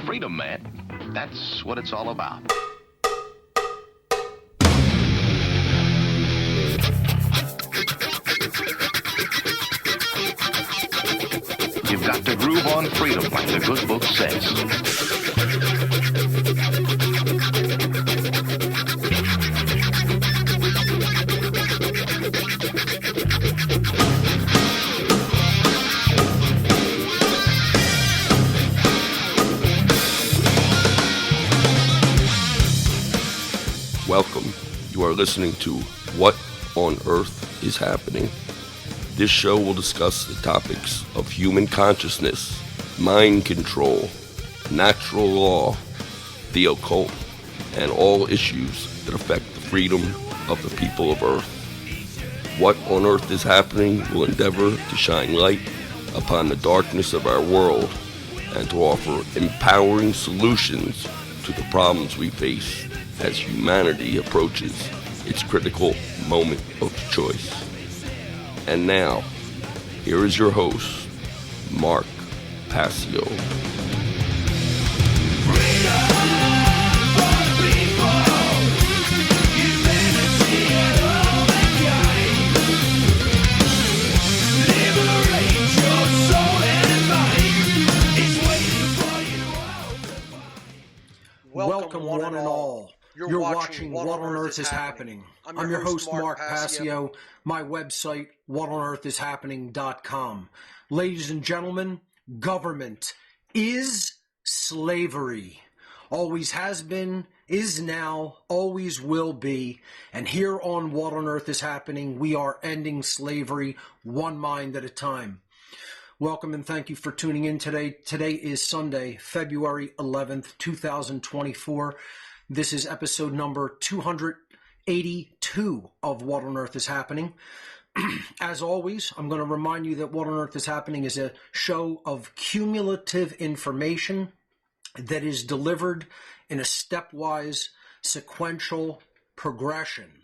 Freedom, man. That's what it's all about. You've got to groove on freedom like the good book says. Welcome. You are listening to What on Earth is Happening. This show will discuss the topics of human consciousness, mind control, natural law, the occult, and all issues that affect the freedom of the people of Earth. What on Earth is Happening will endeavor to shine light upon the darkness of our world and to offer empowering solutions to the problems we face as humanity approaches its critical moment of choice. And now, here is your host, Mark Passio. Welcome one and all. You're watching What on Earth is Happening. I'm your host, Mark Passio. My website, whatonearthishappening.com. Ladies and gentlemen, government is slavery. Always has been, is now, always will be. And here on What on Earth is Happening, we are ending slavery one mind at a time. Welcome and thank you for tuning in today. Today is Sunday, February 11th, 2024. This is episode number 282 of What on Earth is Happening. As always, I'm going to remind you that What on Earth is Happening is a show of cumulative information that is delivered in a stepwise sequential progression,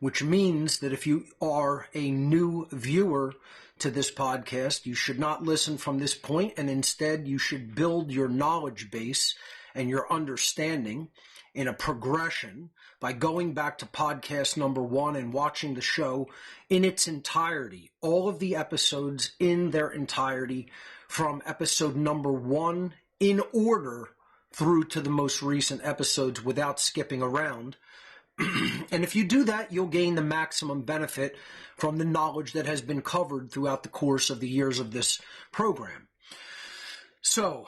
which means that if you are a new viewer to this podcast, you should not listen from this point, and instead you should build your knowledge base and your understanding in a progression by going back to podcast number 1 and watching the show in its entirety, all of the episodes in their entirety from episode number 1 in order through to the most recent episodes without skipping around. And if you do that, you'll gain the maximum benefit from the knowledge that has been covered throughout the course of the years of this program. So,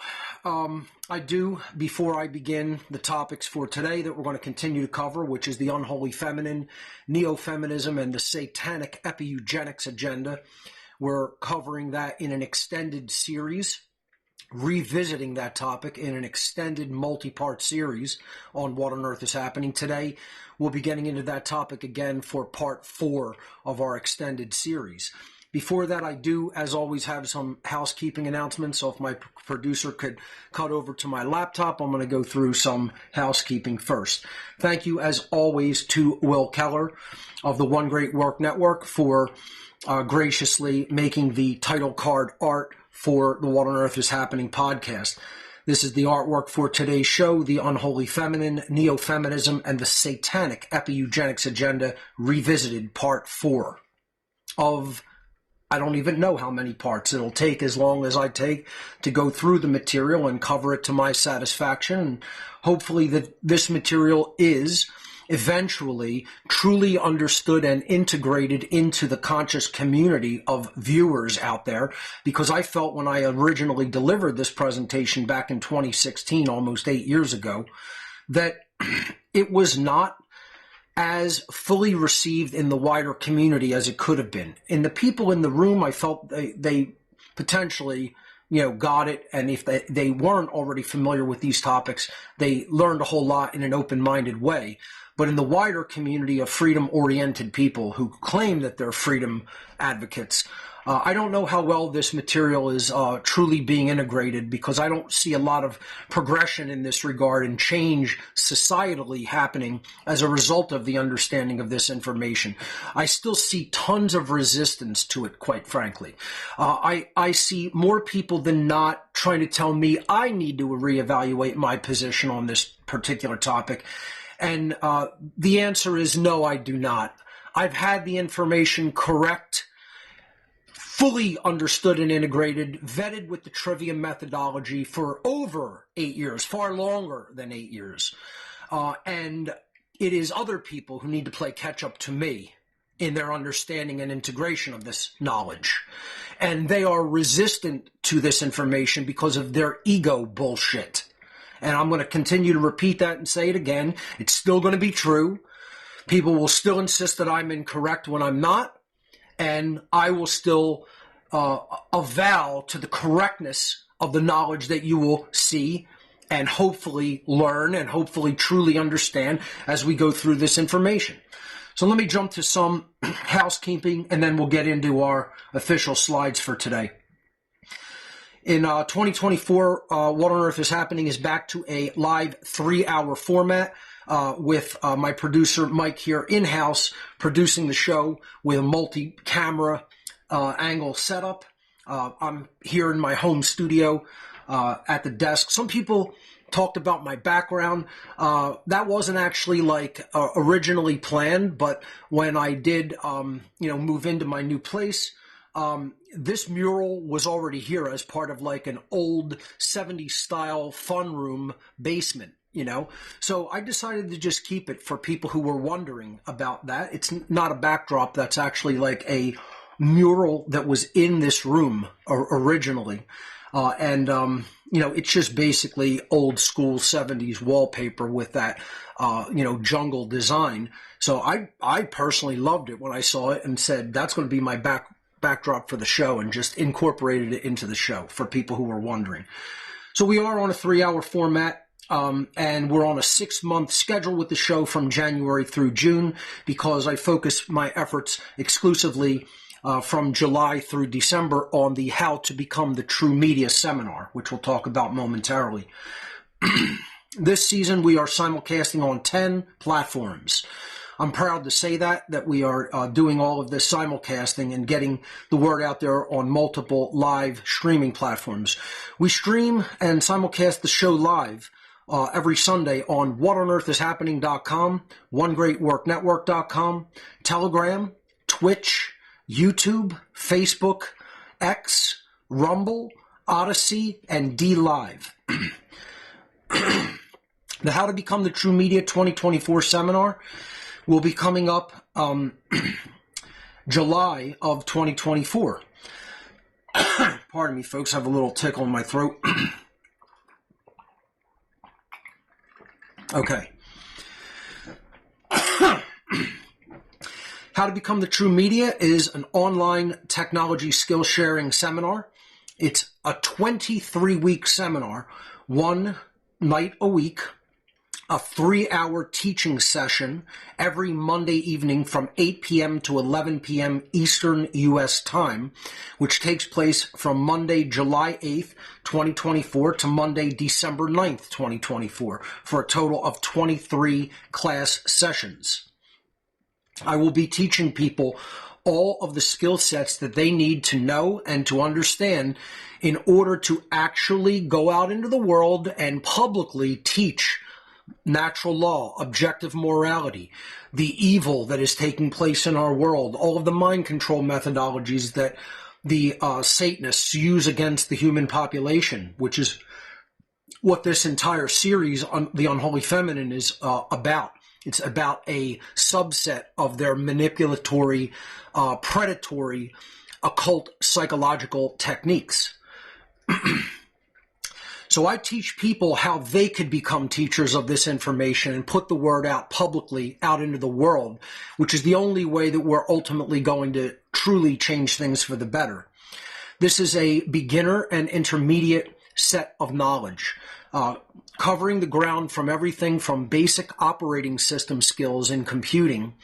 I do, before I begin the topics for today that we're going to continue to cover, which is the Unholy Feminine, Neo-Feminism, and the Satanic Epi-Eugenics agenda. We're covering that in an extended series, revisiting that topic in an extended multi-part series on What on Earth is Happening. Today, we'll be getting into that topic again for part 4 of our extended series. Before that, I do, as always, have some housekeeping announcements. So if my producer could cut over to my laptop, I'm going to go through some housekeeping first. Thank you, as always, to Will Keller of the One Great Work Network for graciously making the title card art for the What on Earth is Happening podcast. This is the artwork for today's show, the Unholy Feminine, Neo-Feminism, and the Satanic Epi-Eugenics agenda revisited part 4 of, I don't even know how many parts. It'll take as long as I take to go through the material and cover it to my satisfaction. And hopefully that this material is eventually truly understood and integrated into the conscious community of viewers out there, because I felt when I originally delivered this presentation back in 2016, almost 8 years ago, that it was not as fully received in the wider community as it could have been. In the people in the room, I felt they potentially, got it. And if they weren't already familiar with these topics, they learned a whole lot in an open-minded way. But in the wider community of freedom-oriented people who claim that they're freedom advocates, I don't know how well this material is truly being integrated, because I don't see a lot of progression in this regard and change societally happening as a result of the understanding of this information. I still see tons of resistance to it, quite frankly. I see more people than not trying to tell me I need to reevaluate my position on this particular topic. And the answer is no, I do not. I've had the information correct, fully understood and integrated, vetted with the trivia methodology for over 8 years, far longer than 8 years. And it is other people who need to play catch up to me in their understanding and integration of this knowledge. And they are resistant to this information because of their ego bullshit. And I'm going to continue to repeat that and say it again. It's still going to be true. People will still insist that I'm incorrect when I'm not. And I will still avow to the correctness of the knowledge that you will see and hopefully learn and hopefully truly understand as we go through this information. So let me jump to some housekeeping, and then we'll get into our official slides for today. In 2024, What on Earth is Happening is back to a live 3-hour format. With my producer Mike here in-house producing the show with a multi-camera angle setup. I'm here in my home studio at the desk. Some people talked about my background. That wasn't actually originally planned, but when I did move into my new place, this mural was already here as part of an old 70s style fun room basement. So I decided to just keep it for people who were wondering about that. It's not a backdrop. That's actually a mural that was in this room originally. It's just basically old school 70s wallpaper with that, jungle design. So I personally loved it when I saw it and said, that's going to be my backdrop for the show, and just incorporated it into the show for people who were wondering. So we are on a 3-hour format. And we're on a 6-month schedule with the show from January through June, because I focus my efforts exclusively from July through December on the How to Become the True Media seminar, which we'll talk about momentarily. This season, we are simulcasting on 10 platforms. I'm proud to say that we are doing all of this simulcasting and getting the word out there on multiple live streaming platforms. We stream and simulcast the show live every Sunday on whatonearthishappening.com, onegreatworknetwork.com, Telegram, Twitch, YouTube, Facebook, X, Rumble, Odyssey, and D Live. The How to Become the True Media 2024 seminar will be coming up July of 2024. Pardon me, folks, I have a little tickle in my throat. Okay. How to Become the True Media is an online technology skill sharing seminar. It's a 23-week seminar, one night a week, a 3-hour teaching session every Monday evening from 8 p.m. to 11 p.m. Eastern U.S. time, which takes place from Monday, July 8th, 2024 to Monday, December 9th, 2024, for a total of 23 class sessions. I will be teaching people all of the skill sets that they need to know and to understand in order to actually go out into the world and publicly teach natural law, objective morality, the evil that is taking place in our world, all of the mind control methodologies that the Satanists use against the human population, which is what this entire series on the Unholy Feminine is about. It's about a subset of their manipulatory, predatory, occult psychological techniques. So I teach people how they could become teachers of this information and put the word out publicly out into the world, which is the only way that we're ultimately going to truly change things for the better. This is a beginner and intermediate set of knowledge. covering the ground from everything from basic operating system skills in computing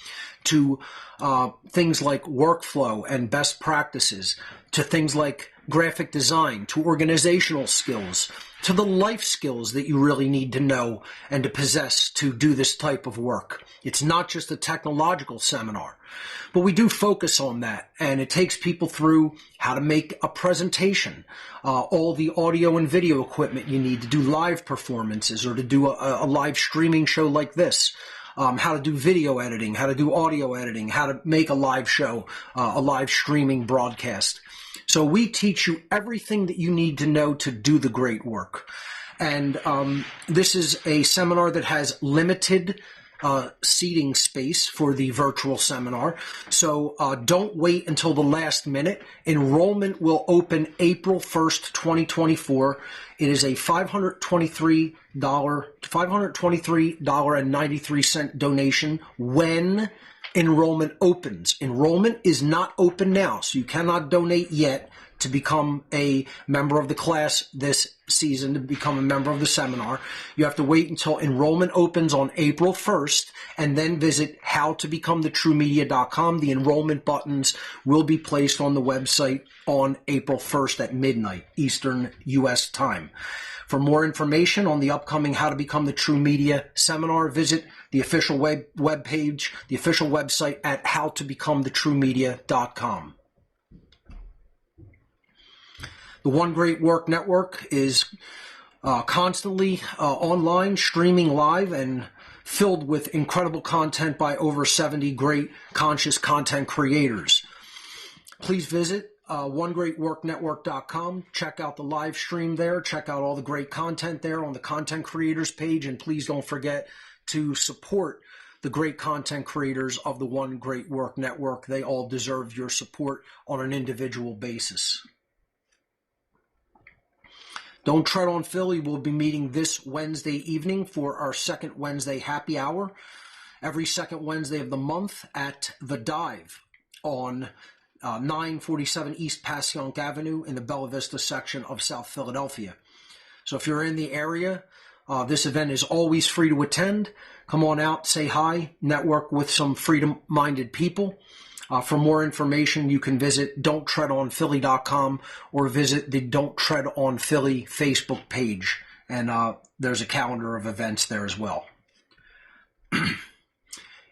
to things like workflow and best practices, to things like graphic design, to organizational skills, to the life skills that you really need to know and to possess to do this type of work. It's not just a technological seminar, but we do focus on that, and it takes people through how to make a presentation, all the audio and video equipment you need to do live performances or to do a live streaming show like this, how to do video editing, how to do audio editing, how to make a live show, a live streaming broadcast. So we teach you everything that you need to know to do the great work. And this is a seminar that has limited seating space for the virtual seminar. So don't wait until the last minute. Enrollment will open April 1st, 2024. It is a $523.93 donation when enrollment opens. Enrollment is not open now, so you cannot donate yet to become a member of the class this season, to become a member of the seminar. You have to wait until enrollment opens on April 1st and then visit howtobecomthetruemedia.com. The enrollment buttons will be placed on the website on April 1st at midnight Eastern U.S. time. For more information on the upcoming How to Become the True Media seminar, visit the official web page, the official website at howtobecomthetruemedia.com. The One Great Work Network is constantly online, streaming live, and filled with incredible content by over 70 great conscious content creators. Please visit onegreatworknetwork.com. Check out the live stream there. Check out all the great content there on the content creators page. And please don't forget to support the great content creators of the One Great Work Network. They all deserve your support on an individual basis. Don't Tread on Philly will be meeting this Wednesday evening for our second Wednesday happy hour. Every second Wednesday of the month at The Dive on 947 East Passio Avenue in the Bella Vista section of South Philadelphia. So if you're in the area, this event is always free to attend. Come on out, say hi, network with some freedom-minded people. For more information, you can visit don'ttreadonphilly.com or visit the Don't Tread on Philly Facebook page. And there's a calendar of events there as well.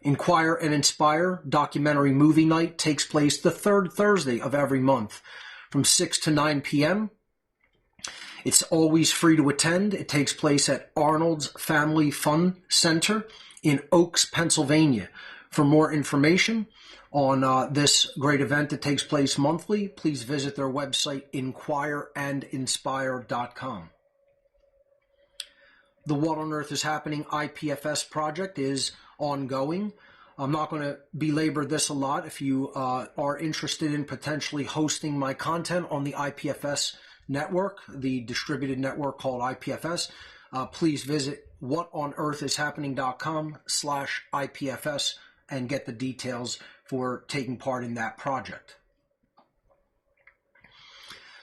Inquire and Inspire documentary movie night takes place the third Thursday of every month from 6 to 9 p.m. It's always free to attend. It takes place at Arnold's Family Fun Center in Oaks, Pennsylvania. For more information on this great event that takes place monthly, please visit their website, inquireandinspire.com. The What on Earth is Happening IPFS project is ongoing. I'm not going to belabor this a lot. If you are interested in potentially hosting my content on the IPFS network, the distributed network called IPFS, please visit whatonearthishappening.com/IPFS and get the details for taking part in that project.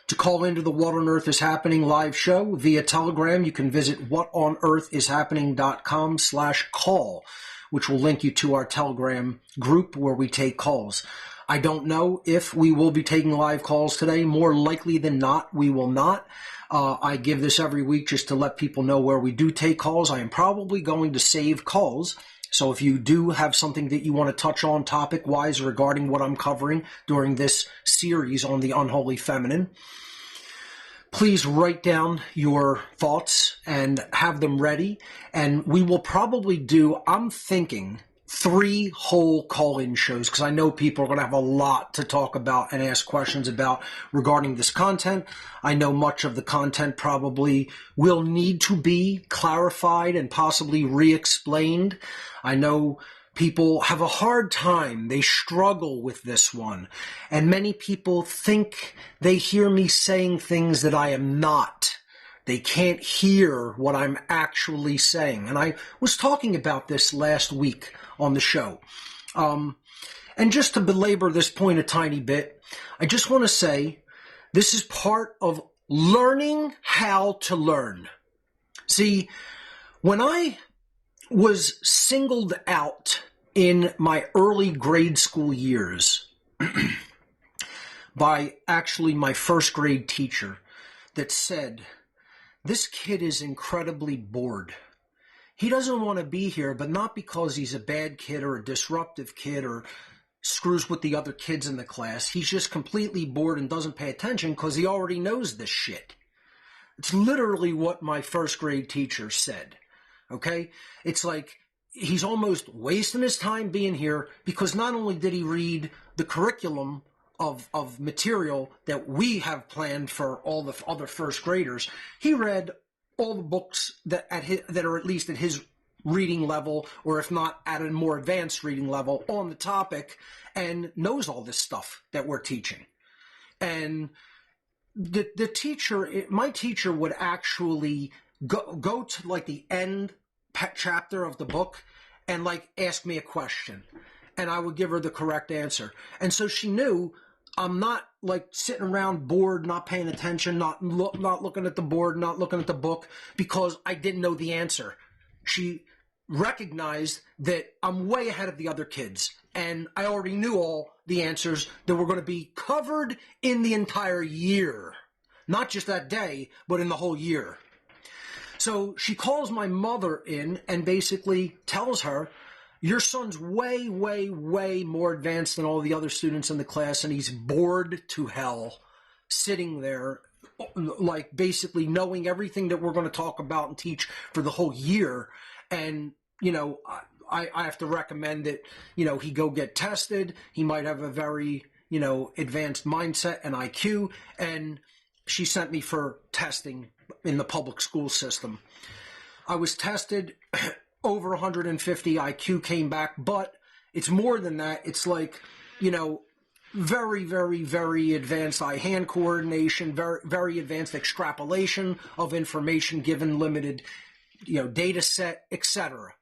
To call into the What on Earth is Happening live show via Telegram, you can visit whatonearthishappening.com/call, which will link you to our Telegram group where we take calls. I don't know if we will be taking live calls today. More likely than not, we will not. I give this every week just to let people know where we do take calls. I am probably going to save calls. So if you do have something that you want to touch on topic-wise regarding what I'm covering during this series on the Unholy Feminine, please write down your thoughts and have them ready. And we will probably do, I'm thinking, 3 whole call-in shows, because I know people are going to have a lot to talk about and ask questions about regarding this content. I know much of the content probably will need to be clarified and possibly re-explained. I know people have a hard time. They struggle with this one. And many people think they hear me saying things that I am not. They can't hear what I'm actually saying. And I was talking about this last week on the show. And just to belabor this point a tiny bit, I just want to say this is part of learning how to learn. See, when I was singled out in my early grade school years by actually my first grade teacher that said, this kid is incredibly bored. He doesn't want to be here, but not because he's a bad kid or a disruptive kid or screws with the other kids in the class. He's just completely bored and doesn't pay attention because he already knows this shit. It's literally what my first grade teacher said. Okay? It's like he's almost wasting his time being here because not only did he read the curriculum of material that we have planned for all the other first graders, he read all the books that are at least at his reading level, or if not at a more advanced reading level on the topic, and knows all this stuff that we're teaching. And the teacher, my teacher would actually go to like the end chapter of the book and like ask me a question, and I would give her the correct answer. And so she knew I'm not like sitting around bored, not paying attention, not looking at the board, not looking at the book because I didn't know the answer. She recognized that I'm way ahead of the other kids, and I already knew all the answers that were going to be covered in the entire year. Not just that day, but in the whole year. So she calls my mother in and basically tells her, your son's way, way, way more advanced than all the other students in the class, and he's bored to hell sitting there, like basically knowing everything that we're going to talk about and teach for the whole year. And, you know, I have to recommend that, you know, he go get tested. He might have a very, you know, advanced mindset and IQ. And she sent me for testing in the public school system. I was tested. Over 150 IQ came back, but it's more than that. It's like, you know, very, very, very advanced eye-hand coordination, very, very advanced extrapolation of information given limited, you know, data set, etc.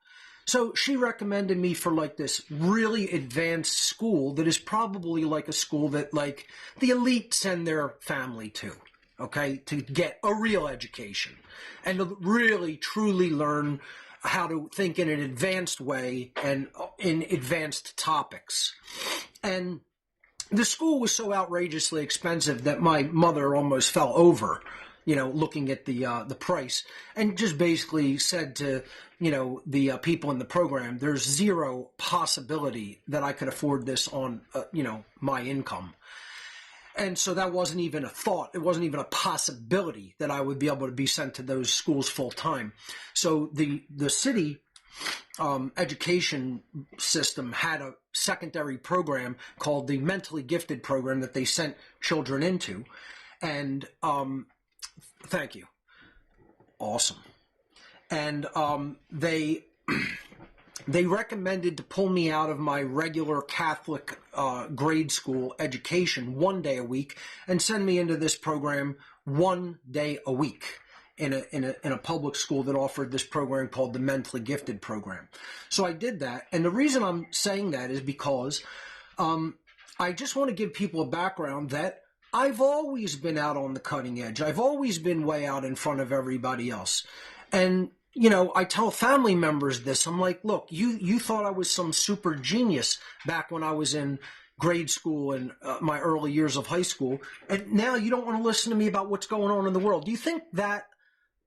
So she recommended me for like this really advanced school that is probably like a school that like the elite send their family to, okay, to get a real education and to really, truly learn how to think in an advanced way and in advanced topics. And the school was so outrageously expensive that my mother almost fell over, you know, looking at the price, and just basically said to, you know, the people in the program, there's zero possibility that I could afford this on, you know, my income. And so that wasn't even a thought. It wasn't even a possibility that I would be able to be sent to those schools full time. So the city education system had a secondary program called the mentally gifted program that they sent children into. And thank you. Awesome. And they recommended to pull me out of my regular Catholic grade school education 1 day a week and send me into this program 1 day a week in a public school that offered this program called the Mentally Gifted program. So I did that. And the reason I'm saying that is because I just want to give people a background that I've always been out on the cutting edge. I've always been way out in front of everybody else. And you know, I tell family members this. I'm like, look, you thought I was some super genius back when I was in grade school and my early years of high school, and now you don't want to listen to me about what's going on in the world. Do you think that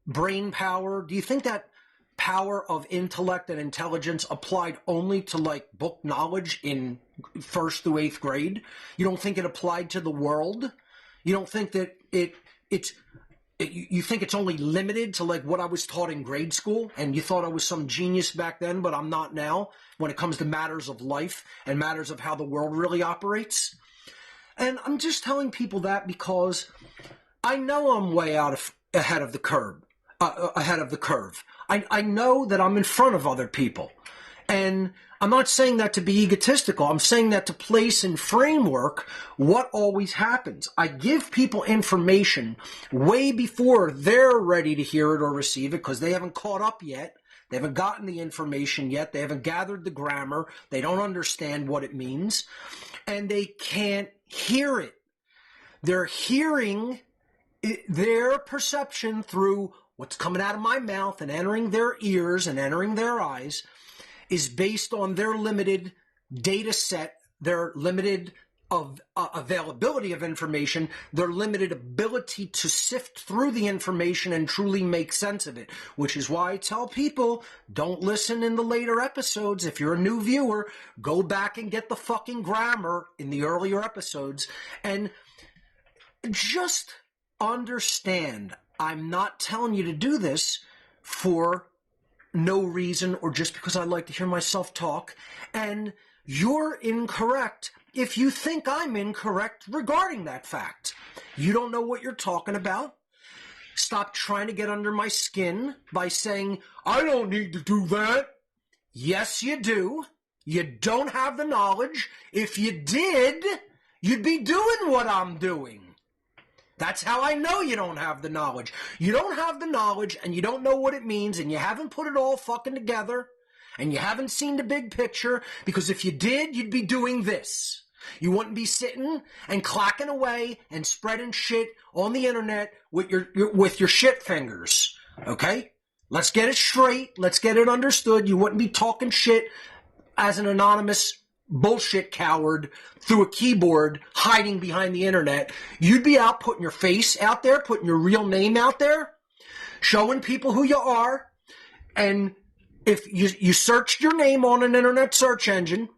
brain power, do you think that power of intellect and intelligence applied only to like book knowledge in 1st through 8th grade? You don't think it applied to the world? You don't think that you think it's only limited to like what I was taught in grade school, and you thought I was some genius back then, but I'm not now when it comes to matters of life and matters of how the world really operates? And I'm just telling people that because I know I'm way ahead of the curve. I know that I'm in front of other people. And I'm not saying that to be egotistical. I'm saying that to place in framework what always happens. I give people information way before they're ready to hear it or receive it because they haven't caught up yet. They haven't gotten the information yet. They haven't gathered the grammar. They don't understand what it means. And they can't hear it. They're hearing their perception through what's coming out of my mouth and entering their ears and entering their eyes is based on their limited data set, their limited availability of information, their limited ability to sift through the information and truly make sense of it, which is why I tell people, don't listen in the later episodes. If you're a new viewer, go back and get the fucking grammar in the earlier episodes and just understand, I'm not telling you to do this for no reason or just because I like to hear myself talk, and you're incorrect if you think I'm incorrect regarding that fact. You don't know what you're talking about. Stop trying to get under my skin by saying, I don't need to do that. Yes, you do. You don't have the knowledge. If you did, you'd be doing what I'm doing. That's how I know you don't have the knowledge. You don't have the knowledge, and you don't know what it means, and you haven't put it all fucking together, and you haven't seen the big picture, because if you did, you'd be doing this. You wouldn't be sitting and clacking away and spreading shit on the internet with your shit fingers. Okay? Let's get it straight. Let's get it understood. You wouldn't be talking shit as an anonymous bullshit coward through a keyboard hiding behind the internet. You'd be out putting your face out there, putting your real name out there, showing people who you are. And if you searched your name on an internet search engine,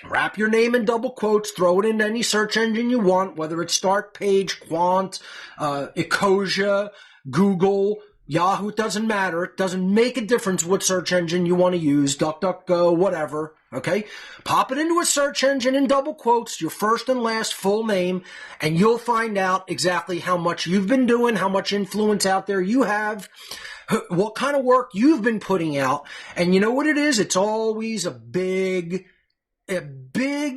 wrap your name in double quotes, throw it in any search engine you want, whether it's Start Page, Quant, Ecosia, Google, Yahoo, it doesn't matter. It doesn't make a difference what search engine you want to use, DuckDuckGo, whatever, okay? Pop it into a search engine in double quotes, your first and last full name, and you'll find out exactly how much you've been doing, how much influence out there you have, what kind of work you've been putting out. And you know what it is? It's always a big,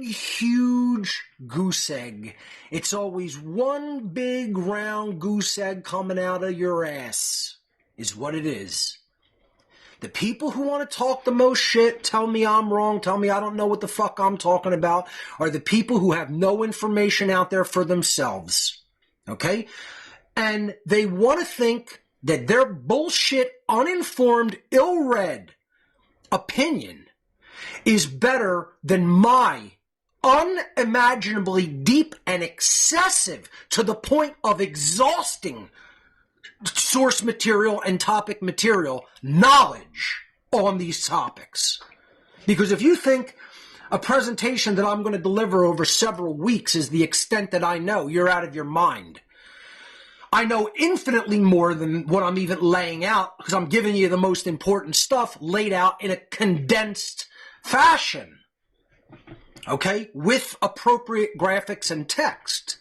huge goose egg. It's always one big, round goose egg coming out of your ass, is what it is. The people who want to talk the most shit, tell me I'm wrong, tell me I don't know what the fuck I'm talking about, are the people who have no information out there for themselves. Okay? And they want to think that their bullshit, uninformed, ill-read opinion is better than my unimaginably deep and excessive, to the point of exhausting, source material and topic material knowledge on these topics. Because if you think a presentation that I'm going to deliver over several weeks is the extent that I know, you're out of your mind. I know infinitely more than what I'm even laying out, because I'm giving you the most important stuff laid out in a condensed fashion, okay, with appropriate graphics and text.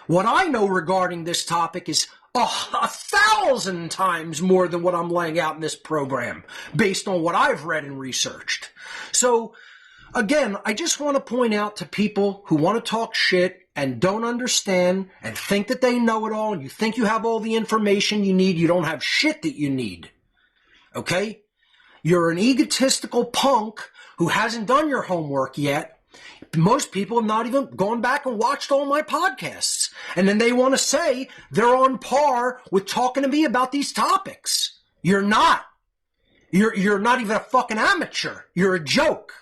What I know regarding this topic is 1,000 times more than what I'm laying out in this program, based on what I've read and researched. So, again, I just want to point out to people who want to talk shit and don't understand and think that they know it all, and you think you have all the information you need, you don't have shit that you need. Okay? You're an egotistical punk who hasn't done your homework yet. Most people have not even gone back and watched all my podcasts. And then they want to say they're on par with talking to me about these topics. You're not. You're not even a fucking amateur. You're a joke.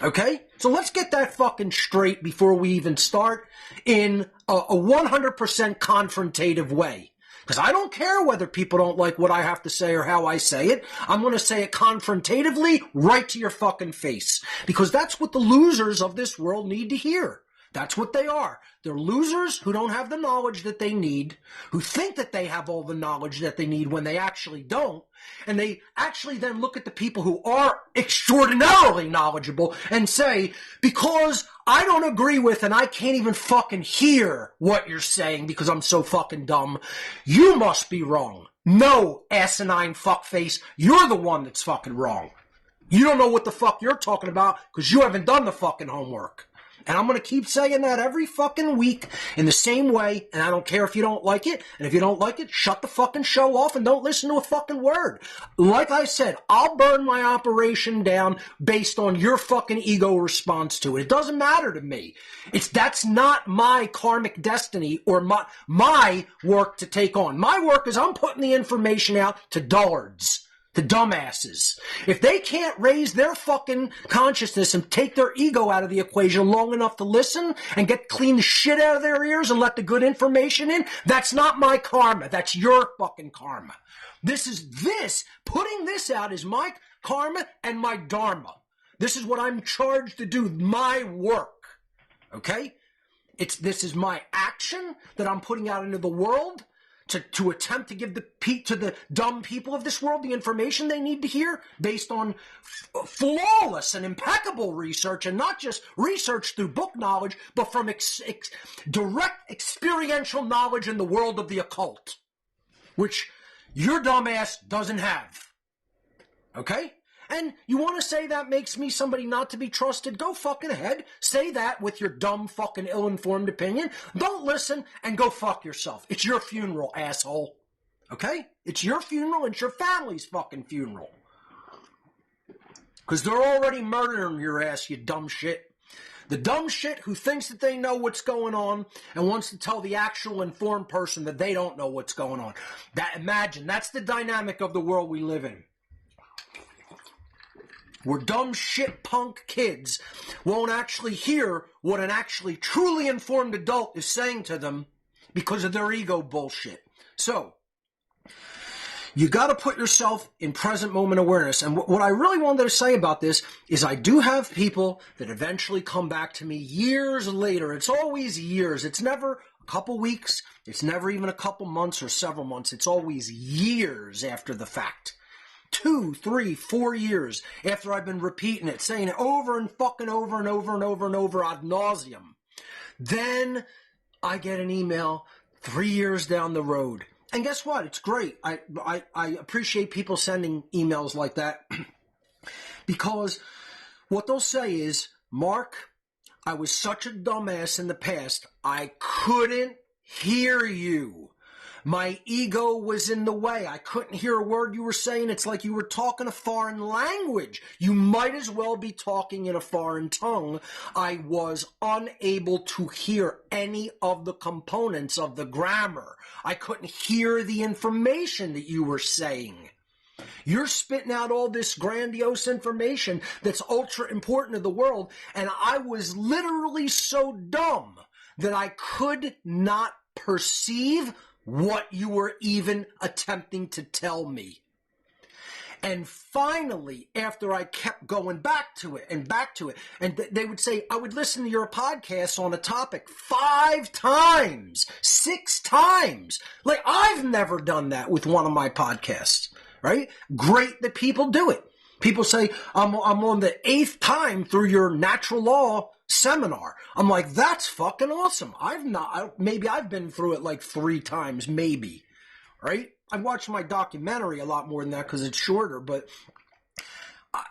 Okay? So let's get that fucking straight before we even start in a 100% confrontative way. Because I don't care whether people don't like what I have to say or how I say it. I'm going to say it confrontatively right to your fucking face. Because that's what the losers of this world need to hear. That's what they are. They're losers who don't have the knowledge that they need, who think that they have all the knowledge that they need when they actually don't. And they actually then look at the people who are extraordinarily knowledgeable and say, because I don't agree with and I can't even fucking hear what you're saying because I'm so fucking dumb, you must be wrong. No, asinine fuckface, you're the one that's fucking wrong. You don't know what the fuck you're talking about because you haven't done the fucking homework. And I'm going to keep saying that every fucking week in the same way, and I don't care if you don't like it, and if you don't like it, shut the fucking show off and don't listen to a fucking word. Like I said, I'll burn my operation down based on your fucking ego response to it. It doesn't matter to me. That's not my karmic destiny or my work to take on. My work is I'm putting the information out to dullards. The dumbasses. If they can't raise their fucking consciousness and take their ego out of the equation long enough to listen and get clean the shit out of their ears and let the good information in, that's not my karma. That's your fucking karma. Putting this out is my karma and my dharma. This is what I'm charged to do, my work. Okay? This is my action that I'm putting out into the world. To attempt to give to the dumb people of this world the information they need to hear based on flawless and impeccable research, and not just research through book knowledge, but from direct experiential knowledge in the world of the occult, which your dumbass doesn't have. Okay? And you want to say that makes me somebody not to be trusted? Go fucking ahead. Say that with your dumb fucking ill-informed opinion. Don't listen and go fuck yourself. It's your funeral, asshole. Okay? It's your funeral. It's your family's fucking funeral. Because they're already murdering your ass, you dumb shit. The dumb shit who thinks that they know what's going on and wants to tell the actual informed person that they don't know what's going on. Imagine, that's the dynamic of the world we live in. Where dumb shit punk kids won't actually hear what an actually truly informed adult is saying to them because of their ego bullshit. So, you got to put yourself in present moment awareness. And what I really wanted to say about this is I do have people that eventually come back to me years later. It's always years. It's never a couple weeks. It's never even a couple months or several months. It's always years after the fact. 2, 3, 4 years after I've been repeating it, saying it over and fucking over and over and over and over ad nauseum. Then I get an email 3 years down the road. And guess what? It's great. I appreciate people sending emails like that because what they'll say is, Mark, I was such a dumbass in the past, I couldn't hear you. My ego was in the way. I couldn't hear a word you were saying. It's like you were talking a foreign language. You might as well be talking in a foreign tongue. I was unable to hear any of the components of the grammar. I couldn't hear the information that you were saying. You're spitting out all this grandiose information that's ultra important to the world, and I was literally so dumb that I could not perceive what you were even attempting to tell me. And finally, after I kept going back to it, and they would say, I would listen to your podcast on a topic 5 times, 6 times. Like, I've never done that with one of my podcasts, right? Great that people do it. People say, I'm on the 8th time through your natural law seminar. I'm like, that's fucking awesome. Maybe I've been through it like 3 times, maybe, right? I've watched my documentary a lot more than that because it's shorter, but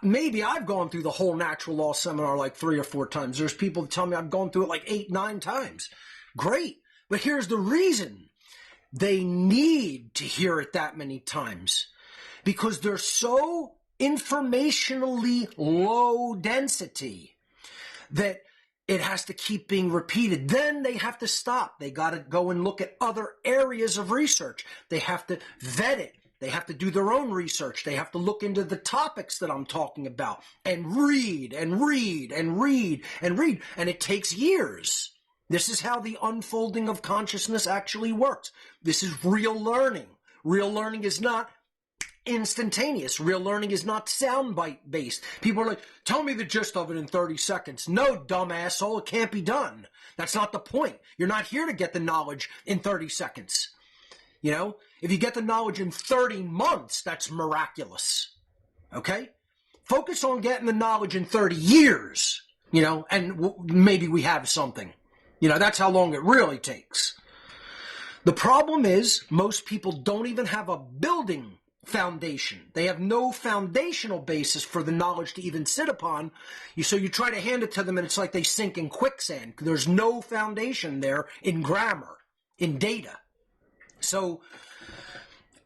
maybe I've gone through the whole natural law seminar like 3 or 4 times. There's people that tell me I've gone through it like 8, 9 times. Great. But here's the reason. They need to hear it that many times because they're so informationally low density that it has to keep being repeated. Then they have to stop. They got to go and look at other areas of research. They have to vet it. They have to do their own research. They have to look into the topics that I'm talking about and read and read and read and read. And it takes years. This is how the unfolding of consciousness actually works. This is real learning. Real learning is not instantaneous. Real learning is not soundbite based. People are like, tell me the gist of it in 30 seconds. No, dumb asshole, it can't be done. That's not the point. You're not here to get the knowledge in 30 seconds. You know, if you get the knowledge in 30 months, that's miraculous. Okay? Focus on getting the knowledge in 30 years, you know, and maybe we have something. You know, that's how long it really takes. The problem is most people don't even have a building foundation. They have no foundational basis for the knowledge to even sit upon. So you try to hand it to them and it's like they sink in quicksand. There's no foundation there in grammar, in data. So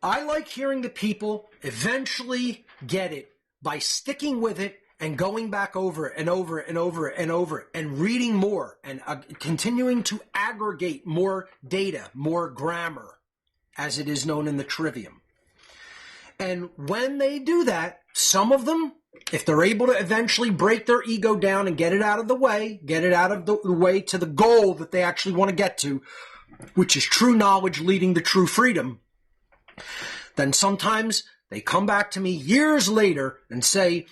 I like hearing the people eventually get it by sticking with it and going back over it and over it and over it and over it and reading more and continuing to aggregate more data, more grammar, as it is known in the trivium. And when they do that, some of them, if they're able to eventually break their ego down and get it out of the way, get it out of the way to the goal that they actually want to get to, which is true knowledge leading to true freedom, then sometimes they come back to me years later and say,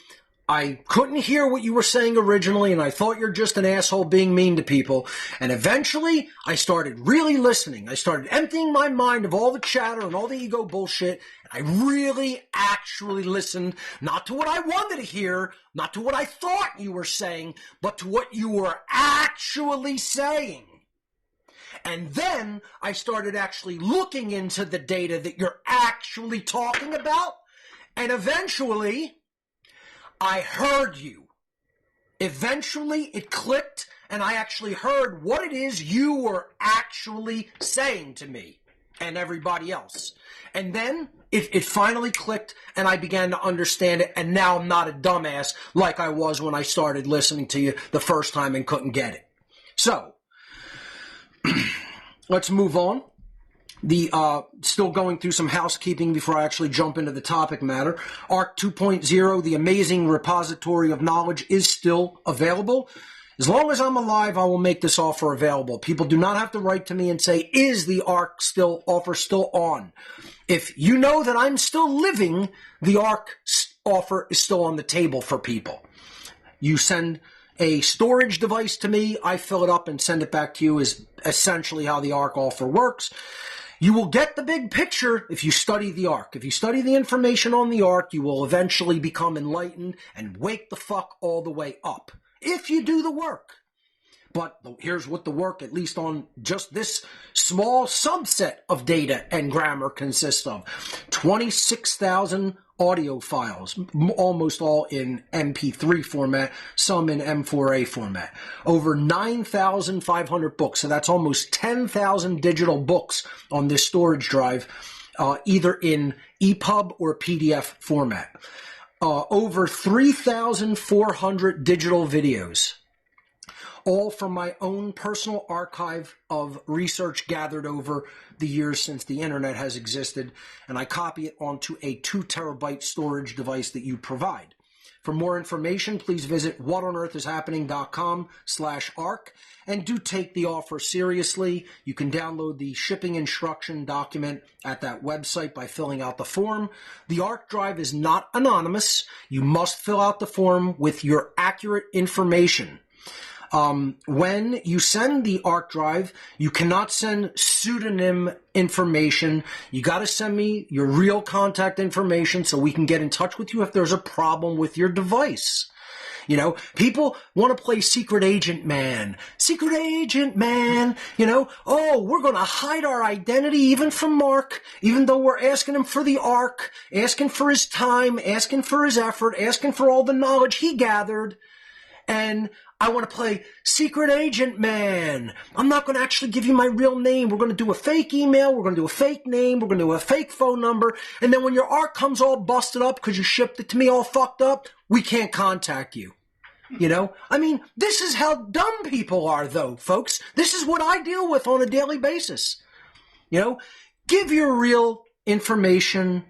I couldn't hear what you were saying originally, and I thought you're just an asshole being mean to people. And eventually, I started really listening. I started emptying my mind of all the chatter and all the ego bullshit. And I really actually listened, not to what I wanted to hear, not to what I thought you were saying, but to what you were actually saying. And then I started actually looking into the data that you're actually talking about. And eventually, I heard you. Eventually, it clicked, and I actually heard what it is you were actually saying to me and everybody else. And then it finally clicked, and I began to understand it, and now I'm not a dumbass like I was when I started listening to you the first time and couldn't get it. So, let's move on. Still going through some housekeeping before I actually jump into the topic matter. A.R.K 2.0, the amazing repository of knowledge, is still available. As long as I'm alive, I will make this offer available. People do not have to write to me and say, is the A.R.K offer still on? If you know that I'm still living, the A.R.K offer is still on the table for people. You send a storage device to me, I fill it up and send it back to you, is essentially how the A.R.K offer works. You will get the big picture if you study the A.R.K. If you study the information on the A.R.K, you will eventually become enlightened and wake the fuck all the way up. If you do the work. But here's what the work, at least on just this small subset of data and grammar, consists of. 26,000 audio files, almost all in MP3 format, some in M4A format. Over 9,500 books, so that's almost 10,000 digital books on this storage drive, either in EPUB or PDF format. Over 3,400 digital videos, all from my own personal archive of research gathered over the years since the internet has existed, and I copy it onto a 2 terabyte storage device that you provide. For more information, please visit whatonearthishappening.com/ARK, and do take the offer seriously. You can download the shipping instruction document at that website by filling out the form. The A.R.K drive is not anonymous. You must fill out the form with your accurate information. When you send the A.R.K drive, you cannot send pseudonym information. You got to send me your real contact information so we can get in touch with you if there's a problem with your device. You know, people want to play secret agent man. Secret agent man, you know, oh, we're going to hide our identity even from Mark, even though we're asking him for the A.R.K, asking for his time, asking for his effort, asking for all the knowledge he gathered. And I want to play secret agent man. I'm not going to actually give you my real name. We're going to do a fake email. We're going to do a fake name. We're going to do a fake phone number. And then when your A.R.K comes all busted up because you shipped it to me all fucked up, we can't contact you. You know? I mean, this is how dumb people are, though, folks. This is what I deal with on a daily basis. You know? Give your real information.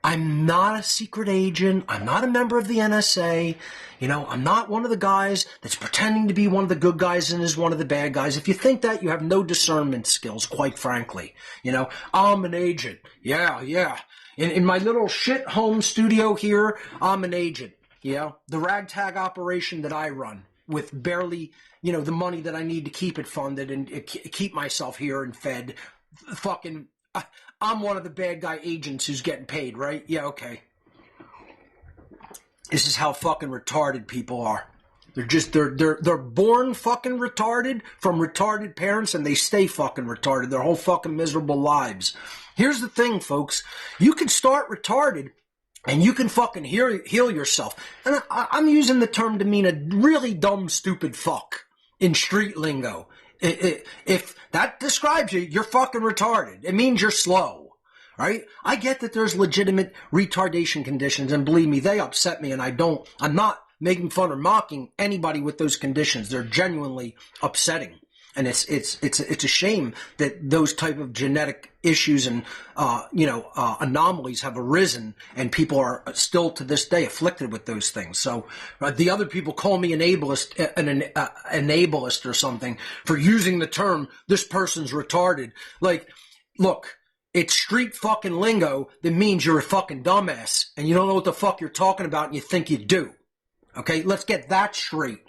I'm not a secret agent. I'm not a member of the NSA. You know, I'm not one of the guys that's pretending to be one of the good guys and is one of the bad guys. If you think that, you have no discernment skills, quite frankly. You know, I'm an agent. Yeah. In my little shit home studio here, I'm an agent. You know, the ragtag operation that I run with barely, you know, the money that I need to keep it funded and keep myself here and fed. Fucking, I'm one of the bad guy agents who's getting paid, right? Yeah, okay. This is how fucking retarded people are. They're born fucking retarded from retarded parents, and they stay fucking retarded their whole fucking miserable lives. Here's the thing, folks. You can start retarded and you can fucking heal yourself. And I'm using the term to mean a really dumb, stupid fuck in street lingo. If that describes you, you're fucking retarded. It means you're slow, right? I get that there's legitimate retardation conditions, and believe me, they upset me, and I'm not making fun or mocking anybody with those conditions. They're genuinely upsetting. And it's a shame that those type of genetic issues and anomalies have arisen, and people are still to this day afflicted with those things. So the other people call me an ableist or something for using the term "this person's retarded." Like, look, it's street fucking lingo that means you're a fucking dumbass and you don't know what the fuck you're talking about, and you think you do. Okay, let's get that straight.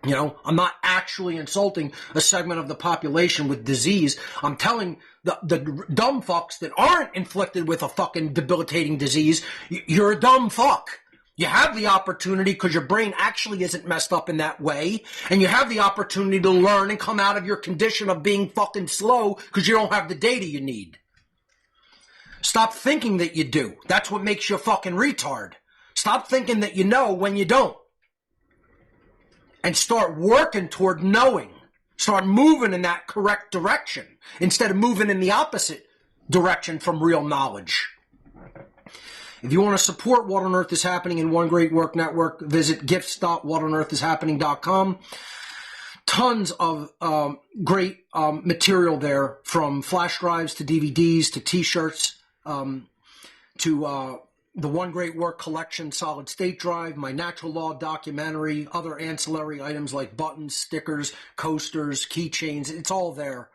You know, I'm not actually insulting a segment of the population with disease. I'm telling the dumb fucks that aren't inflicted with a fucking debilitating disease, you're a dumb fuck. You have the opportunity because your brain actually isn't messed up in that way. And you have the opportunity to learn and come out of your condition of being fucking slow because you don't have the data you need. Stop thinking that you do. That's what makes you a fucking retard. Stop thinking that you know when you don't. And start working toward knowing. Start moving in that correct direction instead of moving in the opposite direction from real knowledge. If you want to support What on Earth is Happening in One Great Work Network, visit gifts.whatonearthishappening.com. Tons of great material there, from flash drives to DVDs to T-shirts to the One Great Work Collection solid state drive, my natural law documentary, other ancillary items like buttons, stickers, coasters, keychains. It's all there.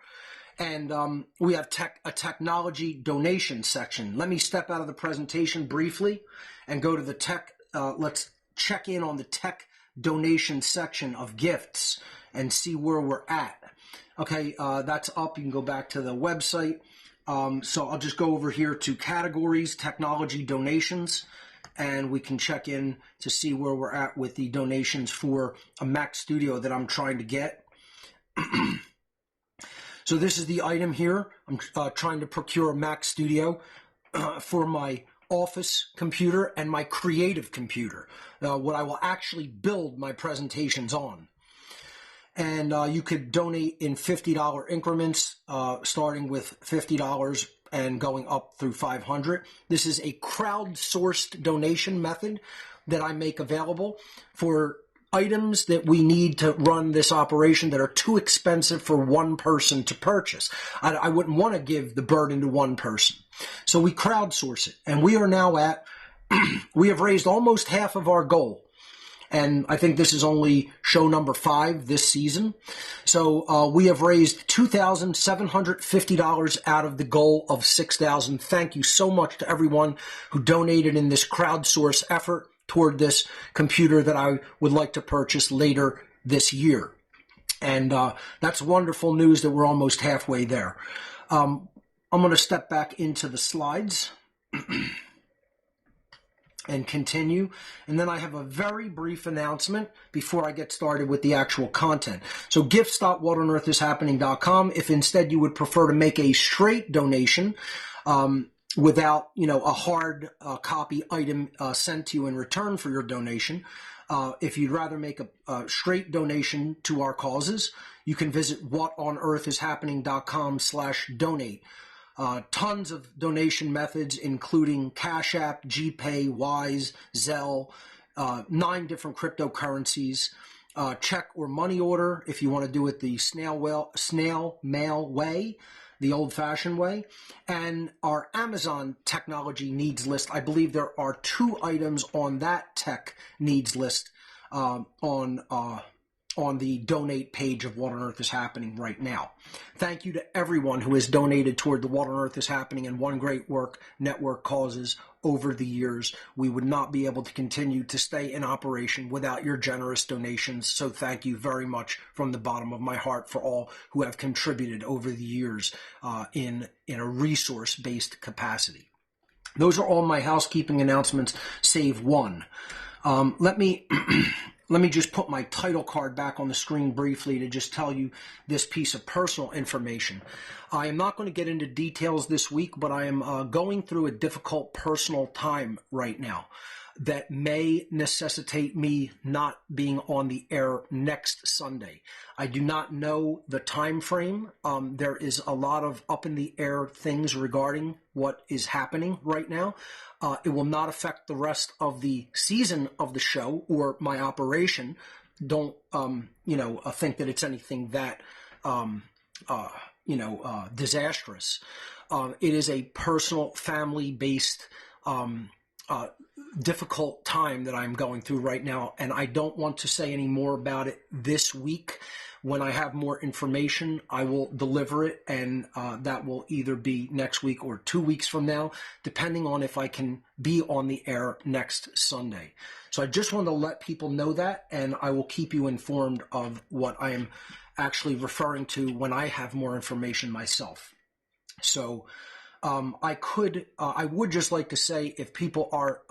And we have a technology donation section. Let me step out of the presentation briefly and go to the tech. Let's check in on the tech donation section of gifts and see where we're at. Okay, that's up. You can go back to the website. So I'll just go over here to categories, technology donations, and we can check in to see where we're at with the donations for a Mac Studio that I'm trying to get. So this is the item here. I'm trying to procure a Mac Studio for my office computer and my creative computer, what I will actually build my presentations on. And you could donate in $50 increments, starting with $50 and going up through $500. This is a crowdsourced donation method that I make available for items that we need to run this operation that are too expensive for one person to purchase. I wouldn't want to give the burden to one person. So we crowdsource it. And we are now at, we have raised almost half of our goal. And I think this is only show number 5 this season. So we have raised $2,750 out of the goal of $6,000. Thank you so much to everyone who donated in this crowdsource effort toward this computer that I would like to purchase later this year. And that's wonderful news that we're almost halfway there. I'm going to step back into the slides and continue. And then I have a very brief announcement before I get started with the actual content. So gifts.whatonearthishappening.com. If instead you would prefer to make a straight donation, without, a hard copy item sent to you in return for your donation, if you'd rather make a straight donation to our causes, you can visit whatonearthishappening.com/donate. Tons of donation methods, including Cash App, GPay, Wise, Zelle, 9 different cryptocurrencies, check or money order if you want to do it the snail mail way, the old-fashioned way, and our Amazon technology needs list. I believe there are 2 items on that tech needs list on the donate page of What on Earth is Happening right now. Thank you to everyone who has donated toward the What on Earth is Happening and One Great Work Network causes over the years. We would not be able to continue to stay in operation without your generous donations. So thank you very much from the bottom of my heart for all who have contributed over the years in a resource-based capacity. Those are all my housekeeping announcements, save one. Let me let me just put my title card back on the screen briefly to just tell you this piece of personal information. I am not going to get into details this week, but I am going through a difficult personal time right now that may necessitate me not being on the air next Sunday. I do not know the time frame. There is a lot of up in the air things regarding what is happening right now. It will not affect the rest of the season of the show or my operation. Don't, think that it's anything that, disastrous. It is a personal, family-based, difficult time that I'm going through right now, and I don't want to say any more about it this week. When I have more information, I will deliver it, and that will either be next week or 2 weeks from now, depending on if I can be on the air next Sunday. So I just want to let people know that, and I will keep you informed of what I am actually referring to when I have more information myself. So I would just like to say, if people are,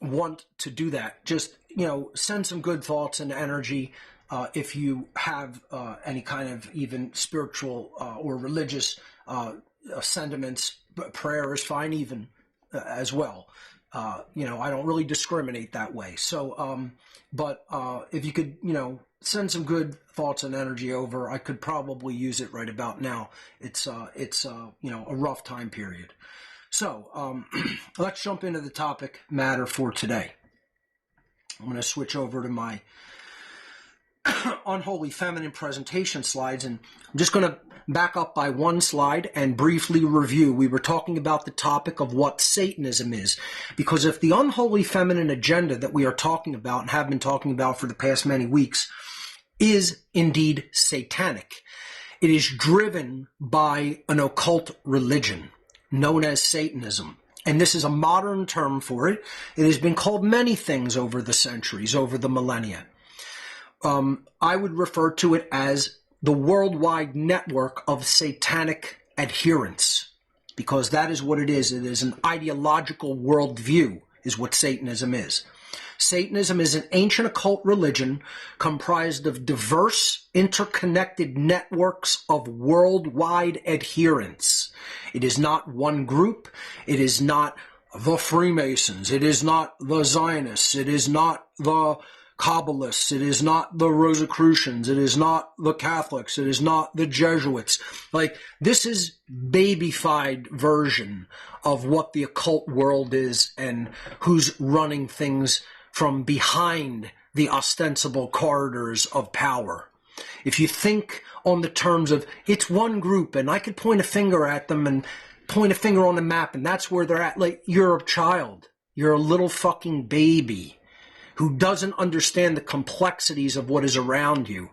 want to do that, just, send some good thoughts and energy. If you have any kind of even spiritual or religious sentiments, prayer is fine even as well. I don't really discriminate that way. So, but if you could, send some good thoughts and energy over, I could probably use it right about now. It's a rough time period. So let's jump into the topic matter for today. I'm going to switch over to my Unholy Feminine presentation slides, and I'm just going to back up by one slide and briefly review. We were talking about the topic of what Satanism is, because if the Unholy Feminine agenda that we are talking about and have been talking about for the past many weeks is indeed satanic, it is driven by an occult religion known as Satanism. And this is a modern term for it. It has been called many things over the centuries, over the millennia. I would refer to it as the worldwide network of satanic adherents, because that is what it is. It is an ideological worldview, is what Satanism is. Satanism is an ancient occult religion comprised of diverse, interconnected networks of worldwide adherents. It is not one group. It is not the Freemasons. It is not the Zionists. It is not the Kabbalists. It is not the Rosicrucians. It is not the Catholics. It is not the Jesuits. This is babyfied version of what the occult world is and who's running things from behind the ostensible corridors of power. If you think on the terms of it's one group and I could point a finger at them and point a finger on the map and that's where they're at, you're a child. You're a little fucking baby who doesn't understand the complexities of what is around you.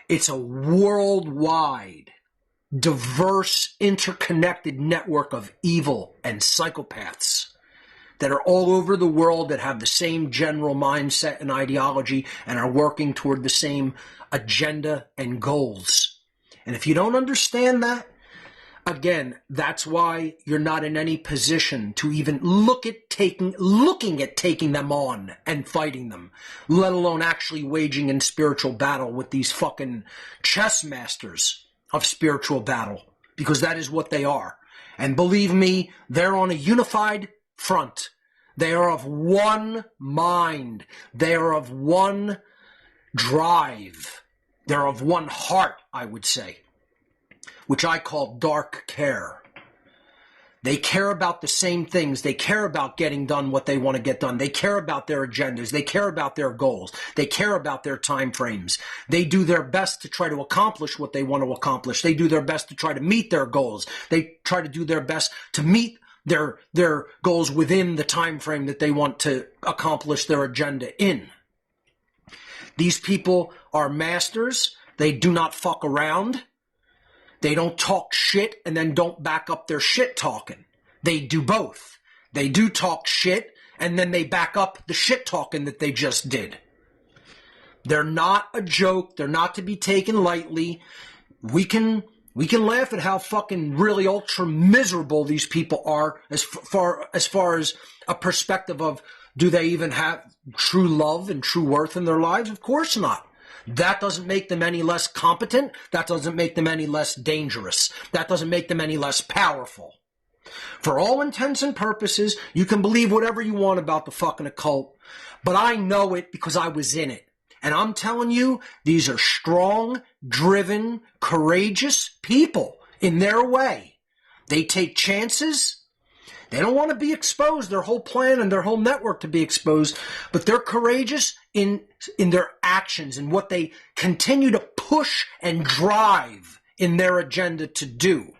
It's a worldwide, diverse, interconnected network of evil and psychopaths that are all over the world, that have the same general mindset and ideology and are working toward the same agenda and goals. And if you don't understand that, again, that's why you're not in any position to even looking at taking them on and fighting them, let alone actually waging in spiritual battle with these fucking chess masters of spiritual battle, because that is what they are. And believe me, they're on a unified front. They are of one mind. They are of one drive. They're of one heart, I would say, which I call dark care. They care about the same things. They care about getting done what they want to get done. They care about their agendas. They care about their goals. They care about their time frames. They do their best to try to accomplish what they want to accomplish. They do their best to try to meet their goals. They try to do their best to meet their goals within the time frame that they want to accomplish their agenda in. These people are masters. They do not fuck around. They don't talk shit and then don't back up their shit talking. They do both. They do talk shit and then they back up the shit talking that they just did. They're not a joke. They're not to be taken lightly. We can laugh at how fucking really ultra miserable these people are as far as a perspective of Do they even have true love and true worth in their lives? Of course not. That doesn't make them any less competent. That doesn't make them any less dangerous. That doesn't make them any less powerful. For all intents and purposes, you can believe whatever you want about the fucking occult, but I know it because I was in it. And I'm telling you, these are strong, driven, courageous people in their way. They take chances. They don't want to be exposed, their whole plan and their whole network to be exposed, but they're courageous in their actions and what they continue to push and drive in their agenda to do.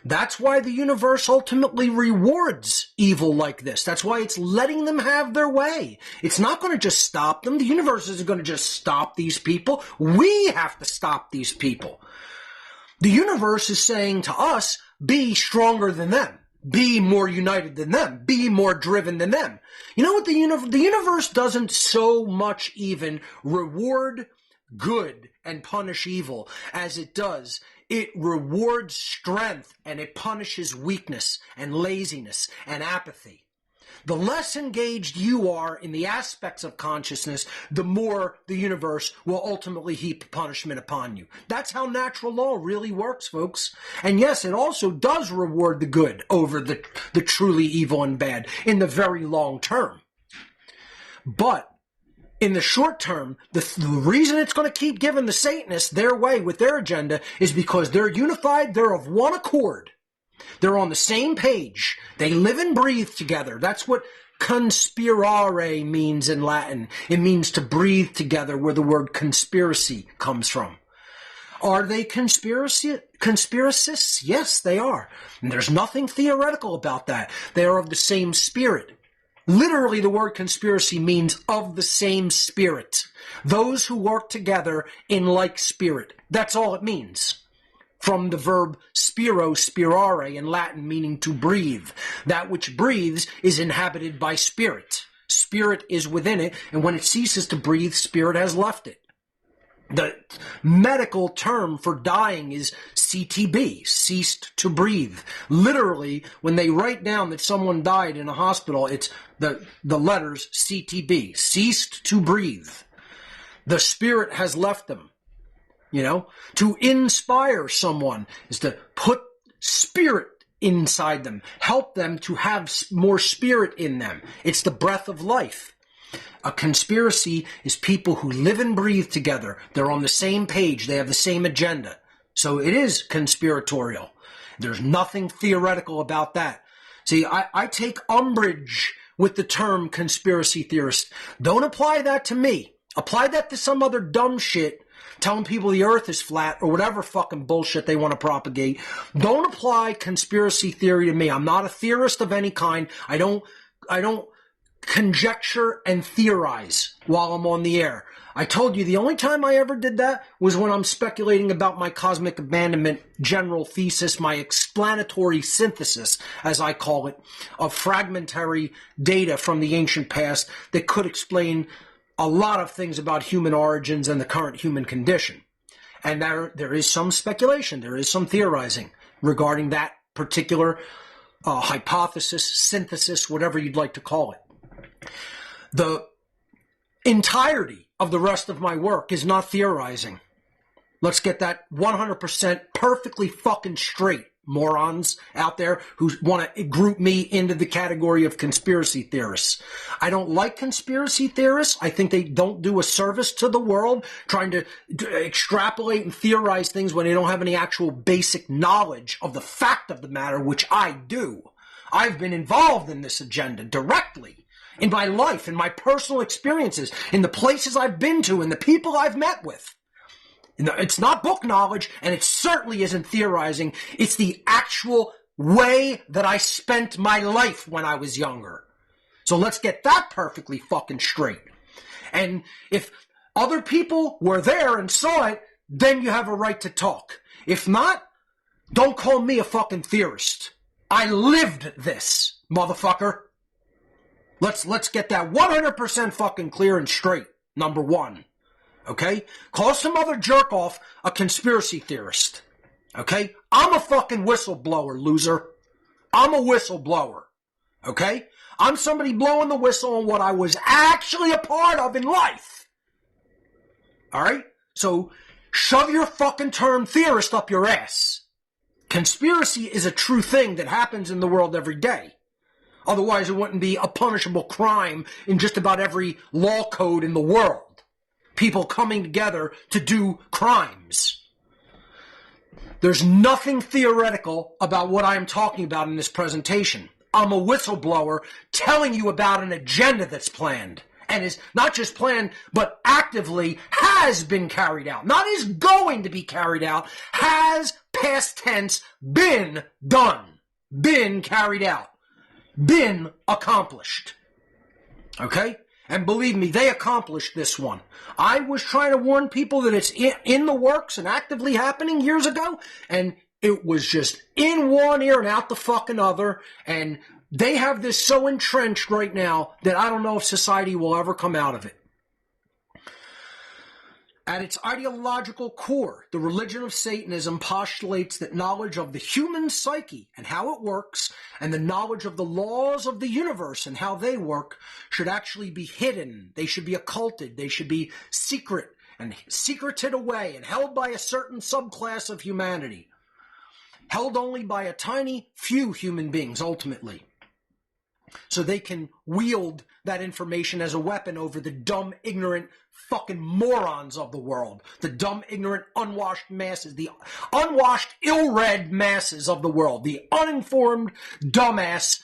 That's why the universe ultimately rewards evil like this. That's why it's letting them have their way. It's not going to just stop them. The universe isn't going to just stop these people. We have to stop these people. The universe is saying to us, be stronger than them. Be more united than them. Be more driven than them. You know what? The universe doesn't so much even reward good and punish evil as it does. It rewards strength and it punishes weakness and laziness and apathy. The less engaged you are in the aspects of consciousness, the more the universe will ultimately heap punishment upon you. That's how natural law really works, folks. And yes, it also does reward the good over the truly evil and bad in the very long term. But in the short term, the reason it's going to keep giving the Satanists their way with their agenda is because they're unified, they're of one accord. They're on the same page. They live and breathe together. That's what conspirare means in Latin. It means to breathe together, where the word conspiracy comes from. Are they conspiracists? Yes, they are. And there's nothing theoretical about that. They are of the same spirit. Literally, the word conspiracy means of the same spirit. Those who work together in like spirit. That's all it means. From the verb spiro, spirare in Latin, meaning to breathe. That which breathes is inhabited by spirit. Spirit is within it, and when it ceases to breathe, spirit has left it. The medical term for dying is CTB, ceased to breathe. Literally, when they write down that someone died in a hospital, it's the letters CTB, ceased to breathe. The spirit has left them. You know, to inspire someone is to put spirit inside them, help them to have more spirit in them. It's the breath of life. A conspiracy is people who live and breathe together. They're on the same page. They have the same agenda. So it is conspiratorial. There's nothing theoretical about that. See, I take umbrage with the term conspiracy theorist. Don't apply that to me. Apply that to some other dumb shit telling people the earth is flat or whatever fucking bullshit they want to propagate. Don't apply conspiracy theory to me. I'm not a theorist of any kind. I don't conjecture and theorize while I'm on the air. I told you the only time I ever did that was when I'm speculating about my cosmic abandonment general thesis, my explanatory synthesis, as I call it, of fragmentary data from the ancient past that could explain a lot of things about human origins and the current human condition. And there is some speculation, there is some theorizing regarding that particular hypothesis, synthesis, whatever you'd like to call it. The entirety of the rest of my work is not theorizing. Let's get that 100% perfectly fucking straight, morons out there who want to group me into the category of conspiracy theorists. I don't like conspiracy theorists. I think they don't do a service to the world, trying to extrapolate and theorize things when they don't have any actual basic knowledge of the fact of the matter, which I do. I've been involved in this agenda directly in my life, in my personal experiences, in the places I've been to, in the people I've met with. It's not book knowledge, and it certainly isn't theorizing. It's the actual way that I spent my life when I was younger. So let's get that perfectly fucking straight. And if other people were there and saw it, then you have a right to talk. If not, don't call me a fucking theorist. I lived this, motherfucker. Let's get that 100% fucking clear and straight, number one. Okay? Call some other jerk off a conspiracy theorist. Okay? I'm a fucking whistleblower, loser. I'm a whistleblower. Okay? I'm somebody blowing the whistle on what I was actually a part of in life. All right? So shove your fucking term theorist up your ass. Conspiracy is a true thing that happens in the world every day. Otherwise, it wouldn't be a punishable crime in just about every law code in the world. People coming together to do crimes. There's nothing theoretical about what I'm talking about in this presentation. I'm a whistleblower telling you about an agenda that's planned. And is not just planned, but actively has been carried out. Not is going to be carried out. Has, past tense, been done. Been carried out. Been accomplished. Okay? And believe me, they accomplished this one. I was trying to warn people that it's in the works and actively happening years ago, and it was just in one ear and out the fucking other, and they have this so entrenched right now that I don't know if society will ever come out of it. At its ideological core, the religion of Satanism postulates that knowledge of the human psyche and how it works, and the knowledge of the laws of the universe and how they work, should actually be hidden. They should be occulted. They should be secret and secreted away and held by a certain subclass of humanity. Held only by a tiny few human beings, ultimately. So they can wield that information as a weapon over the dumb, ignorant, fucking morons of the world. The dumb, ignorant, unwashed masses. The unwashed, ill-read masses of the world. The uninformed, dumbass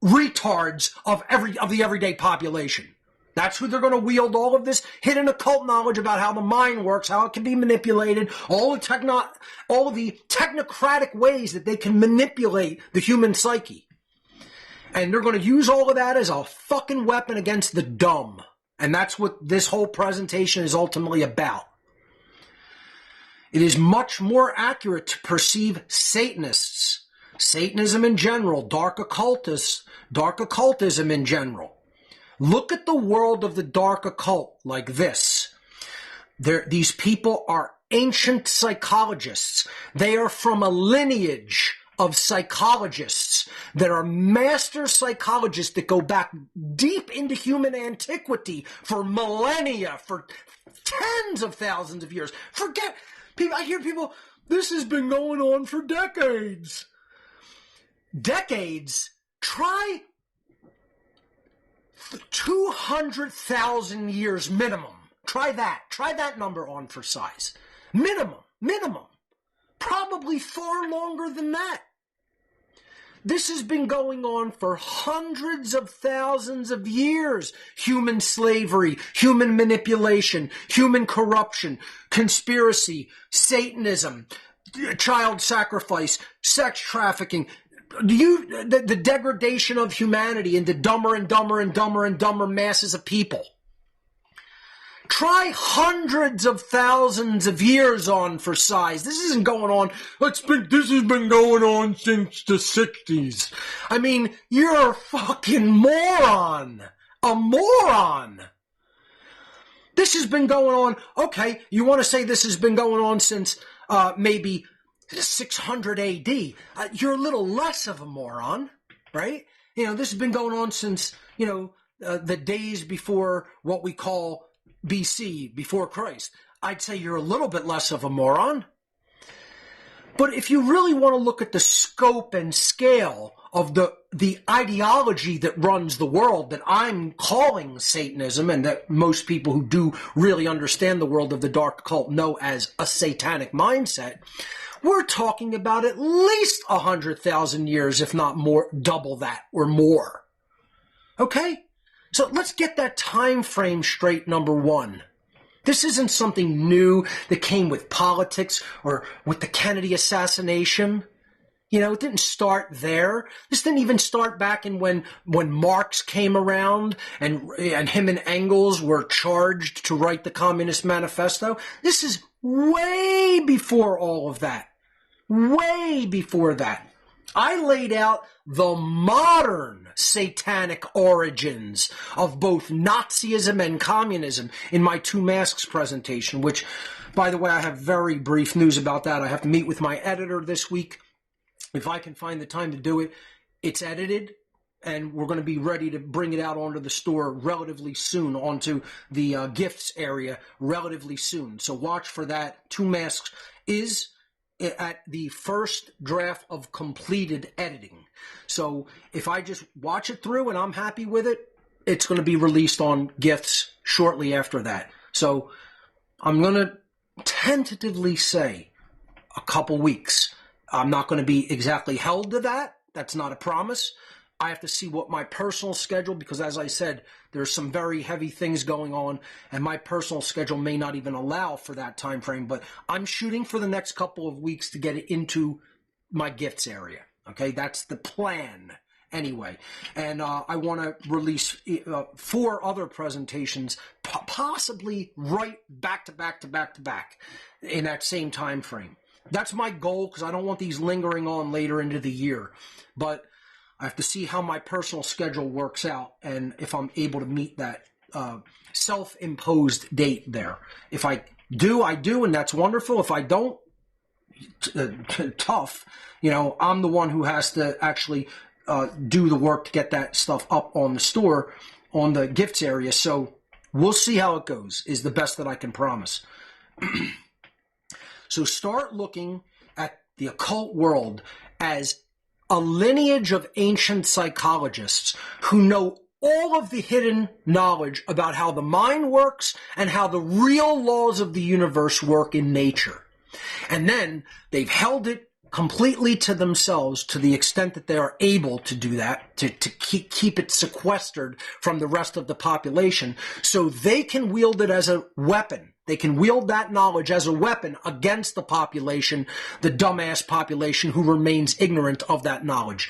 retards of the everyday population. That's who they're going to wield all of this hidden occult knowledge about how the mind works, how it can be manipulated, all the technocratic ways that they can manipulate the human psyche. And they're going to use all of that as a fucking weapon against the dumb. And that's what this whole presentation is ultimately about. It is much more accurate to perceive Satanists, Satanism in general, dark occultism in general. Look at the world of the dark occult like this. These people are ancient psychologists. They are from a lineage of psychologists that are master psychologists that go back deep into human antiquity for millennia, for tens of thousands of years. Forget, people. I hear people, this has been going on for decades. Decades? Try 200,000 years minimum. Try that. Try that number on for size. Minimum. Probably far longer than that. This has been going on for hundreds of thousands of years. Human slavery, human manipulation, human corruption, conspiracy, Satanism, child sacrifice, sex trafficking, the degradation of humanity into dumber and dumber and dumber and dumber masses of people. Try hundreds of thousands of years on for size. This isn't going on. This has been going on since the 60s. I mean, you're a fucking moron. A moron. This has been going on. Okay, you want to say this has been going on since maybe 600 AD. You're a little less of a moron, right? You know, this has been going on since, the days before what we call BC, before Christ. I'd say you're a little bit less of a moron. But if you really want to look at the scope and scale of the ideology that runs the world that I'm calling Satanism, and that most people who do really understand the world of the dark occult know as a satanic mindset, we're talking about at least 100,000 years, if not more, double that or more. Okay? So let's get that time frame straight, number one. This isn't something new that came with politics or with the Kennedy assassination. It didn't start there. This didn't even start back in when Marx came around and him and Engels were charged to write the Communist Manifesto. This is way before all of that. Way before that. I laid out the modern satanic origins of both Nazism and communism in my Two Masks presentation, which, by the way, I have very brief news about that. I have to meet with my editor this week. If I can find the time to do it, it's edited. and we're going to be ready to bring it out onto the store relatively soon, onto the gifts area relatively soon. So watch for that. 2 Masks is at the first draft of completed editing. So if I just watch it through and I'm happy with it, it's going to be released on gifts shortly after that. So I'm going to tentatively say a couple weeks. I'm not going to be exactly held to that. That's not a promise. I have to see what my personal schedule, because as I said, there's some very heavy things going on, and my personal schedule may not even allow for that time frame, but I'm shooting for the next couple of weeks to get it into my gifts area. Okay, that's the plan anyway. And I want to release 4 other presentations, possibly right back to back in that same time frame. That's my goal, because I don't want these lingering on later into the year. But I have to see how my personal schedule works out and if I'm able to meet that self-imposed date there. If I do, I do, and that's wonderful. If I don't, tough. You know, I'm the one who has to actually do the work to get that stuff up on the store, on the gifts area. So we'll see how it goes, is the best that I can promise. So start looking at the occult world as a lineage of ancient psychologists who know all of the hidden knowledge about how the mind works and how the real laws of the universe work in nature. And then they've held it completely to themselves to the extent that they are able to do that, to keep it sequestered from the rest of the population, so they can wield it as a weapon. They can wield that knowledge as a weapon against the population, the dumbass population who remains ignorant of that knowledge.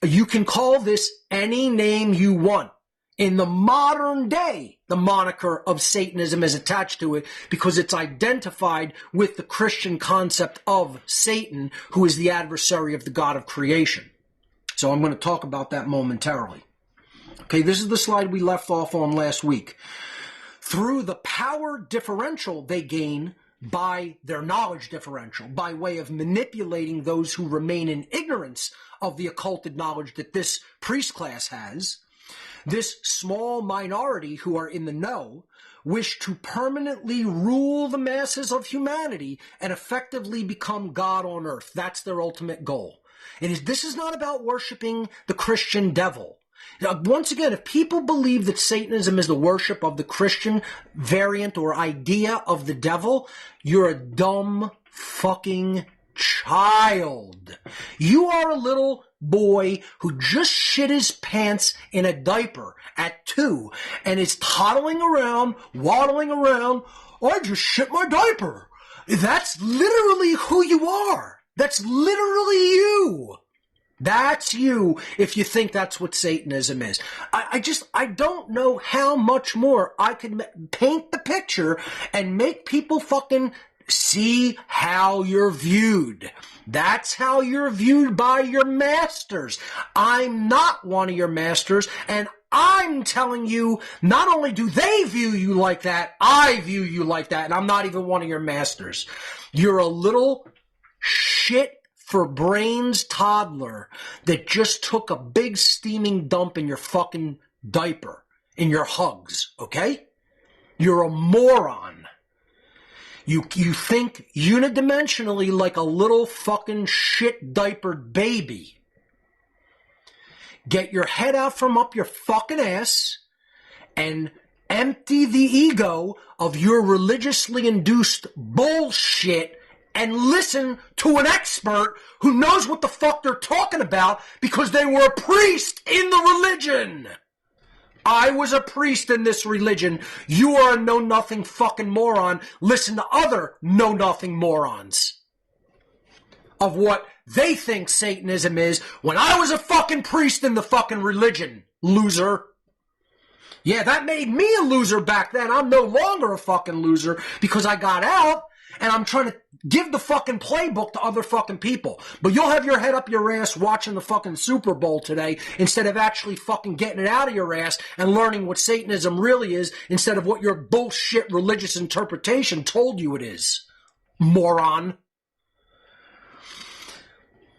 You can call this any name you want. In the modern day, the moniker of Satanism is attached to it because it's identified with the Christian concept of Satan, who is the adversary of the God of creation. So I'm going to talk about that momentarily. Okay, this is the slide we left off on last week. Through the power differential they gain by their knowledge differential, by way of manipulating those who remain in ignorance of the occulted knowledge that this priest class has, this small minority who are in the know wish to permanently rule the masses of humanity and effectively become God on earth. That's their ultimate goal. This is not about worshiping the Christian devil. Now, once again, if people believe that Satanism is the worship of the Christian variant or idea of the devil, you're a dumb fucking child. You are a little boy who just shit his pants in a diaper at 2 and is toddling around, waddling around. I just shit my diaper. That's literally who you are. That's literally you. That's you, if you think that's what Satanism is. I don't know how much more I could paint the picture and make people fucking see how you're viewed. That's how you're viewed by your masters. I'm not one of your masters, and I'm telling you, not only do they view you like that, I view you like that, and I'm not even one of your masters. You're a little shit for brains toddler that just took a big steaming dump in your fucking diaper, in your hugs, okay? You're a moron. You think unidimensionally like a little fucking shit diapered baby. Get your head out from up your fucking ass and empty the ego of your religiously induced bullshit and listen to an expert who knows what the fuck they're talking about because they were a priest in the religion. I was a priest in this religion. You are a know-nothing fucking moron. Listen to other know-nothing morons of what they think Satanism is when I was a fucking priest in the fucking religion, loser. Yeah, that made me a loser back then. I'm no longer a fucking loser because I got out and I'm trying to give the fucking playbook to other fucking people. But you'll have your head up your ass watching the fucking Super Bowl today instead of actually fucking getting it out of your ass and learning what Satanism really is instead of what your bullshit religious interpretation told you it is. Moron.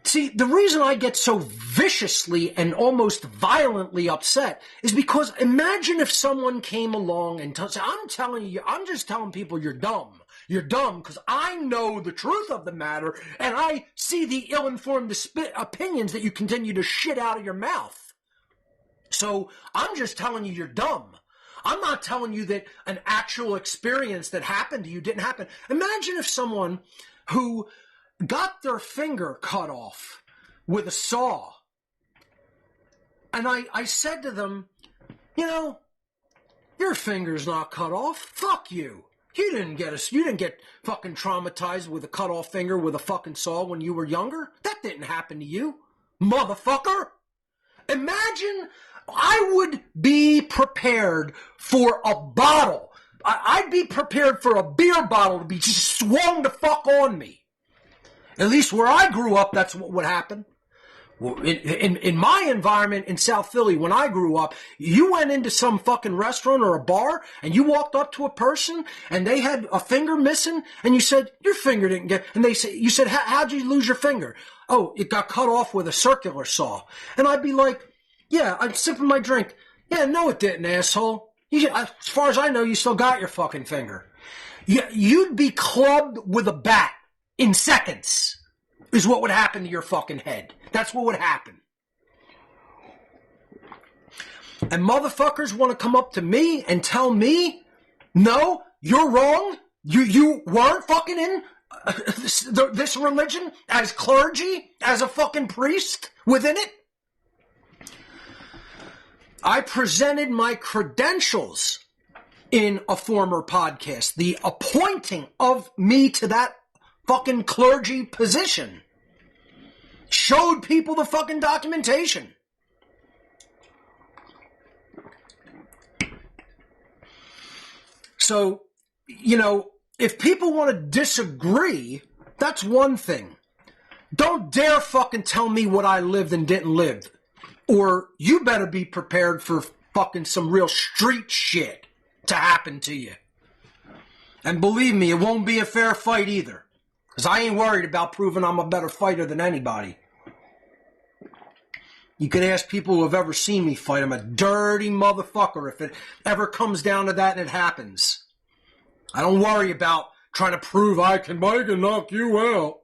See, the reason I get so viciously and almost violently upset is because imagine if someone came along and said, I'm just telling people you're dumb. You're dumb because I know the truth of the matter and I see the ill-informed opinions that you continue to shit out of your mouth. So I'm just telling you you're dumb. I'm not telling you that an actual experience that happened to you didn't happen. Imagine if someone who got their finger cut off with a saw. And I said to them, your finger's not cut off. Fuck you. You didn't get fucking traumatized with a cut off finger with a fucking saw when you were younger. That didn't happen to you, motherfucker. Imagine I would be prepared for a bottle. I'd be prepared for a beer bottle to be just swung the fuck on me. At least where I grew up, that's what would happen. In my environment in South Philly, when I grew up, you went into some fucking restaurant or a bar and you walked up to a person and they had a finger missing and you said, your finger didn't get, and you said, how'd you lose your finger? Oh, it got cut off with a circular saw. And I'd be like, yeah, I'm sipping my drink. Yeah, no it didn't, asshole. As far as I know, you still got your fucking finger. You'd be clubbed with a bat in seconds is what would happen to your fucking head. That's what would happen. And motherfuckers want to come up to me and tell me, no, you're wrong. You weren't fucking in this religion as clergy, as a fucking priest within it. I presented my credentials in a former podcast, the appointing of me to that fucking clergy position. Showed people the fucking documentation. So, if people want to disagree, that's one thing. Don't dare fucking tell me what I lived and didn't live. Or you better be prepared for fucking some real street shit to happen to you. And believe me, it won't be a fair fight either. Because I ain't worried about proving I'm a better fighter than anybody. You can ask people who have ever seen me fight. I'm a dirty motherfucker if it ever comes down to that and it happens. I don't worry about trying to prove I can knock you out.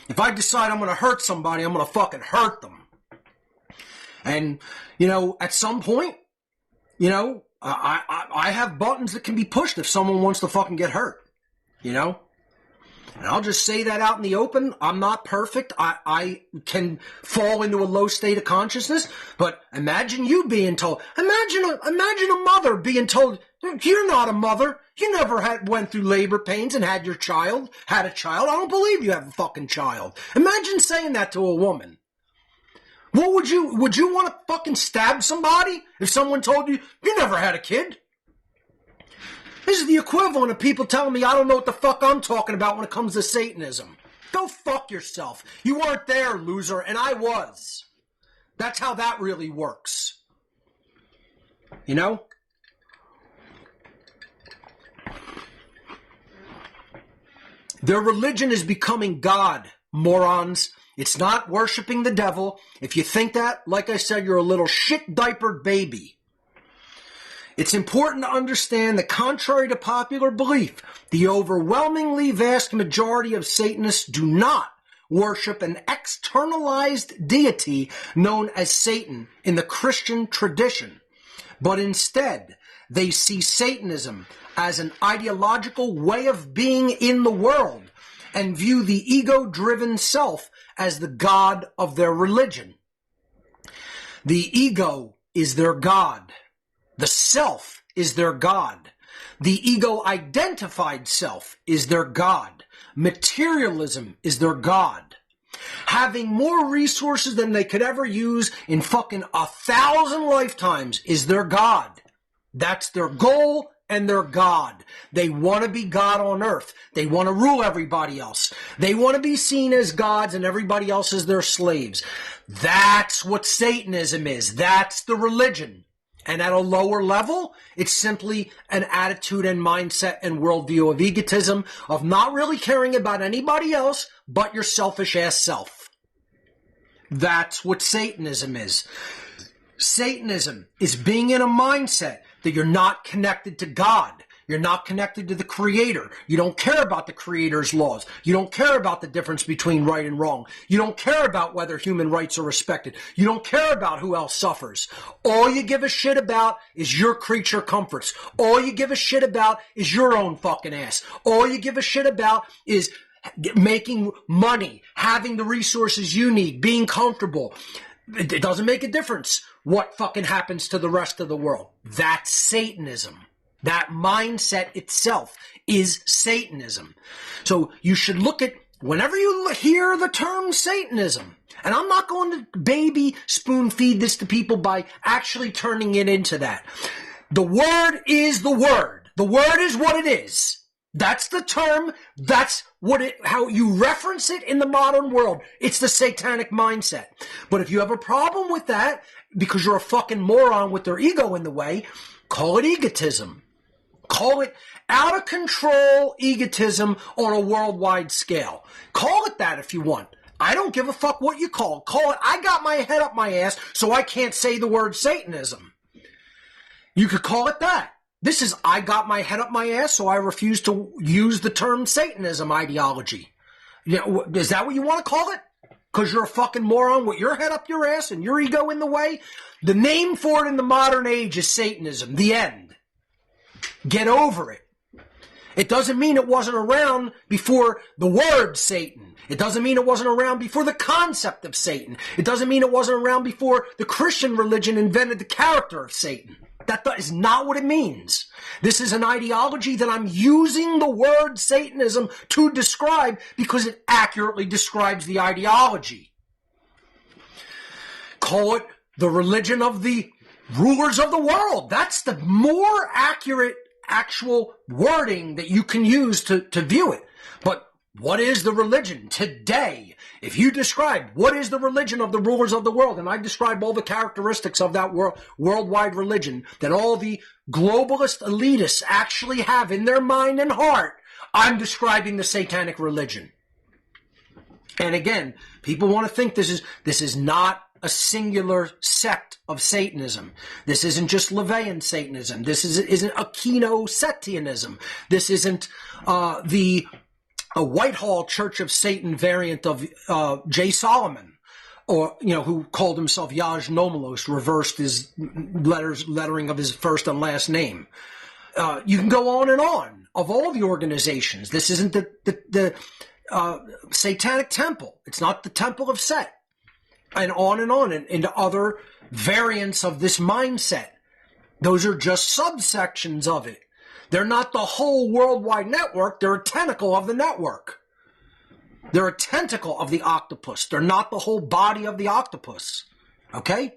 If I decide I'm going to hurt somebody, I'm going to fucking hurt them. And, at some point, I have buttons that can be pushed if someone wants to fucking get hurt, And I'll just say that out in the open. I'm not perfect. I can fall into a low state of consciousness. But imagine you being told. Imagine a mother being told, you're not a mother. You never went through labor pains and had a child. I don't believe you have a fucking child. Imagine saying that to a woman. What would you want to fucking stab somebody if someone told you never had a kid? This is the equivalent of people telling me I don't know what the fuck I'm talking about when it comes to Satanism. Go fuck yourself. You weren't there, loser, and I was. That's how that really works. Their religion is becoming God, morons. It's not worshiping the devil. If you think that, like I said, you're a little shit-diapered baby. It's important to understand that contrary to popular belief, the overwhelmingly vast majority of Satanists do not worship an externalized deity known as Satan in the Christian tradition, but instead they see Satanism as an ideological way of being in the world and view the ego-driven self as the god of their religion. The ego is their god. The self is their god. The ego-identified self is their god. Materialism is their god. Having more resources than they could ever use in fucking 1,000 lifetimes is their god. That's their goal and their god. They want to be God on earth. They want to rule everybody else. They want to be seen as gods and everybody else as their slaves. That's what Satanism is. That's the religion. And at a lower level, it's simply an attitude and mindset and worldview of egotism, of not really caring about anybody else but your selfish ass self. That's what Satanism is. Satanism is being in a mindset that you're not connected to God. You're not connected to the Creator. You don't care about the Creator's laws. You don't care about the difference between right and wrong. You don't care about whether human rights are respected. You don't care about who else suffers. All you give a shit about is your creature comforts. All you give a shit about is your own fucking ass. All you give a shit about is making money, having the resources you need, being comfortable. It doesn't make a difference what fucking happens to the rest of the world. That's Satanism. That mindset itself is Satanism. So you should look at, whenever you hear the term Satanism, and I'm not going to baby spoon feed this to people by actually turning it into that. The word is the word. The word is what it is. That's the term. That's how you reference it in the modern world. It's the satanic mindset. But if you have a problem with that, because you're a fucking moron with their ego in the way, call it egotism. Call it out of control egotism on a worldwide scale. Call it that if you want. I don't give a fuck what you call it. Call it, I got my head up my ass, so I can't say the word Satanism. You could call it that. This is, I got my head up my ass, so I refuse to use the term Satanism ideology. Is that what you want to call it? Because you're a fucking moron with your head up your ass and your ego in the way? The name for it in the modern age is Satanism. The end. Get over it. It doesn't mean it wasn't around before the word Satan. It doesn't mean it wasn't around before the concept of Satan. It doesn't mean it wasn't around before the Christian religion invented the character of Satan. That is not what it means. This is an ideology that I'm using the word Satanism to describe because it accurately describes the ideology. Call it the religion of the rulers of the world. That's the more accurate actual wording that you can use to view it. But what is the religion today? If you describe what is the religion of the rulers of the world, and I describe all the characteristics of that worldwide religion that all the globalist elitists actually have in their mind and heart, I'm describing the satanic religion. And again, people want to think this is not a singular sect of Satanism. This isn't just LaVeyan Satanism. This isn't Aquino-Setianism. This isn't a Whitehall Church of Satan variant of J. Solomon, or who called himself Yaj Nomelos, reversed his lettering of his first and last name. You can go on and on of all the organizations. This isn't the Satanic Temple. It's not the Temple of Set. And on and into other variants of this mindset. Those are just subsections of it. They're not the whole worldwide network. They're a tentacle of the network. They're a tentacle of the octopus. They're not the whole body of the octopus. Okay?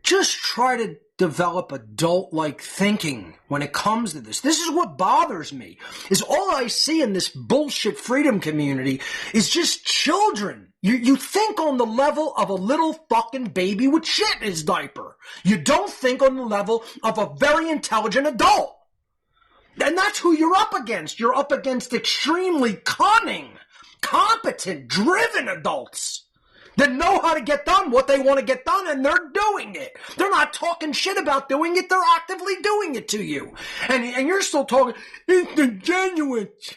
Just try to develop adult-like thinking when it comes to this. This is what bothers me, is all I see in this bullshit freedom community is just children. You think on the level of a little fucking baby with shit in his diaper. You don't think on the level of a very intelligent adult. And that's who you're up against. You're up against extremely cunning, competent, driven adults that know how to get done what they want to get done, and they're doing it. They're not talking shit about doing it. They're actively doing it to you. And you're still talking, it's the Jesuits,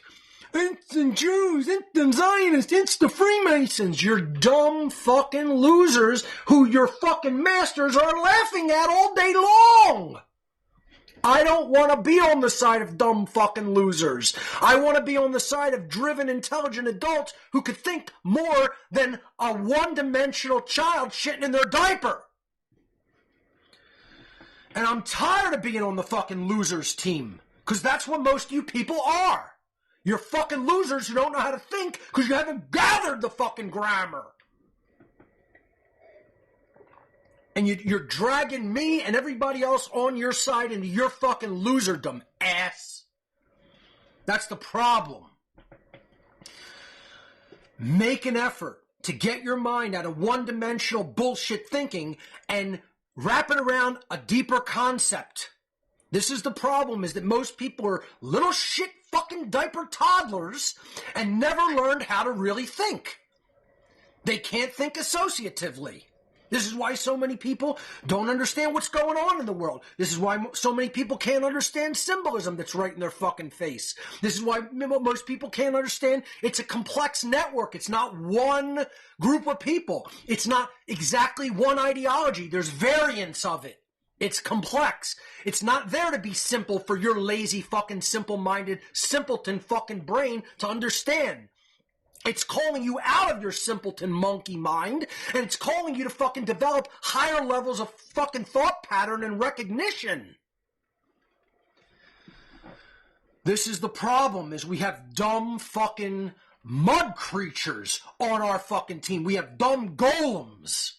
it's the Jews, it's the Zionists, it's the Freemasons. You're dumb fucking losers who your fucking masters are laughing at all day long. I don't want to be on the side of dumb fucking losers. I want to be on the side of driven, intelligent adults who could think more than a one-dimensional child shitting in their diaper. And I'm tired of being on the fucking losers team, because that's what most of you people are. You're fucking losers who don't know how to think because you haven't gathered the fucking grammar. And you're dragging me and everybody else on your side into your fucking loserdom, ass. That's the problem. Make an effort to get your mind out of one-dimensional bullshit thinking and wrap it around a deeper concept. This is the problem, is that most people are little shit fucking diaper toddlers and never learned how to really think. They can't think associatively. This is why so many people don't understand what's going on in the world. This is why so many people can't understand symbolism that's right in their fucking face. This is why most people can't understand it's a complex network. It's not one group of people. It's not exactly one ideology. There's variants of it. It's complex. It's not there to be simple for your lazy fucking simple-minded simpleton fucking brain to understand. It's calling you out of your simpleton monkey mind, and it's calling you to fucking develop higher levels of fucking thought pattern and recognition. This is the problem, is we have dumb fucking mud creatures on our fucking team. We have dumb golems.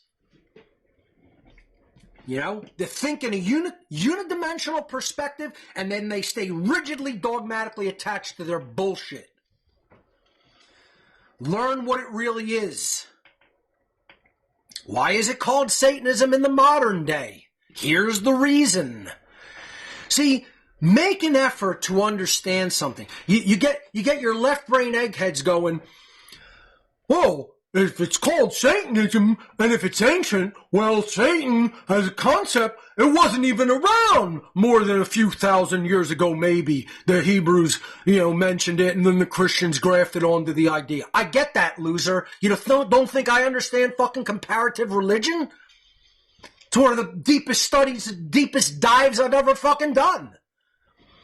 You know, they think in a unidimensional perspective, and then they stay rigidly, dogmatically attached to their bullshit. Learn what it really is. Why is it called Satanism in the modern day? Here's the reason. See, make an effort to understand something. You get your left brain eggheads going, whoa, if it's called Satanism, and if it's ancient, well, Satan as a concept, it wasn't even around more than a few thousand years ago, maybe. The Hebrews, mentioned it, and then the Christians grafted onto the idea. I get that, loser. You don't think I understand fucking comparative religion? It's one of the deepest studies, deepest dives I've ever fucking done.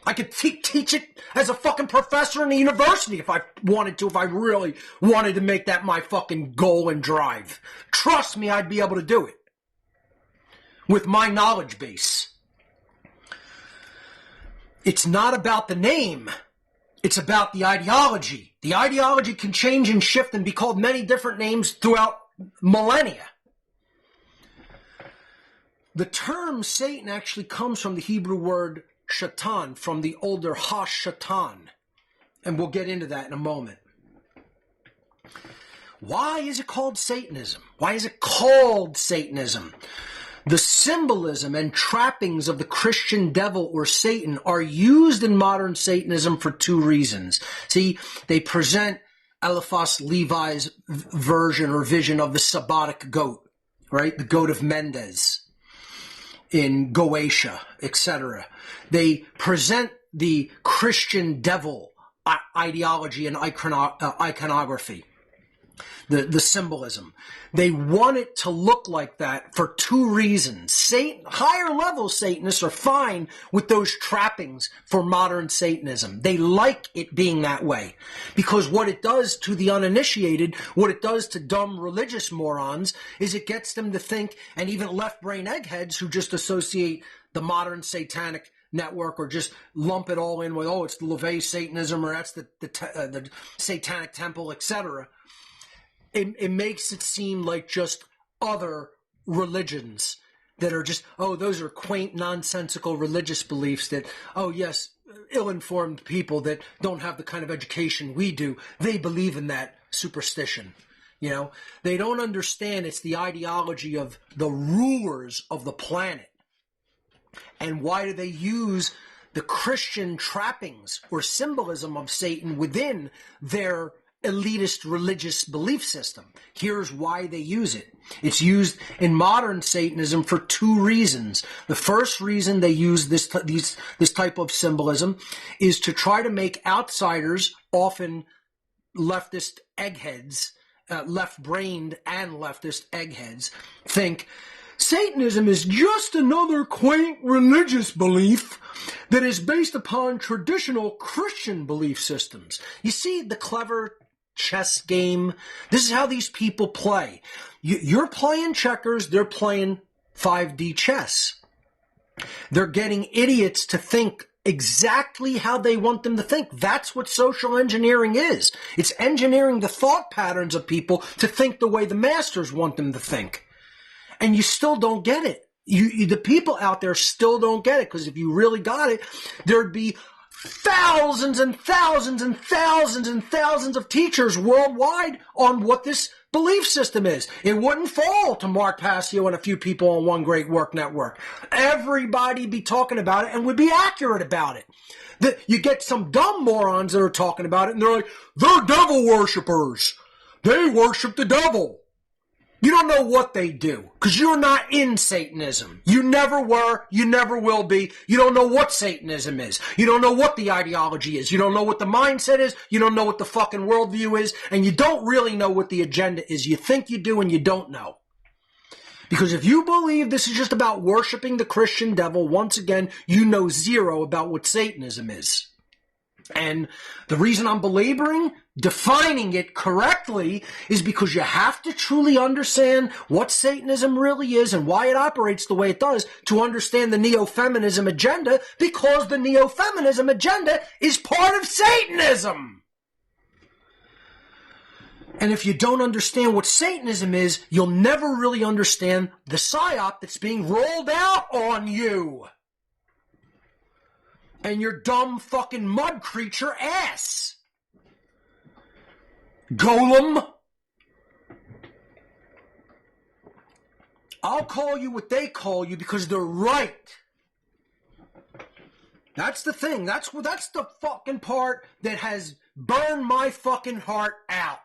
I could teach it as a fucking professor in the university if I wanted to, if I really wanted to make that my fucking goal and drive. Trust me, I'd be able to do it with my knowledge base. It's not about the name. It's about the ideology. The ideology can change and shift and be called many different names throughout millennia. The term Satan actually comes from the Hebrew word Shatan, from the older Ha-Shatan. And we'll get into that in a moment. Why is it called Satanism? Why is it called Satanism? The symbolism and trappings of the Christian devil or Satan are used in modern Satanism for two reasons. See, they present Eliphas Levi's version or vision of the Sabbatic goat, right? The goat of Mendes in Goetia, etc. They present the Christian devil ideology and iconography, the symbolism. They want it to look like that for two reasons. Higher level Satanists are fine with those trappings for modern Satanism. They like it being that way because what it does to the uninitiated, what it does to dumb religious morons, is it gets them to think, and even left brain eggheads who just associate the modern satanic network or just lump it all in with, it's the LaVey Satanism or that's the Satanic Temple, etc. It makes it seem like just other religions that are just, those are quaint, nonsensical religious beliefs that, yes, ill-informed people that don't have the kind of education we do, they believe in that superstition. They don't understand it's the ideology of the rulers of the planet. And why do they use the Christian trappings or symbolism of Satan within their elitist religious belief system? Here's why they use it. It's used in modern Satanism for two reasons. The first reason they use this type of symbolism is to try to make outsiders, often leftist eggheads, left-brained and leftist eggheads, think Satanism is just another quaint religious belief that is based upon traditional Christian belief systems. You see the clever chess game? This is how these people play. You're playing checkers, they're playing 5D chess. They're getting idiots to think exactly how they want them to think. That's what social engineering is. It's engineering the thought patterns of people to think the way the masters want them to think. And you still don't get it. The people out there still don't get it, because if you really got it, there'd be thousands and thousands and thousands and thousands of teachers worldwide on what this belief system is. It wouldn't fall to Mark Passio and a few people on One Great Work Network. Everybody be talking about it and would be accurate about it. You get some dumb morons that are talking about it, and they're like, they're devil worshippers. They worship the devil. You don't know what they do because you're not in Satanism. You never were. You never will be. You don't know what Satanism is. You don't know what the ideology is. You don't know what the mindset is. You don't know what the fucking worldview is. And you don't really know what the agenda is. You think you do and you don't know. Because if you believe this is just about worshiping the Christian devil, once again, you know zero about what Satanism is. And the reason I'm belaboring, defining it correctly, is because you have to truly understand what Satanism really is and why it operates the way it does to understand the Neo-Feminism agenda, because the Neo-Feminism agenda is part of Satanism. And if you don't understand what Satanism is, you'll never really understand the psyop that's being rolled out on you. And your dumb fucking mud creature ass. Golem. I'll call you what they call you because they're right. That's the thing. That's the fucking part that has burned my fucking heart out.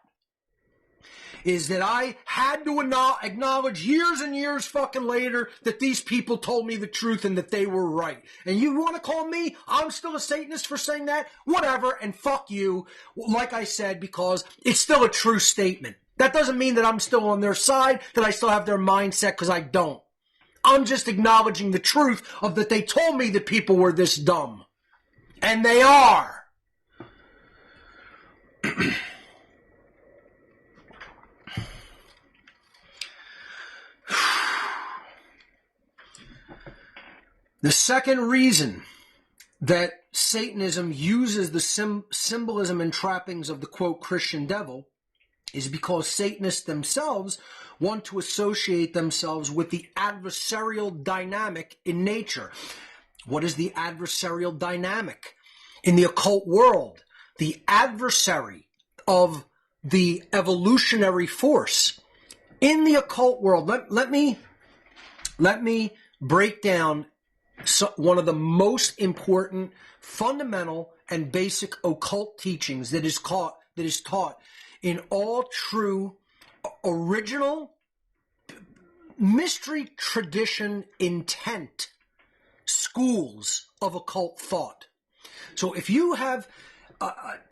Is that I had to acknowledge years and years fucking later that these people told me the truth and that they were right. And you want to call me, I'm still a Satanist for saying that? Whatever, and fuck you, like I said, because it's still a true statement. That doesn't mean that I'm still on their side, that I still have their mindset, because I don't. I'm just acknowledging the truth of that they told me that people were this dumb. And they are. The second reason that Satanism uses the symbolism and trappings of the, quote, Christian devil is because Satanists themselves want to associate themselves with the adversarial dynamic in nature. What is the adversarial dynamic? In the occult world, the adversary of the evolutionary force. In the occult world, let me break down one of the most important, fundamental, and basic occult teachings that is taught in all true, original, mystery tradition intent schools of occult thought. So if you have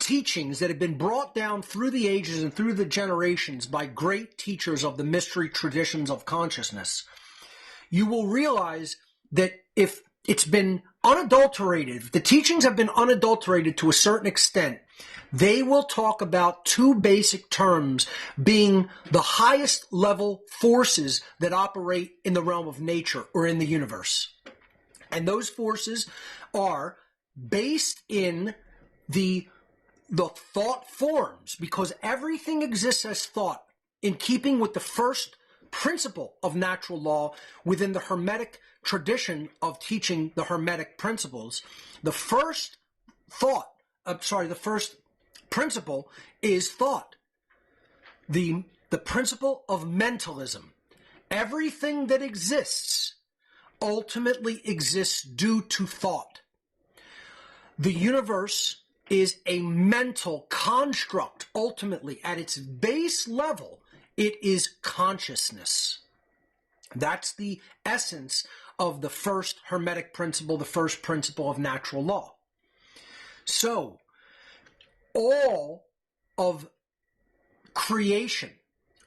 teachings that have been brought down through the ages and through the generations by great teachers of the mystery traditions of consciousness, you will realize that if it's been unadulterated, if the teachings have been unadulterated to a certain extent, they will talk about two basic terms being the highest level forces that operate in the realm of nature or in the universe. And those forces are based in the thought forms, because everything exists as thought in keeping with the first principle of natural law within the Hermetic tradition of teaching the Hermetic principles. The first principle is thought. The principle of mentalism. Everything that exists ultimately exists due to thought. The universe is a mental construct. Ultimately, at its base level, it is consciousness. That's the essence of the first Hermetic principle, the first principle of natural law. So, all of creation,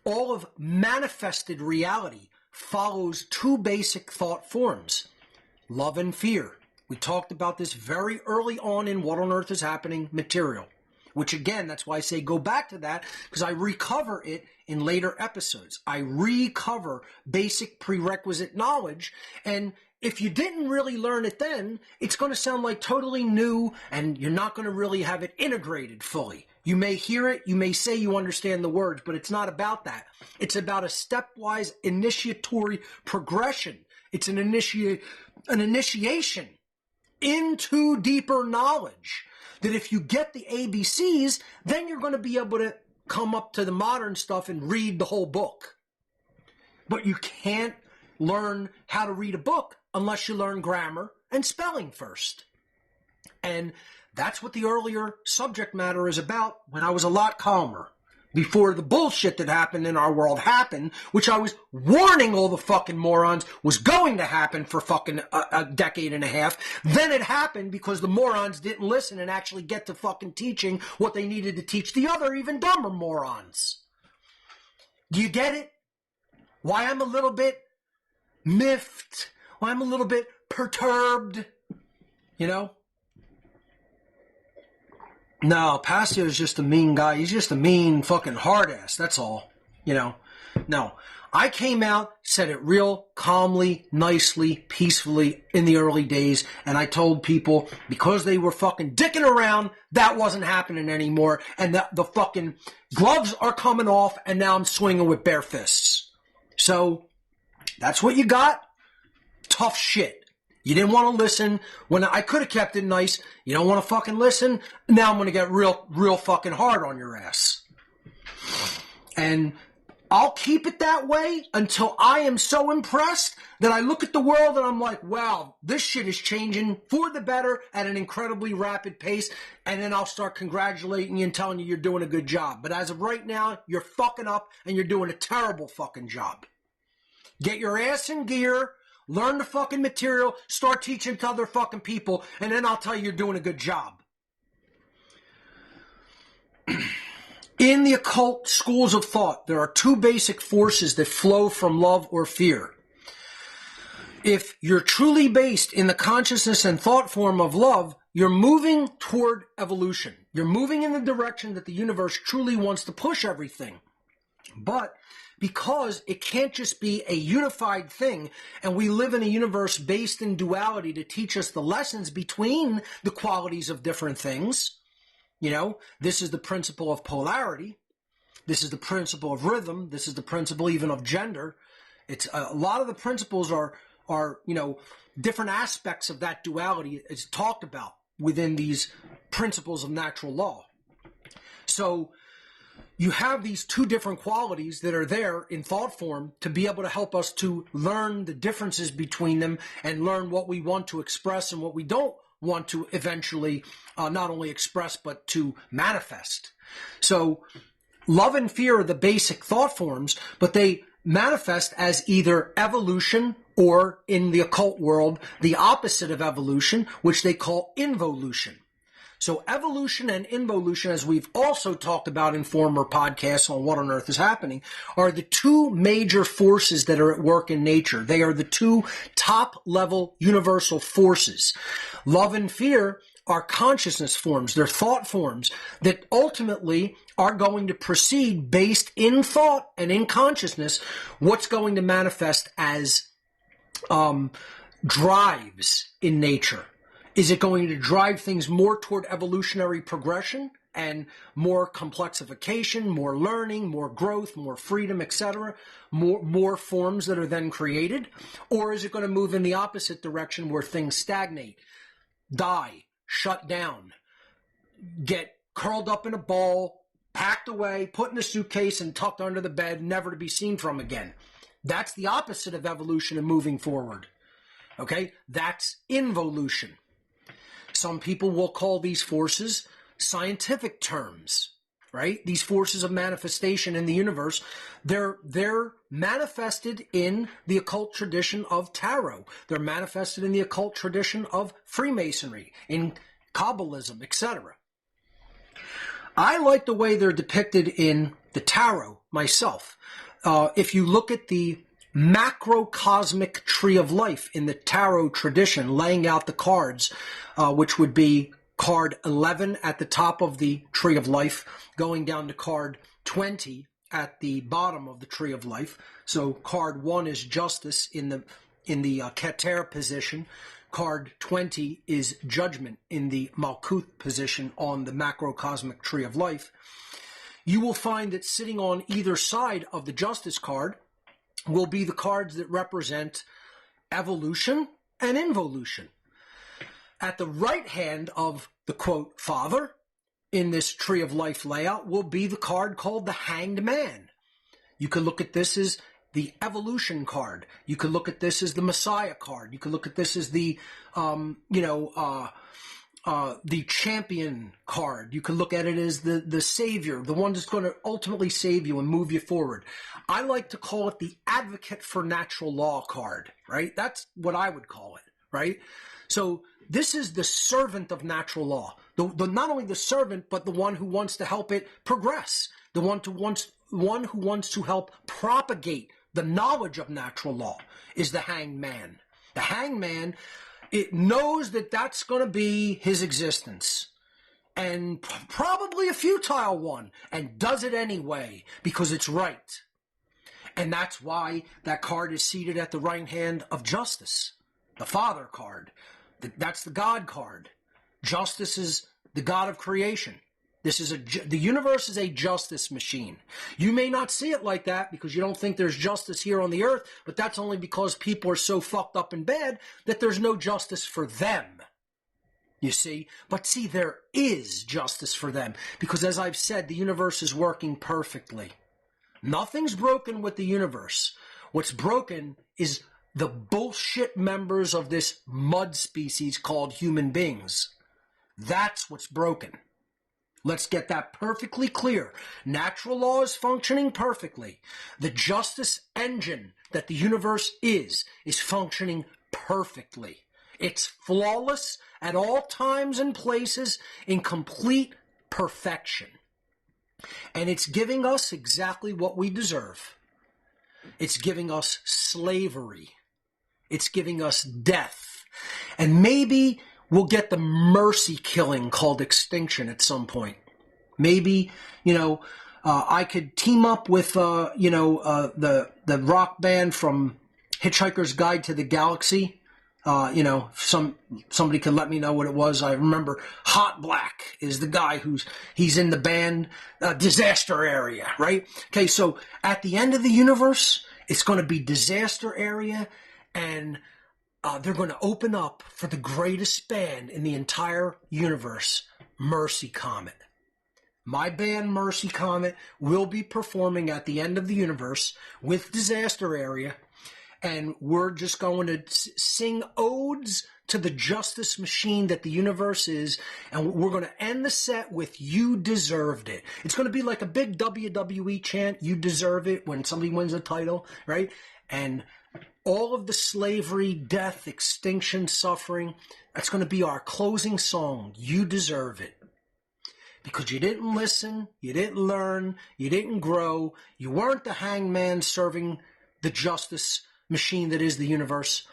all of manifested reality follows two basic thought forms, love and fear. We talked about this very early on in What on Earth is Happening material, which again, that's why I say go back to that, because I recover it in later episodes. I recover basic prerequisite knowledge, and if you didn't really learn it then, it's going to sound like totally new, and you're not going to really have it integrated fully. You may hear it, you may say you understand the words, but it's not about that. It's about a stepwise initiatory progression. It's an initiation into deeper knowledge, that if you get the ABCs, then you're going to be able to come up to the modern stuff and read the whole book. But you can't learn how to read a book unless you learn grammar and spelling first. And that's what the earlier subject matter is about when I was a lot calmer. before the bullshit that happened in our world happened, which I was warning all the fucking morons was going to happen for fucking a decade and a half. Then it happened because the morons didn't listen and actually get to fucking teaching what they needed to teach the other even dumber morons. Do you get it? Why I'm a little bit miffed? Why I'm a little bit perturbed? You know? No, Passio is just a mean guy. He's just a mean fucking hard ass. That's all. You know? No. I came out, said it real calmly, nicely, peacefully in the early days, and I told people because they were fucking dicking around, that wasn't happening anymore, and the fucking gloves are coming off, and now I'm swinging with bare fists. So, that's what you got. Tough shit. You didn't want to listen when I could have kept it nice. You don't want to fucking listen. Now I'm going to get real fucking hard on your ass. And I'll keep it that way until I am so impressed that I look at the world and I'm like, wow, this shit is changing for the better at an incredibly rapid pace. And then I'll start congratulating you and telling you you're doing a good job. But as of right now, you're fucking up and you're doing a terrible fucking job. Get your ass in gear. Learn the fucking material, start teaching to other fucking people, and then I'll tell you you're doing a good job. In the occult schools of thought, there are two basic forces that flow from love or fear. If you're truly based in the consciousness and thought form of love, you're moving toward evolution. You're moving in the direction that the universe truly wants to push everything. But because it can't just be a unified thing, and we live in a universe based in duality to teach us the lessons between the qualities of different things, you know, this is the principle of polarity, this is the principle of rhythm, this is the principle even of gender. It's a lot of the principles are you know, different aspects of that duality is talked about within these principles of natural law. So you have these two different qualities that are there in thought form to be able to help us to learn the differences between them and learn what we want to express and what we don't want to eventually not only express but to manifest. So love and fear are the basic thought forms, but they manifest as either evolution or, in the occult world, the opposite of evolution, which they call involution. So evolution and involution, as we've also talked about in former podcasts on What on Earth is Happening, are the two major forces that are at work in nature. They are the two top-level universal forces. Love and fear are consciousness forms. They're thought forms that ultimately are going to proceed based in thought and in consciousness what's going to manifest as drives in nature. Is it going to drive things more toward evolutionary progression and more complexification, more learning, more growth, more freedom, etc., more forms that are then created? Or is it going to move in the opposite direction where things stagnate, die, shut down, get curled up in a ball, packed away, put in a suitcase, and tucked under the bed, never to be seen from again? That's the opposite of evolution and moving forward. Okay? That's involution. Some people will call these forces scientific terms, right? These forces of manifestation in the universe, they're manifested in the occult tradition of tarot. They're manifested in the occult tradition of Freemasonry, in Kabbalism, etc. I like the way they're depicted in the tarot myself. If you look at the macrocosmic tree of life in the tarot tradition, laying out the cards, which would be card 11 at the top of the tree of life, going down to card 20 at the bottom of the tree of life. So card 1 is justice in the Keter position. Card 20 is judgment in the Malkuth position on the macrocosmic tree of life. You will find that sitting on either side of the justice card will be the cards that represent evolution and involution. At the right hand of the, quote, father in this tree of life layout will be the card called the Hanged Man. You could look at this as the evolution card. You could look at this as the Messiah card. You could look at this as the, the champion card. You can look at it as the savior, the one that's going to ultimately save you and move you forward. I like to call it the advocate for natural law card, right? That's what I would call it, right? So this is the servant of natural law. The not only the servant, but the one who wants to help it progress. The one who wants to help propagate the knowledge of natural law is the hanged man. The hanged man, it knows that that's going to be his existence, and probably a futile one, and does it anyway because it's right. And that's why that card is seated at the right hand of justice, the Father card. That's the God card. Justice is the God of creation. The universe is a justice machine. You may not see it like that because you don't think there's justice here on the earth, but that's only because people are so fucked up and bad that there's no justice for them. You see? But see, there is justice for them because, as I've said, the universe is working perfectly. Nothing's broken with the universe. What's broken is the bullshit members of this mud species called human beings. That's what's broken. Let's get that perfectly clear. Natural law is functioning perfectly. The justice engine that the universe is functioning perfectly. It's flawless at all times and places in complete perfection. And it's giving us exactly what we deserve. It's giving us slavery. It's giving us death. And maybe we'll get the mercy killing called extinction at some point. Maybe, I could team up with, the rock band from Hitchhiker's Guide to the Galaxy. Somebody could let me know what it was. I remember Hot Black is the guy he's in the band Disaster Area, right? Okay, so at the end of the universe, it's going to be Disaster Area, and they're going to open up for the greatest band in the entire universe, Mercy Comet. My band, Mercy Comet, will be performing at the end of the universe with Disaster Area, and we're just going to sing odes to the justice machine that the universe is, and we're going to end the set with "You Deserved It." It's going to be like a big WWE chant, "You deserve it," when somebody wins a title, right? And all of the slavery, death, extinction, suffering, that's going to be our closing song, "You Deserve It." Because you didn't listen, you didn't learn, you didn't grow, you weren't the hangman serving the justice machine that is the universe.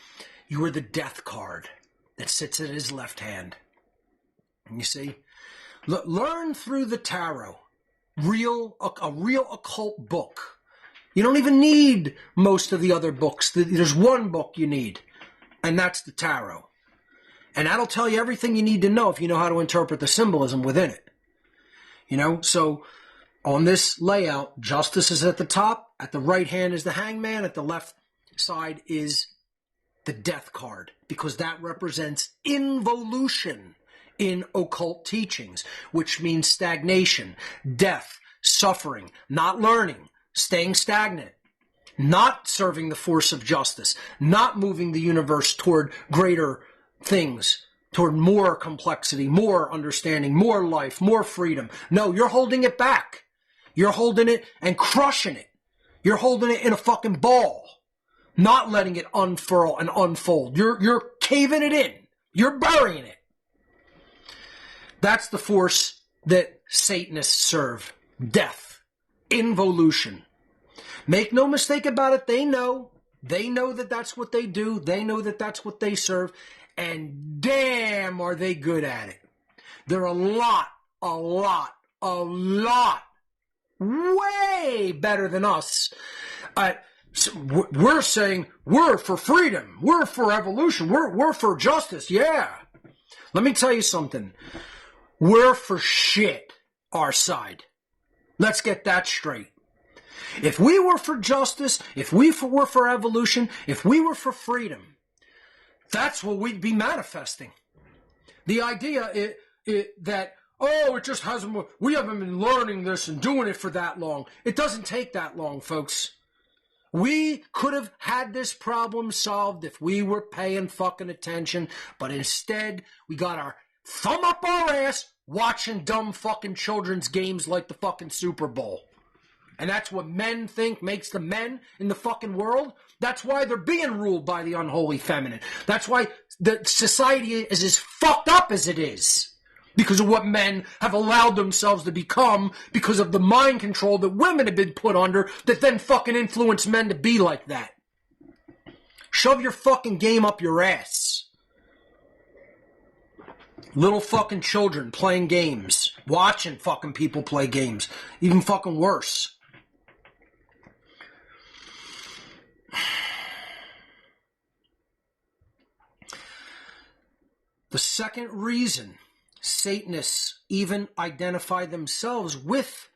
You were the death card that sits at his left hand. And you see, learn through the tarot, a real occult book. You don't even need most of the other books. There's one book you need, and that's the tarot. And that'll tell you everything you need to know if you know how to interpret the symbolism within it. So on this layout, justice is at the top, at the right hand is the hangman, at the left side is the death card, because that represents involution in occult teachings, which means stagnation, death, suffering, not learning, staying stagnant, not serving the force of justice, not moving the universe toward greater things, toward more complexity, more understanding, more life, more freedom. No, you're holding it back. You're holding it and crushing it. You're holding it in a fucking ball, not letting it unfurl and unfold. You're caving it in. You're burying it. That's the force that Satanists serve. Death. Involution. Make no mistake about it. They know that that's what they do. They know that that's what they serve. And damn, are they good at it. They're a lot, way better than us. We're saying we're for freedom. We're for evolution. We're for justice. Yeah. Let me tell you something. We're for shit, our side. Let's get that straight. If we were for justice, if we were for evolution, if we were for freedom, that's what we'd be manifesting. The idea that, it just hasn't, we haven't been learning this and doing it for that long. It doesn't take that long, folks. We could have had this problem solved if we were paying fucking attention, but instead we got our thumb up our ass watching dumb fucking children's games like the fucking Super Bowl. And that's what men think makes the men in the fucking world. That's why they're being ruled by the unholy feminine. That's why the society is as fucked up as it is. Because of what men have allowed themselves to become, because of the mind control that women have been put under, that then fucking influence men to be like that. Shove your fucking game up your ass. Little fucking children playing games, watching fucking people play games, even fucking worse. The second reason Satanists even identify themselves with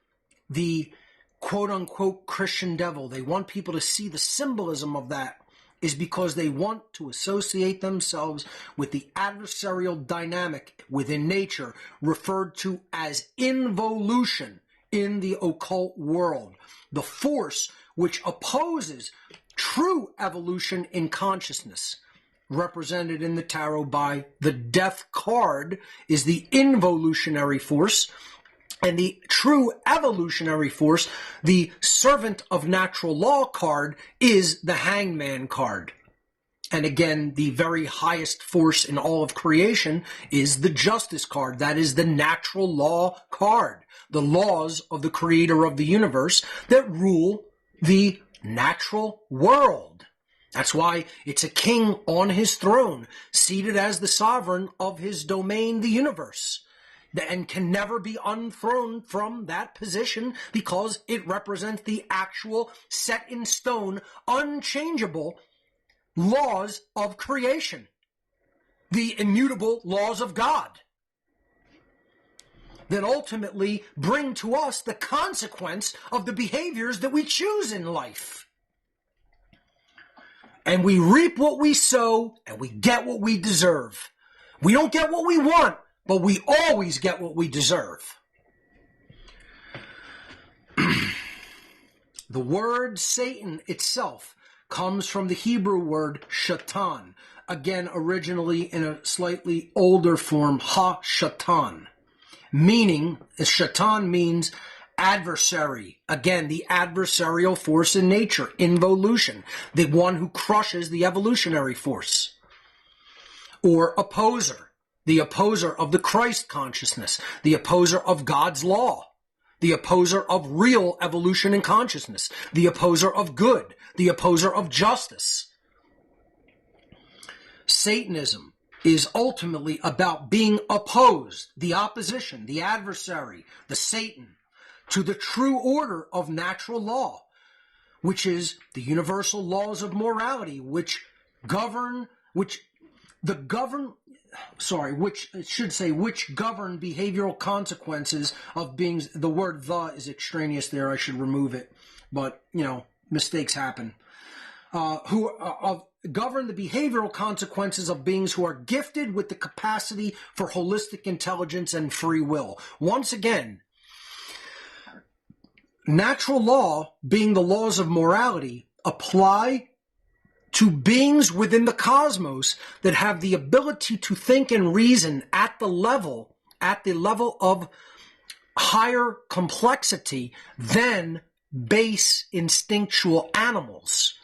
the quote-unquote Christian devil, they want people to see the symbolism of that, is because they want to associate themselves with the adversarial dynamic within nature, referred to as involution in the occult world, the force which opposes true evolution in consciousness. Represented in the tarot by the death card is the involutionary force, and the true evolutionary force, the servant of natural law card, is the hangman card. And again, the very highest force in all of creation is the justice card. That is the natural law card, the laws of the creator of the universe that rule the natural world. That's why it's a king on his throne, seated as the sovereign of his domain, the universe, and can never be unthrown from that position because it represents the actual set in stone, unchangeable laws of creation, the immutable laws of God that ultimately bring to us the consequence of the behaviors that we choose in life. And we reap what we sow, and we get what we deserve. We don't get what we want, but we always get what we deserve. The word Satan itself comes from the Hebrew word shatan, again originally in a slightly older form, ha-shatan, meaning, shatan means adversary. Again, the adversarial force in nature, involution, the one who crushes the evolutionary force. Or opposer, the opposer of the Christ consciousness, the opposer of God's law, the opposer of real evolution and consciousness, the opposer of good, the opposer of justice. Satanism is ultimately about being opposed, the opposition, the adversary, the Satan, to the true order of natural law, which is the universal laws of morality, which govern behavioral consequences of beings. The word "the" is extraneous there. I should remove it, but mistakes happen. Govern the behavioral consequences of beings who are gifted with the capacity for holistic intelligence and free will. Once again, natural law, being the laws of morality, apply to beings within the cosmos that have the ability to think and reason at the level of higher complexity than base instinctual animals.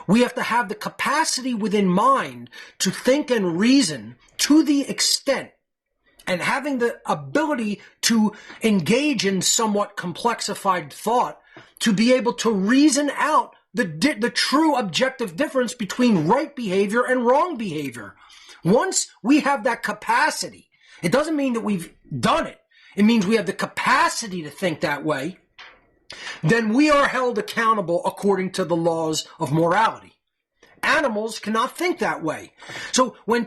We have to have the capacity within mind to think and reason to the extent, and having the ability to engage in somewhat complexified thought, to be able to reason out the true objective difference between right behavior and wrong behavior. Once we have that capacity, it doesn't mean that we've done it. It means we have the capacity to think that way. Then we are held accountable according to the laws of morality. Animals cannot think that way. So when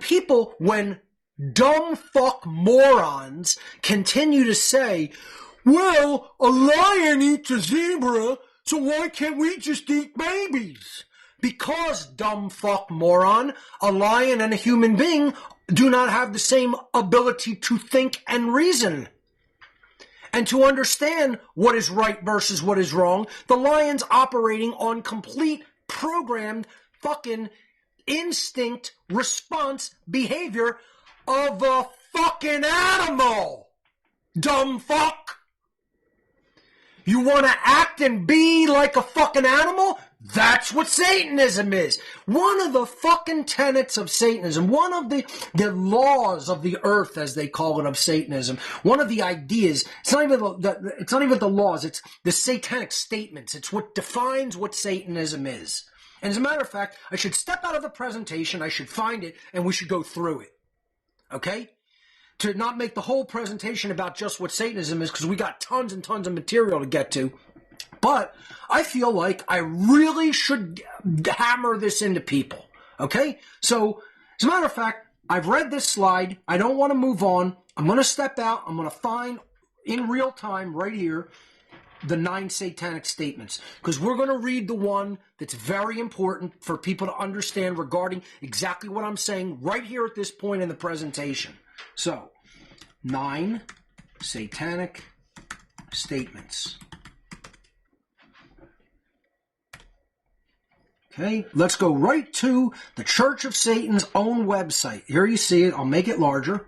dumb fuck morons continue to say, well, a lion eats a zebra, so why can't we just eat babies? Because, dumb fuck moron, a lion and a human being do not have the same ability to think and reason. And to understand what is right versus what is wrong, the lion's operating on complete programmed fucking instinct response behavior of a fucking animal, dumb fuck. You want to act and be like a fucking animal? That's what Satanism is. One of the fucking tenets of Satanism, one of the laws of the earth, as they call it, of Satanism, one of the ideas, it's not even the laws, it's the Satanic statements. It's what defines what Satanism is. And as a matter of fact, I should step out of the presentation, I should find it, and we should go through it. Okay? To not make the whole presentation about just what Satanism is, because we got tons and tons of material to get to. But I feel like I really should hammer this into people. Okay? So, as a matter of fact, I've read this slide. I don't want to move on. I'm going to step out. I'm going to find, in real time, right here, the 9 satanic statements. Because we're going to read the one that's very important for people to understand regarding exactly what I'm saying right here at this point in the presentation. So, 9 satanic statements. Okay, let's go right to the Church of Satan's own website. Here you see it. I'll make it larger.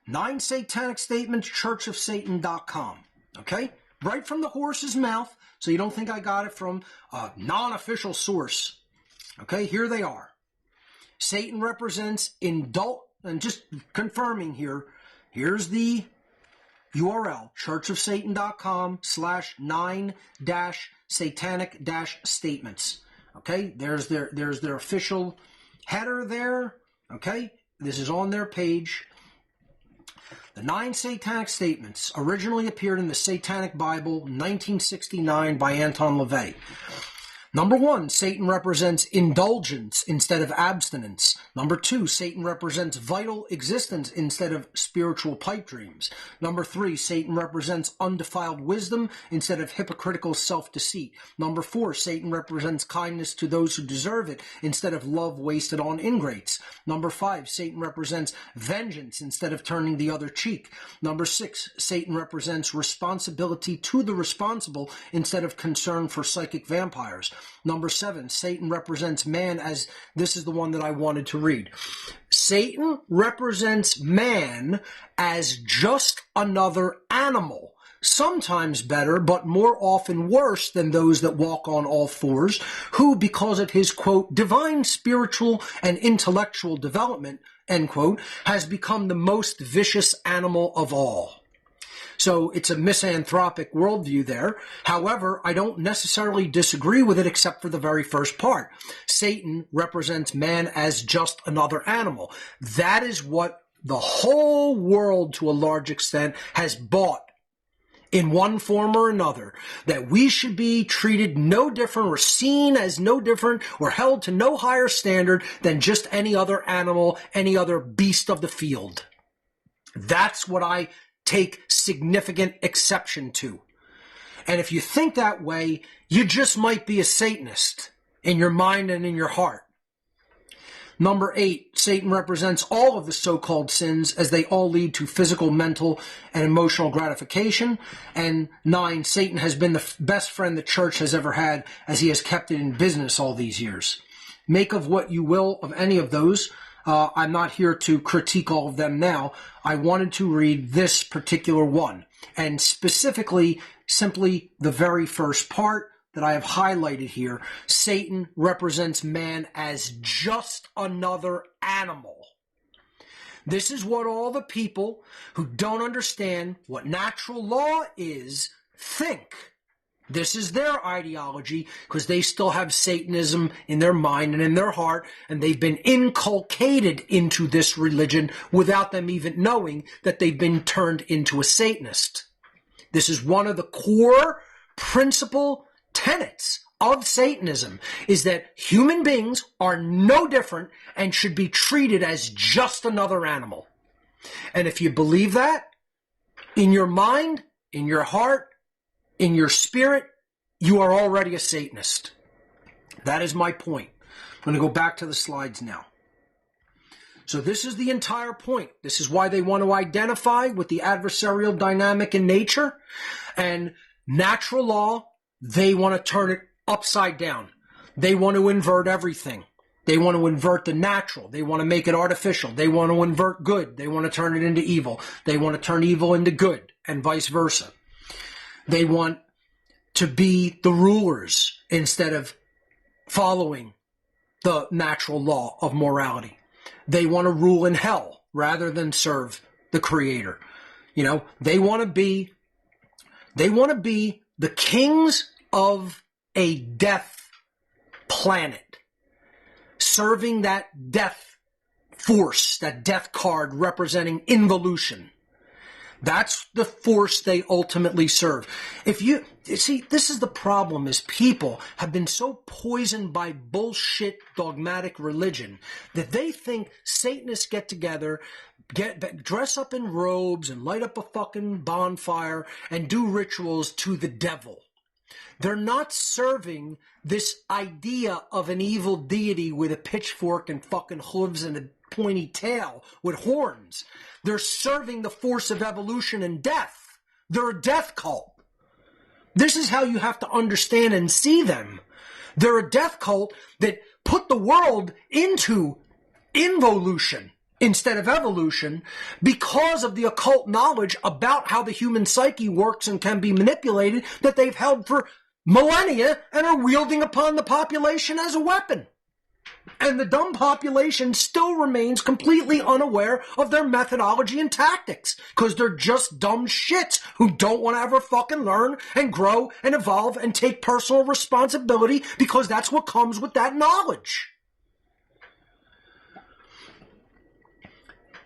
9 satanic statements, churchofsatan.com. Okay, right from the horse's mouth, so you don't think I got it from a non-official source. Okay, here they are. Satan represents and just confirming here, here's the URL, churchofsatan.com/9-satanic-statements. Okay, there's their official header there. Okay, this is on their page. The 9 satanic statements originally appeared in the Satanic Bible, 1969, by Anton LaVey. Number 1, Satan represents indulgence instead of abstinence. Number 2, Satan represents vital existence instead of spiritual pipe dreams. Number 3, Satan represents undefiled wisdom instead of hypocritical self-deceit. Number 4, Satan represents kindness to those who deserve it instead of love wasted on ingrates. Number 5, Satan represents vengeance instead of turning the other cheek. Number 6, Satan represents responsibility to the responsible instead of concern for psychic vampires. Number 7, Satan represents man as, this is the one that I wanted to read. Satan represents man as just another animal, sometimes better, but more often worse than those that walk on all fours, who, because of his, quote, divine spiritual and intellectual development, end quote, has become the most vicious animal of all. So it's a misanthropic worldview there. However, I don't necessarily disagree with it except for the very first part. Satan represents man as just another animal. That is what the whole world, to a large extent, has bought in one form or another, that we should be treated no different or seen as no different or held to no higher standard than just any other animal, any other beast of the field. That's what I take significant exception to. And if you think that way, you just might be a Satanist in your mind and in your heart. Number 8, Satan represents all of the so-called sins as they all lead to physical, mental, and emotional gratification. And 9, Satan has been the best friend the church has ever had as he has kept it in business all these years. Make of what you will of any of those. I'm not here to critique all of them now. I wanted to read this particular one, and specifically, simply the very first part that I have highlighted here. Satan represents man as just another animal. This is what all the people who don't understand what natural law is think. This is their ideology because they still have Satanism in their mind and in their heart, and they've been inculcated into this religion without them even knowing that they've been turned into a Satanist. This is one of the core principal tenets of Satanism, is that human beings are no different and should be treated as just another animal. And if you believe that, in your mind, in your heart, in your spirit, you are already a Satanist. That is my point. I'm going to go back to the slides now. So this is the entire point. This is why they want to identify with the adversarial dynamic in nature. And natural law, they want to turn it upside down. They want to invert everything. They want to invert the natural. They want to make it artificial. They want to invert good. They want to turn it into evil. They want to turn evil into good, and vice versa. They want to be the rulers instead of following the natural law of morality. They want to rule in hell rather than serve the Creator. You know, they want to be the kings of a death planet, serving that death force, that death card representing involution. That's the force they ultimately serve. If you see, this is the problem, is people have been so poisoned by bullshit dogmatic religion that they think Satanists get together, dress up in robes and light up a fucking bonfire and do rituals to the devil. They're not serving this idea of an evil deity with a pitchfork and fucking hooves and a pointy tail with horns. They're serving the force of evolution and death. They're a death cult. This is how you have to understand and see them. They're a death cult that put the world into involution instead of evolution because of the occult knowledge about how the human psyche works and can be manipulated that they've held for millennia and are wielding upon the population as a weapon. And the dumb population still remains completely unaware of their methodology and tactics because they're just dumb shits who don't want to ever fucking learn and grow and evolve and take personal responsibility because that's what comes with that knowledge.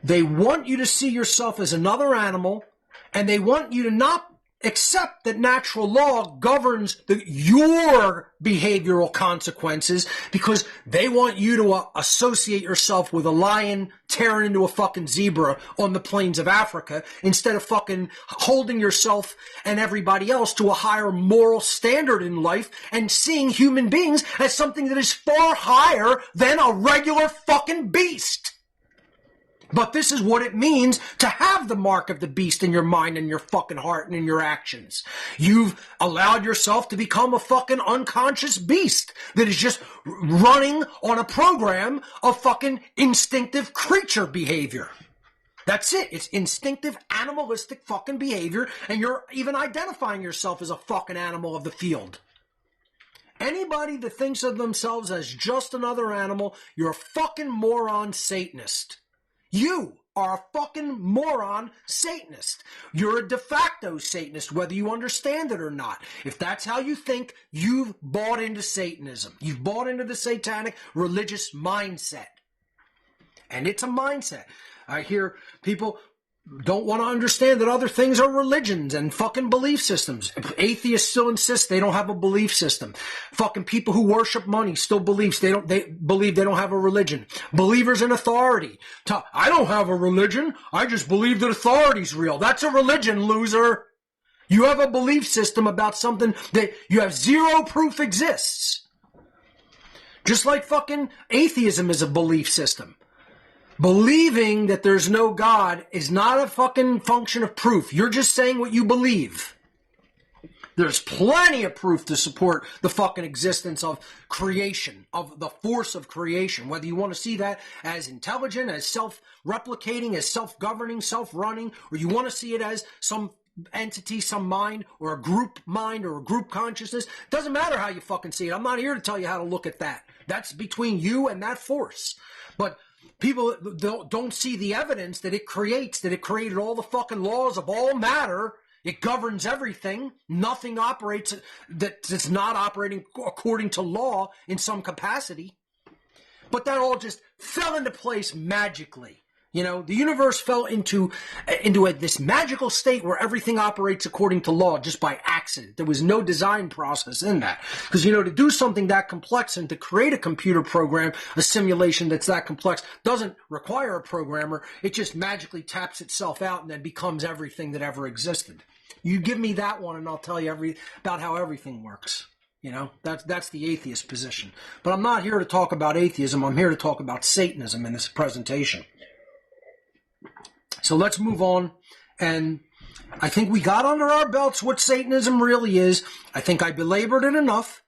They want you to see yourself as another animal, and they want you to not accept that natural law governs your behavioral consequences because they want you to associate yourself with a lion tearing into a fucking zebra on the plains of Africa instead of fucking holding yourself and everybody else to a higher moral standard in life and seeing human beings as something that is far higher than a regular fucking beast. But this is what it means to have the mark of the beast in your mind and your fucking heart and in your actions. You've allowed yourself to become a fucking unconscious beast that is just running on a program of fucking instinctive creature behavior. That's it. It's instinctive, animalistic fucking behavior, and you're even identifying yourself as a fucking animal of the field. Anybody that thinks of themselves as just another animal, you're a fucking moron Satanist. You are a fucking moron Satanist. You're a de facto Satanist, whether you understand it or not. If that's how you think, you've bought into Satanism. You've bought into the satanic religious mindset. And it's a mindset. I hear people don't want to understand that other things are religions and fucking belief systems. Atheists still insist they don't have a belief system. Fucking people who worship money still believe they believe they don't have a religion. Believers in authority. I don't have a religion. I just believe that authority's real. That's a religion, loser. You have a belief system about something that you have zero proof exists. Just like fucking atheism is a belief system. Believing that there's no God is not a fucking function of proof. You're just saying what you believe. There's plenty of proof to support the fucking existence of creation, of the force of creation. Whether you want to see that as intelligent, as self-replicating, as self-governing, self-running, or you want to see it as some entity, some mind, or a group mind, or a group consciousness. Doesn't matter how you fucking see it. I'm not here to tell you how to look at that. That's between you and that force. But people don't see the evidence that it creates, that it created all the fucking laws of all matter. It governs everything. Nothing operates that's not operating according to law in some capacity. But that all just fell into place magically. You know, the universe fell into this magical state where everything operates according to law just by accident. There was no design process in that. Because, you know, to do something that complex and to create a computer program, a simulation that's that complex, doesn't require a programmer. It just magically taps itself out and then becomes everything that ever existed. You give me that one and I'll tell you about how everything works. You know, that's the atheist position. But I'm not here to talk about atheism. I'm here to talk about Satanism in this presentation. So let's move on, and I think we got under our belts what Satanism really is. I think I belabored it enough.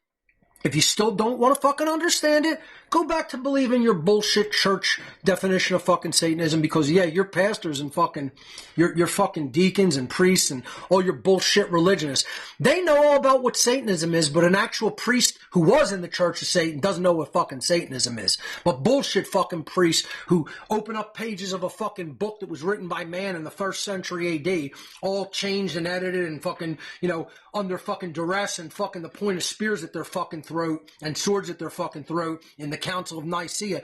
If you still don't want to fucking understand it, go back to believing your bullshit church definition of fucking Satanism, because yeah, your pastors and fucking your fucking deacons and priests and all your bullshit religionists, they know all about what Satanism is, but an actual priest who was in the Church of Satan doesn't know what fucking Satanism is. But bullshit fucking priests who open up pages of a fucking book that was written by man in the 1st century AD, all changed and edited and fucking, under fucking duress and fucking the point of spears at their fucking throat and swords at their fucking throat in the Council of Nicaea,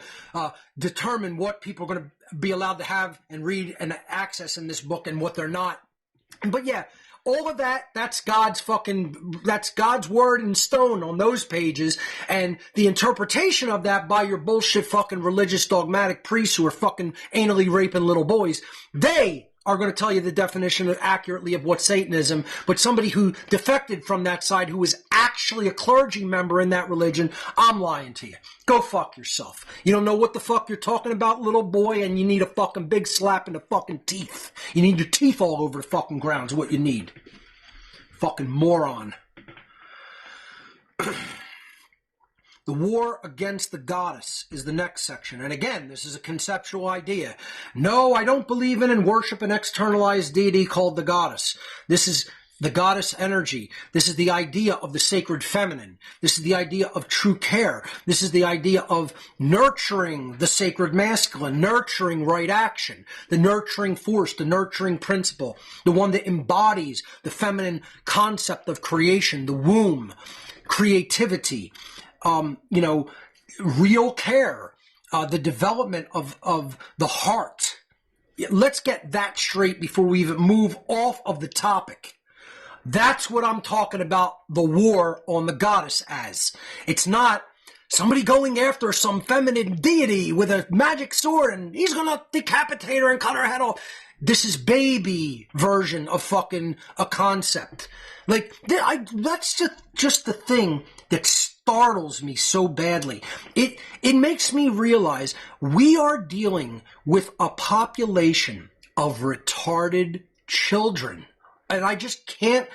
determine what people are going to be allowed to have and read and access in this book and what they're not. But yeah, all of that's God's word in stone on those pages, and the interpretation of that by your bullshit fucking religious dogmatic priests who are fucking anally raping little boys, they are going to tell you the definition accurately of what Satanism, but somebody who defected from that side, who was actually a clergy member in that religion, I'm lying to you. Go fuck yourself. You don't know what the fuck you're talking about, little boy, and you need a fucking big slap in the fucking teeth. You need your teeth all over the fucking ground is what you need. Fucking moron. The war against the goddess is the next section. And again, this is a conceptual idea. No, I don't believe in and worship an externalized deity called the goddess. This is the goddess energy. This is the idea of the sacred feminine. This is the idea of true care. This is the idea of nurturing the sacred masculine, nurturing right action, the nurturing force, the nurturing principle, the one that embodies the feminine concept of creation, the womb, creativity, real care, the development of the heart. Let's get that straight before we even move off of the topic. That's what I'm talking about the war on the goddess as. It's not somebody going after some feminine deity with a magic sword and he's going to decapitate her and cut her head off. This is baby version of fucking a concept. Like, that's just the thing that startles me so badly. It makes me realize we are dealing with a population of retarded children. And I just can't,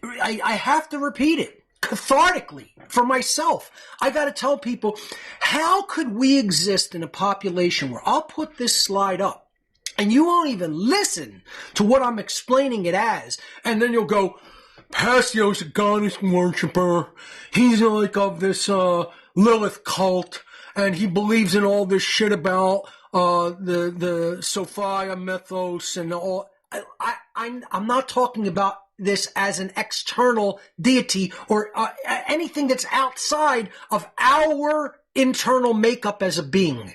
I have to repeat it cathartically for myself. I got to tell people, how could we exist in a population where I'll put this slide up and you won't even listen to what I'm explaining it as, and then you'll go, Passio's a goddess worshiper. He's like of this Lilith cult, and he believes in all this shit about the Sophia mythos and all. I'm not talking about this as an external deity or anything that's outside of our internal makeup as a being.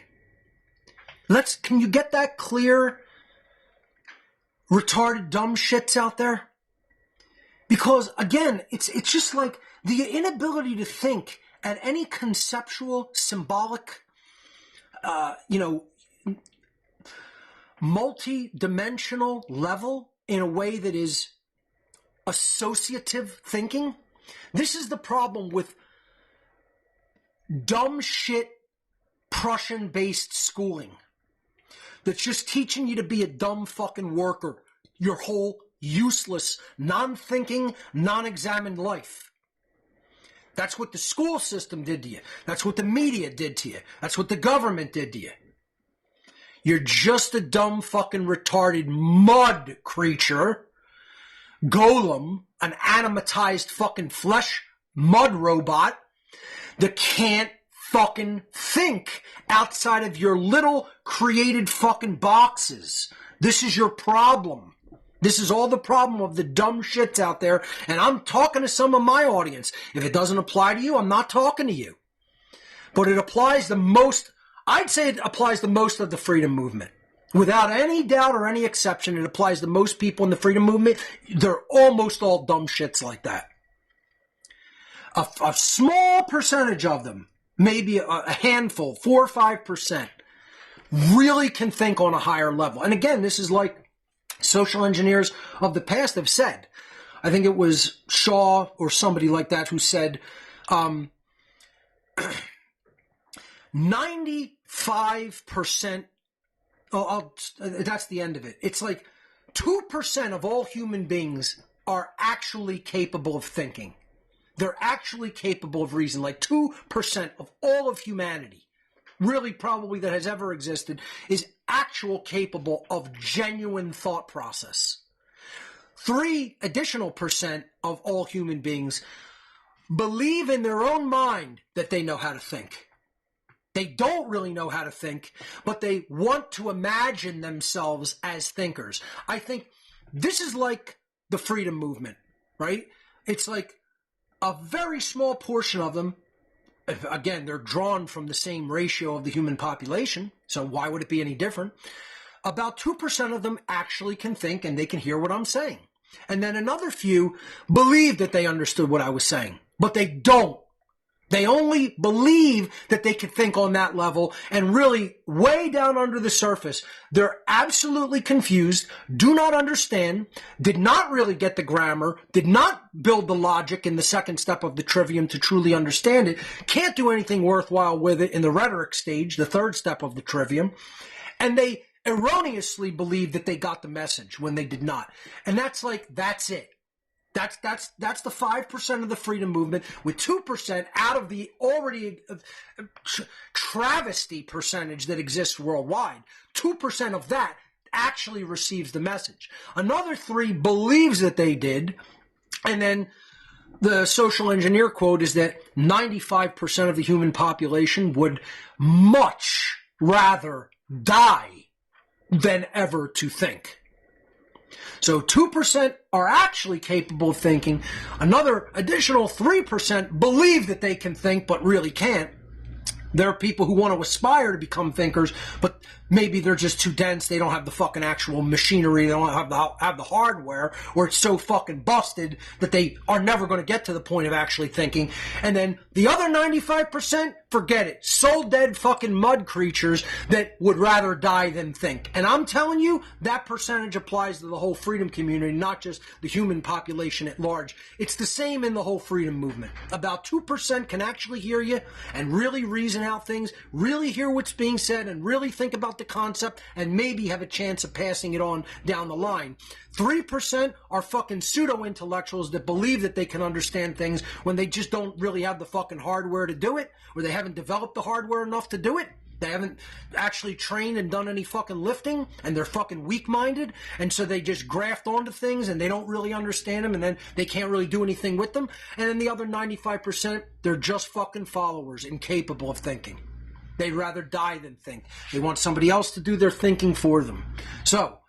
Can you get that clear? Retarded dumb shits out there? Because again, it's just like the inability to think at any conceptual, symbolic, multi-dimensional level in a way that is associative thinking. This is the problem with dumb shit Prussian-based schooling that's just teaching you to be a dumb fucking worker your whole useless, non-thinking, non-examined life. That's what the school system did to you. That's what the media did to you. That's what the government did to you. You're just a dumb fucking retarded mud creature, golem, an animatized fucking flesh mud robot that can't fucking think outside of your little created fucking boxes. This is your problem. This is all the problem of the dumb shits out there, and I'm talking to some of my audience. If it doesn't apply to you, I'm not talking to you. But it applies the most, I'd say it applies to most of the freedom movement. Without any doubt or any exception, it applies to most people in the freedom movement. They're almost all dumb shits like that. A small percentage of them, maybe a handful, 4 or 5%, really can think on a higher level. And again, this is like social engineers of the past have said. I think it was Shaw or somebody like that who said 95%, that's the end of it. It's like 2% of all human beings are actually capable of thinking. They're actually capable of reason. Like 2% of all of humanity, really probably that has ever existed, is actual capable of genuine thought process. 3 additional percent of all human beings believe in their own mind that they know how to think. They don't really know how to think, but they want to imagine themselves as thinkers. I think this is like the freedom movement, right? It's like a very small portion of them, again, they're drawn from the same ratio of the human population, so why would it be any different? About 2% of them actually can think and they can hear what I'm saying. And then another few believe that they understood what I was saying, but they don't. They only believe that they can think on that level, and really way down under the surface, they're absolutely confused, do not understand, did not really get the grammar, did not build the logic in the second step of the trivium to truly understand it, can't do anything worthwhile with it in the rhetoric stage, the third step of the trivium, and they erroneously believe that they got the message when they did not. And that's it. That's the 5% of the freedom movement, with 2% out of the already travesty percentage that exists worldwide. 2% of that actually receives the message. Another 3 believes that they did, and then the social engineer quote is that 95% of the human population would much rather die than ever to think. So 2% are actually capable of thinking. Another additional 3% believe that they can think but really can't. There are people who want to aspire to become thinkers, but maybe they're just too dense. They don't have the fucking actual machinery. They don't have the hardware, or it's so fucking busted that they are never going to get to the point of actually thinking. And then the other 95%, forget it. Soul dead fucking mud creatures that would rather die than think. And I'm telling you, that percentage applies to the whole freedom community, not just the human population at large. It's the same in the whole freedom movement. About 2% can actually hear you and really reason out things, really hear what's being said, and really think about the concept, and maybe have a chance of passing it on down the line. 3% are fucking pseudo-intellectuals that believe that they can understand things when they just don't really have the fucking hardware to do it, or they haven't developed the hardware enough to do it. They haven't actually trained and done any fucking lifting, and they're fucking weak-minded, and so they just graft onto things, and they don't really understand them, and then they can't really do anything with them. And then the other 95%, they're just fucking followers, incapable of thinking. They'd rather die than think. They want somebody else to do their thinking for them. So,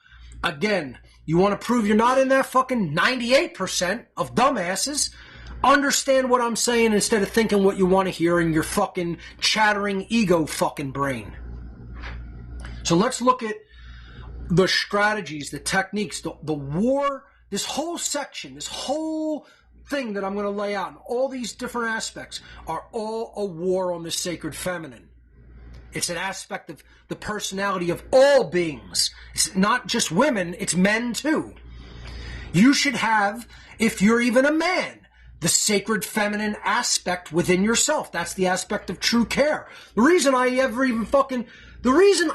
again, you want to prove you're not in that fucking 98% of dumbasses? Understand what I'm saying instead of thinking what you want to hear in your fucking chattering ego fucking brain. So let's look at the strategies, the techniques, the war, this whole section, this whole thing that I'm going to lay out, and all these different aspects are all a war on the sacred feminine. It's an aspect of the personality of all beings. It's not just women, it's men too. You should have, if you're even a man, the sacred feminine aspect within yourself. That's the aspect of true care. The reason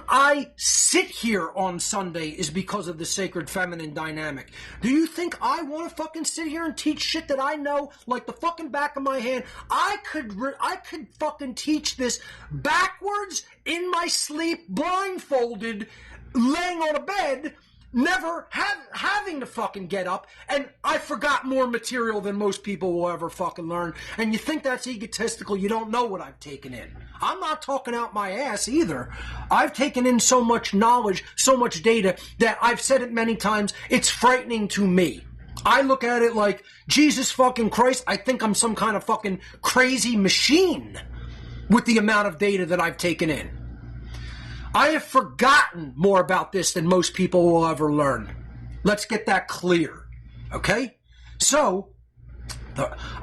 I sit here on Sunday is because of the sacred feminine dynamic. Do you think I want to fucking sit here and teach shit that I know like the fucking back of my hand? I could fucking teach this backwards in my sleep, blindfolded, laying on a bed, never having to fucking get up, and I forgot more material than most people will ever fucking learn. And you think that's egotistical? You don't know what I've taken in. I'm not talking out my ass either. I've taken in so much knowledge, so much data, that I've said it many times, it's frightening to me. I look at it like, Jesus fucking Christ, I think I'm some kind of fucking crazy machine with the amount of data that I've taken in. I have forgotten more about this than most people will ever learn. Let's get that clear, okay? So,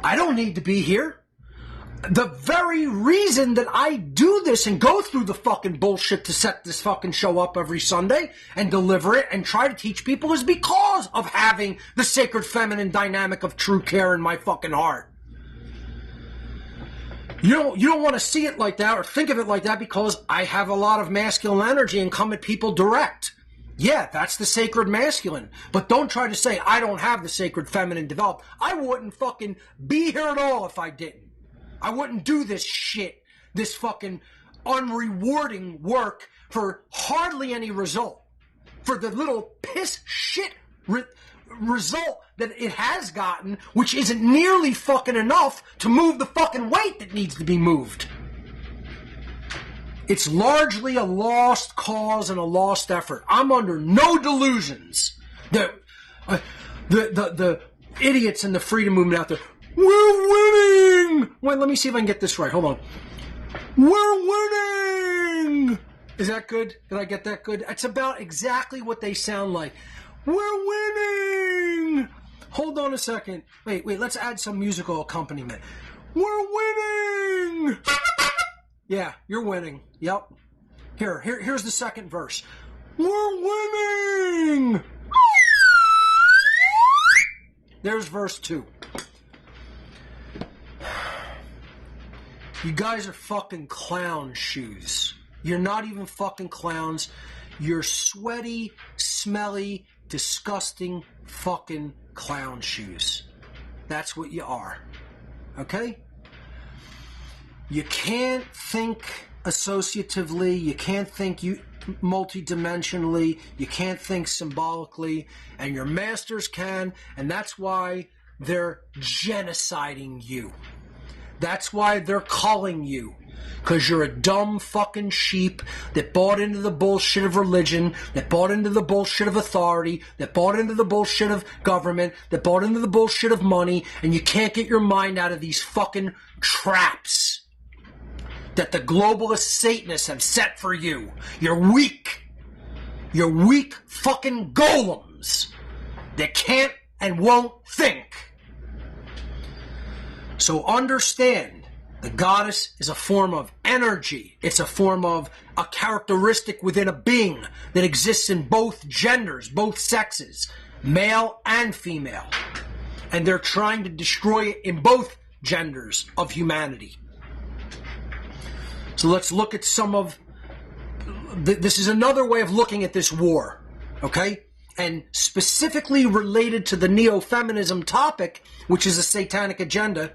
I don't need to be here. The very reason that I do this and go through the fucking bullshit to set this fucking show up every Sunday and deliver it and try to teach people is because of having the sacred feminine dynamic of true care in my fucking heart. You don't want to see it like that or think of it like that because I have a lot of masculine energy and come at people direct. Yeah, that's the sacred masculine. But don't try to say I don't have the sacred feminine developed. I wouldn't fucking be here at all if I didn't. I wouldn't do this shit, this fucking unrewarding work for hardly any result. For the little piss shit result that it has gotten, which isn't nearly fucking enough to move the fucking weight that needs to be moved. It's largely a lost cause and a lost effort. I'm under no delusions that the idiots in the freedom movement out there, we're winning! Wait, let me see if I can get this right. Hold on. We're winning! Is that good? Did I get that good? It's about exactly what they sound like. We're winning! Hold on a second. Wait, let's add some musical accompaniment. We're winning! Yeah, you're winning. Yep. Here's the second verse. We're winning! There's verse 2. You guys are fucking clown shoes. You're not even fucking clowns. You're sweaty, smelly, disgusting fucking clown shoes. That's what you are. Okay? You can't think associatively. You can't think multidimensionally. You can't think symbolically. And your masters can. And that's why they're genociding you. That's why they're culling you. Because you're a dumb fucking sheep that bought into the bullshit of religion, that bought into the bullshit of authority, that bought into the bullshit of government, that bought into the bullshit of money, and you can't get your mind out of these fucking traps that the globalist Satanists have set for you. You're weak. You're weak fucking golems that can't and won't think. So understand, the goddess is a form of energy. It's a form of a characteristic within a being that exists in both genders, both sexes, male and female. And they're trying to destroy it in both genders of humanity. So let's look at some of... This is another way of looking at this war, okay? And specifically related to the Neo-Feminism topic, which is a satanic agenda,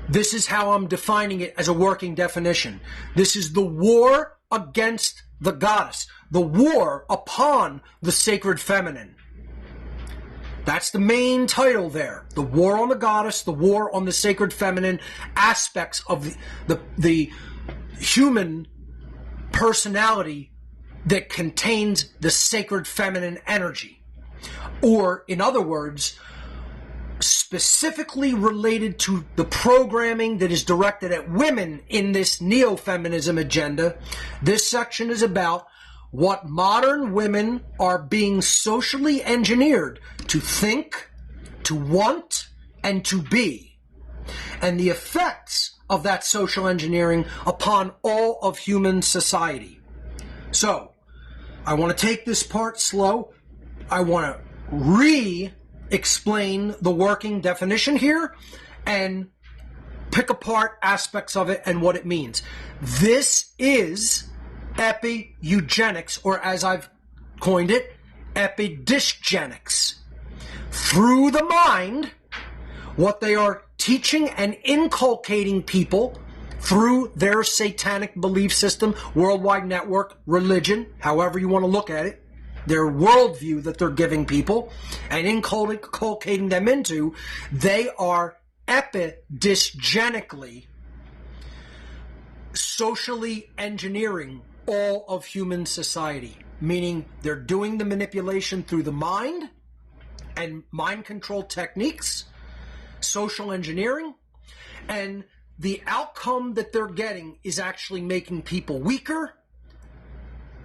this is how I'm defining it as a working definition. This is the war against the goddess, the war upon the sacred feminine. That's the main title there. The war on the goddess, the war on the sacred feminine aspects of the human personality that contains the sacred feminine energy. Or, in other words, specifically related to the programming that is directed at women in this neo-feminism agenda, this section is about what modern women are being socially engineered to think, to want, and to be, and the effects of that social engineering upon all of human society. So, I want to take this part slow. I want to re-explain the working definition here and pick apart aspects of it and what it means. This is Epi-Eugenics, or as I've coined it, Epi-Eugenics. Through the mind, what they are teaching and inculcating people through their satanic belief system, worldwide network, religion, however you want to look at it, their worldview that they're giving people and inculcating them into, they are epidysgenically socially engineering all of human society, meaning they're doing the manipulation through the mind and mind control techniques, social engineering, and the outcome that they're getting is actually making people weaker,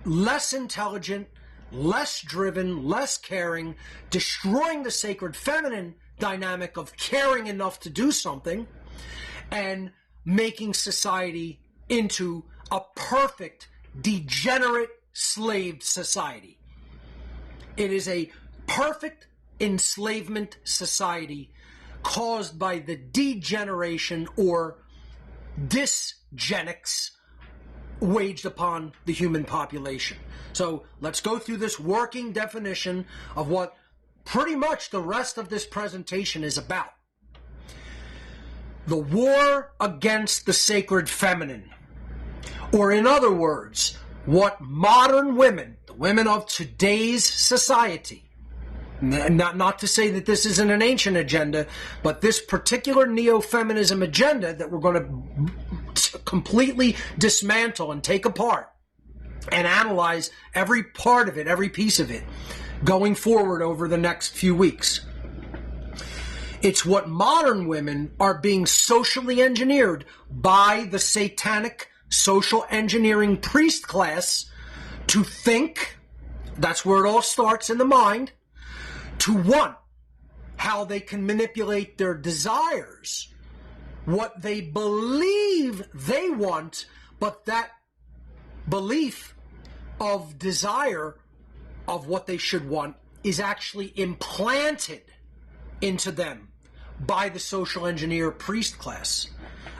less intelligent, less driven, less caring, destroying the sacred feminine dynamic of caring enough to do something, and making society into a perfect, degenerate, slaved society. It is a perfect enslavement society caused by the degeneration or dysgenics waged upon the human population. So let's go through this working definition of what pretty much the rest of this presentation is about. The war against the sacred feminine. Or in other words, what modern women, the women of today's society, not to say that this isn't an ancient agenda, but this particular neo-feminism agenda that we're going to completely dismantle and take apart and analyze every part of it, every piece of it, going forward over the next few weeks. It's what modern women are being socially engineered by the satanic social engineering priest class to think, that's where it all starts in the mind, to want how they can manipulate their desires, what they believe they want, but that belief of desire of what they should want is actually implanted into them by the social engineer priest class.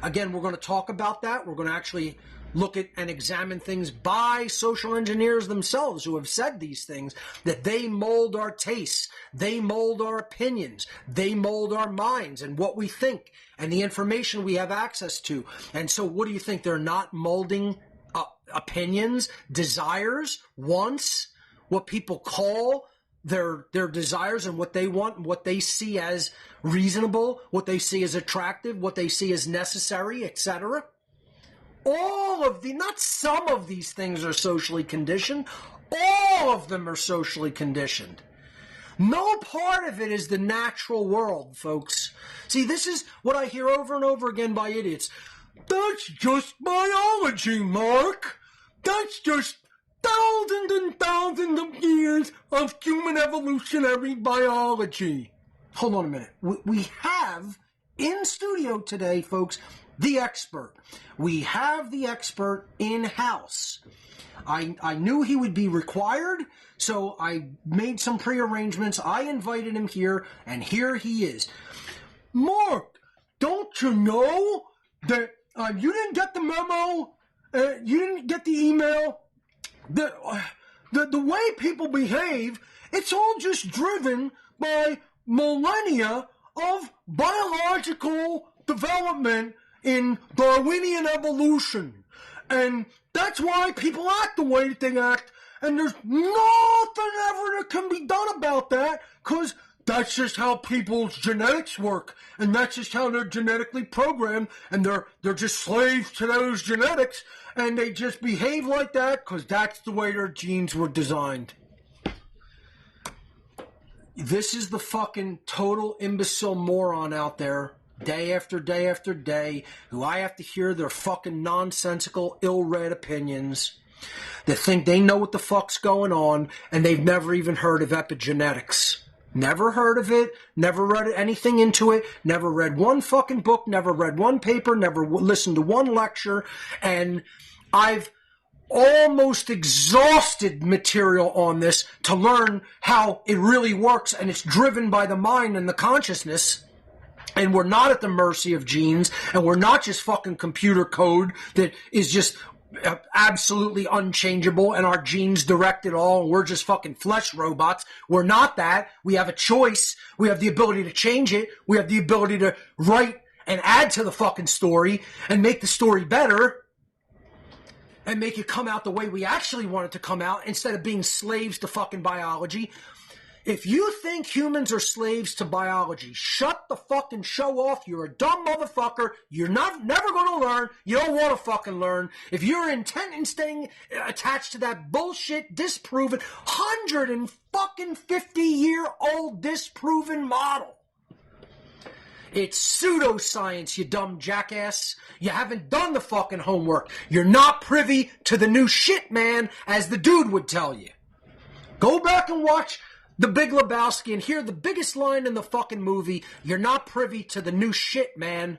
Again, we're going to talk about that. We're going to actually look at and examine things by social engineers themselves who have said these things, that they mold our tastes, they mold our opinions, they mold our minds and what we think and the information we have access to. And so what do you think? They're not molding opinions, desires, wants, what people call their desires and what they want and what they see as reasonable, what they see as attractive, what they see as necessary, etc. All of not some of these things are socially conditioned. All of them are socially conditioned. No part of it is the natural world, folks. See, this is what I hear over and over again by idiots. That's just biology, Mark. That's just thousands and thousands of years of human evolutionary biology. Hold on a minute. We have in studio today, folks, the expert. We have the expert in-house. I knew he would be required, so I made some prearrangements. I invited him here, and here he is. Mark, don't you know that you didn't get the memo? You didn't get the email? The way people behave, it's all just driven by millennia of biological development in Darwinian evolution. And that's why people act the way that they act. And there's nothing ever that can be done about that, because that's just how people's genetics work. And that's just how they're genetically programmed. And they're just slaves to those genetics. And they just behave like that because that's the way their genes were designed. This is the fucking total imbecile moron out there, day after day after day, who I have to hear their fucking nonsensical, ill-read opinions, that think they know what the fuck's going on, and they've never even heard of epigenetics. Never heard of it, never read anything into it, never read one fucking book, never read one paper, never listened to one lecture, and I've almost exhausted material on this to learn how it really works, and it's driven by the mind and the consciousness, and we're not at the mercy of genes, and we're not just fucking computer code that is just absolutely unchangeable and our genes direct it all and we're just fucking flesh robots. We're not that. We have a choice. We have the ability to change it. We have the ability to write and add to the fucking story and make the story better and make it come out the way we actually want it to come out instead of being slaves to fucking biology. If you think humans are slaves to biology, shut the fucking show off. You're a dumb motherfucker. You're never going to learn. You don't want to fucking learn. If you're intent in staying attached to that bullshit, disproven, 150-year-old disproven model, it's pseudoscience, you dumb jackass. You haven't done the fucking homework. You're not privy to the new shit, man, as the dude would tell you. Go back and watch The Big Lebowski and hear the biggest line in the fucking movie. You're not privy to the new shit, man.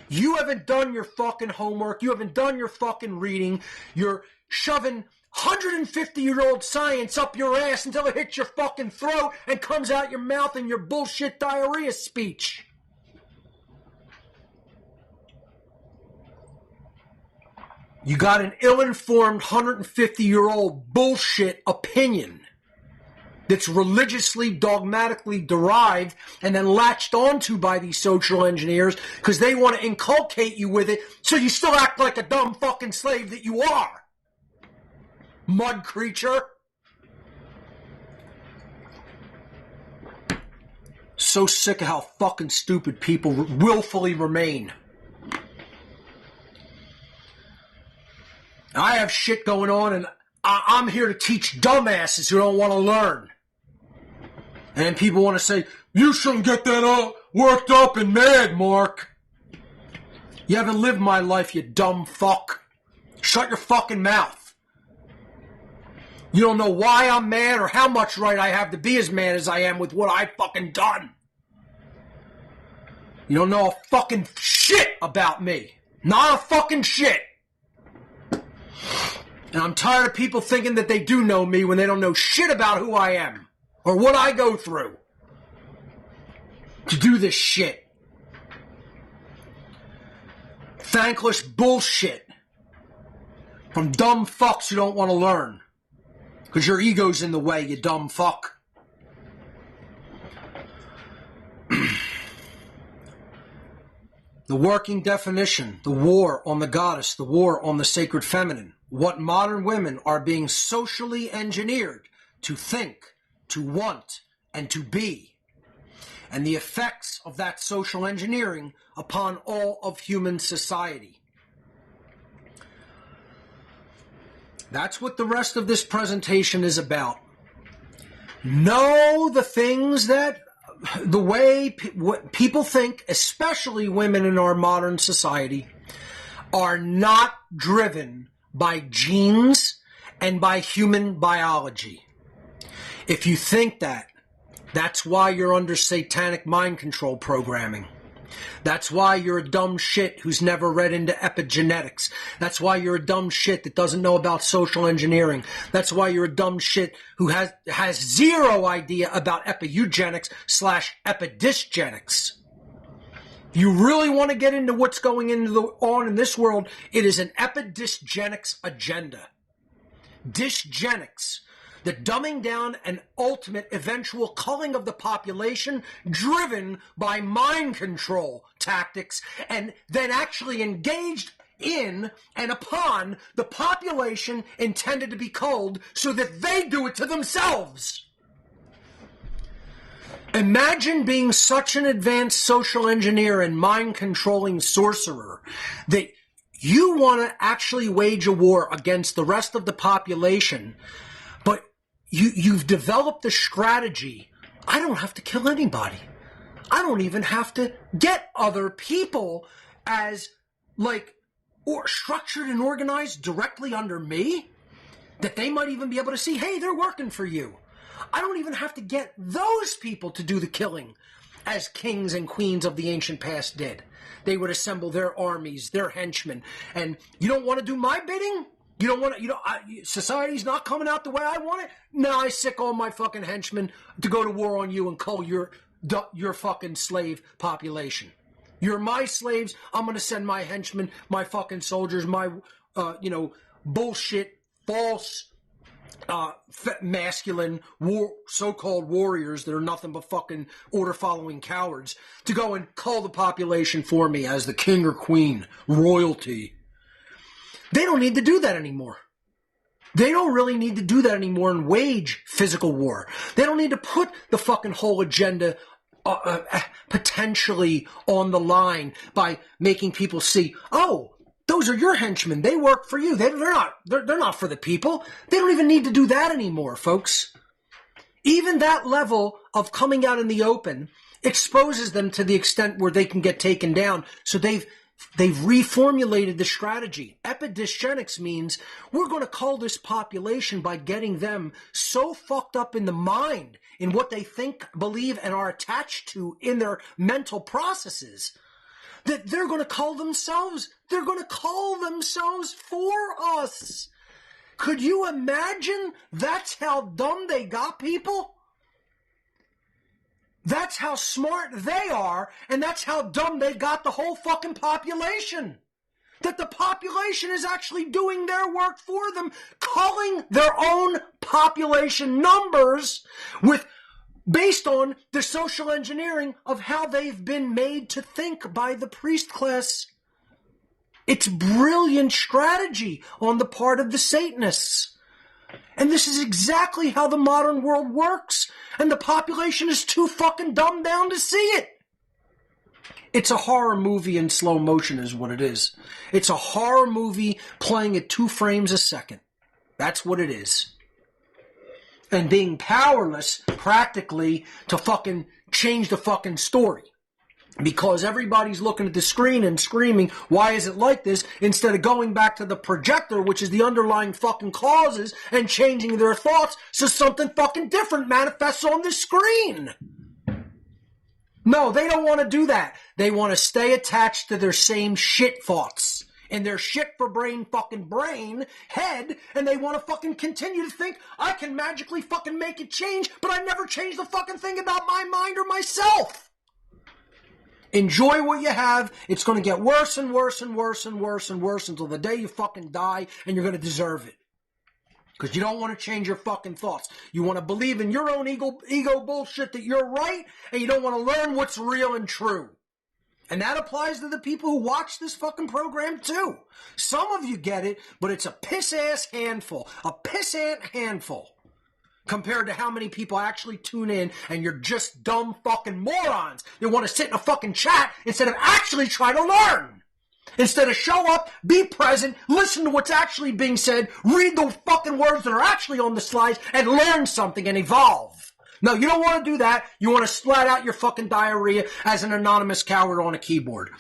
You haven't done your fucking homework. You haven't done your fucking reading. You're shoving 150-year-old science up your ass until it hits your fucking throat and comes out your mouth in your bullshit diarrhea speech. You got an ill-informed 150-year-old bullshit opinion that's religiously, dogmatically derived and then latched onto by these social engineers because they want to inculcate you with it so you still act like a dumb fucking slave that you are. Mud creature. So sick of how fucking stupid people willfully remain. I have shit going on and I'm here to teach dumbasses who don't want to learn. And people want to say, you shouldn't get that all worked up and mad, Mark. You haven't lived my life, you dumb fuck. Shut your fucking mouth. You don't know why I'm mad or how much right I have to be as mad as I am with what I've fucking done. You don't know a fucking shit about me. Not a fucking shit. And I'm tired of people thinking that they do know me when they don't know shit about who I am or what I go through to do this shit. Thankless bullshit from dumb fucks who don't want to learn because your ego's in the way, you dumb fuck. The working definition, the war on the goddess, the war on the sacred feminine, what modern women are being socially engineered to think, to want, and to be, and the effects of that social engineering upon all of human society. That's what the rest of this presentation is about. Know the things that the way people think, especially women in our modern society, are not driven by genes and by human biology. If you think that, that's why you're under satanic mind control programming. That's why you're a dumb shit who's never read into epigenetics. That's why you're a dumb shit that doesn't know about social engineering. That's why you're a dumb shit who has zero idea about Epi-Eugenics / Epi-Dysgenics. If you really want to get into what's going on in this world, it is an Epi-Dysgenics agenda. Dysgenics. The dumbing down and ultimate eventual culling of the population driven by mind control tactics and then actually engaged in and upon the population intended to be culled so that they do it to themselves. Imagine being such an advanced social engineer and mind controlling sorcerer that you want to actually wage a war against the rest of the population, but you've developed the strategy. I don't have to kill anybody. I don't even have to get other people as or structured and organized directly under me that they might even be able to see, hey, they're working for you. I don't even have to get those people to do the killing as kings and queens of the ancient past did. They would assemble their armies, their henchmen. And you don't want to do my bidding? You don't want to, society's not coming out the way I want it? Now I sick all my fucking henchmen to go to war on you and cull your fucking slave population. You're my slaves. I'm going to send my henchmen, my fucking soldiers, my, bullshit, false, masculine, so-called warriors that are nothing but fucking order-following cowards to go and cull the population for me as the king or queen, royalty. They don't need to do that anymore. They don't really need to do that anymore and wage physical war. They don't need to put the fucking whole agenda potentially on the line by making people see, oh, those are your henchmen. They work for you. They're not for the people. They don't even need to do that anymore, folks. Even that level of coming out in the open exposes them to the extent where they can get taken down. So they've reformulated the strategy. Epi-Dysgenics means we're going to cull this population by getting them so fucked up in the mind, in what they think, believe, and are attached to in their mental processes, that they're going to cull themselves. They're going to cull themselves for us. Could you imagine? That's how dumb they got people? That's how smart they are, and that's how dumb they got the whole fucking population. that the population is actually doing their work for them, culling their own population numbers based on the social engineering of how they've been made to think by the priest class. It's brilliant strategy on the part of the Satanists. And this is exactly how the modern world works. And the population is too fucking dumbed down to see it. It's a horror movie in slow motion is what it is. It's a horror movie playing at 2 frames a second. That's what it is. And being powerless practically to fucking change the fucking story. Because everybody's looking at the screen and screaming, why is it like this? Instead of going back to the projector, which is the underlying fucking causes, and changing their thoughts so something fucking different manifests on the screen. No, they don't want to do that. They want to stay attached to their same shit thoughts. In their shit for brain fucking brain head, and they want to fucking continue to think, I can magically fucking make it change, but I never change the fucking thing about my mind or myself. Enjoy what you have. It's going to get worse and worse and worse and worse and worse until the day you fucking die, and you're going to deserve it. Because you don't want to change your fucking thoughts. You want to believe in your own ego bullshit that you're right, and you don't want to learn what's real and true. And that applies to the people who watch this fucking program too. Some of you get it, but it's a piss-ass handful. A piss-ant handful. Compared to how many people actually tune in, and you're just dumb fucking morons that want to sit in a fucking chat instead of actually try to learn. Instead of show up, be present, listen to what's actually being said, read the fucking words that are actually on the slides, and learn something and evolve. No, you don't want to do that. You want to splat out your fucking diarrhea as an anonymous coward on a keyboard.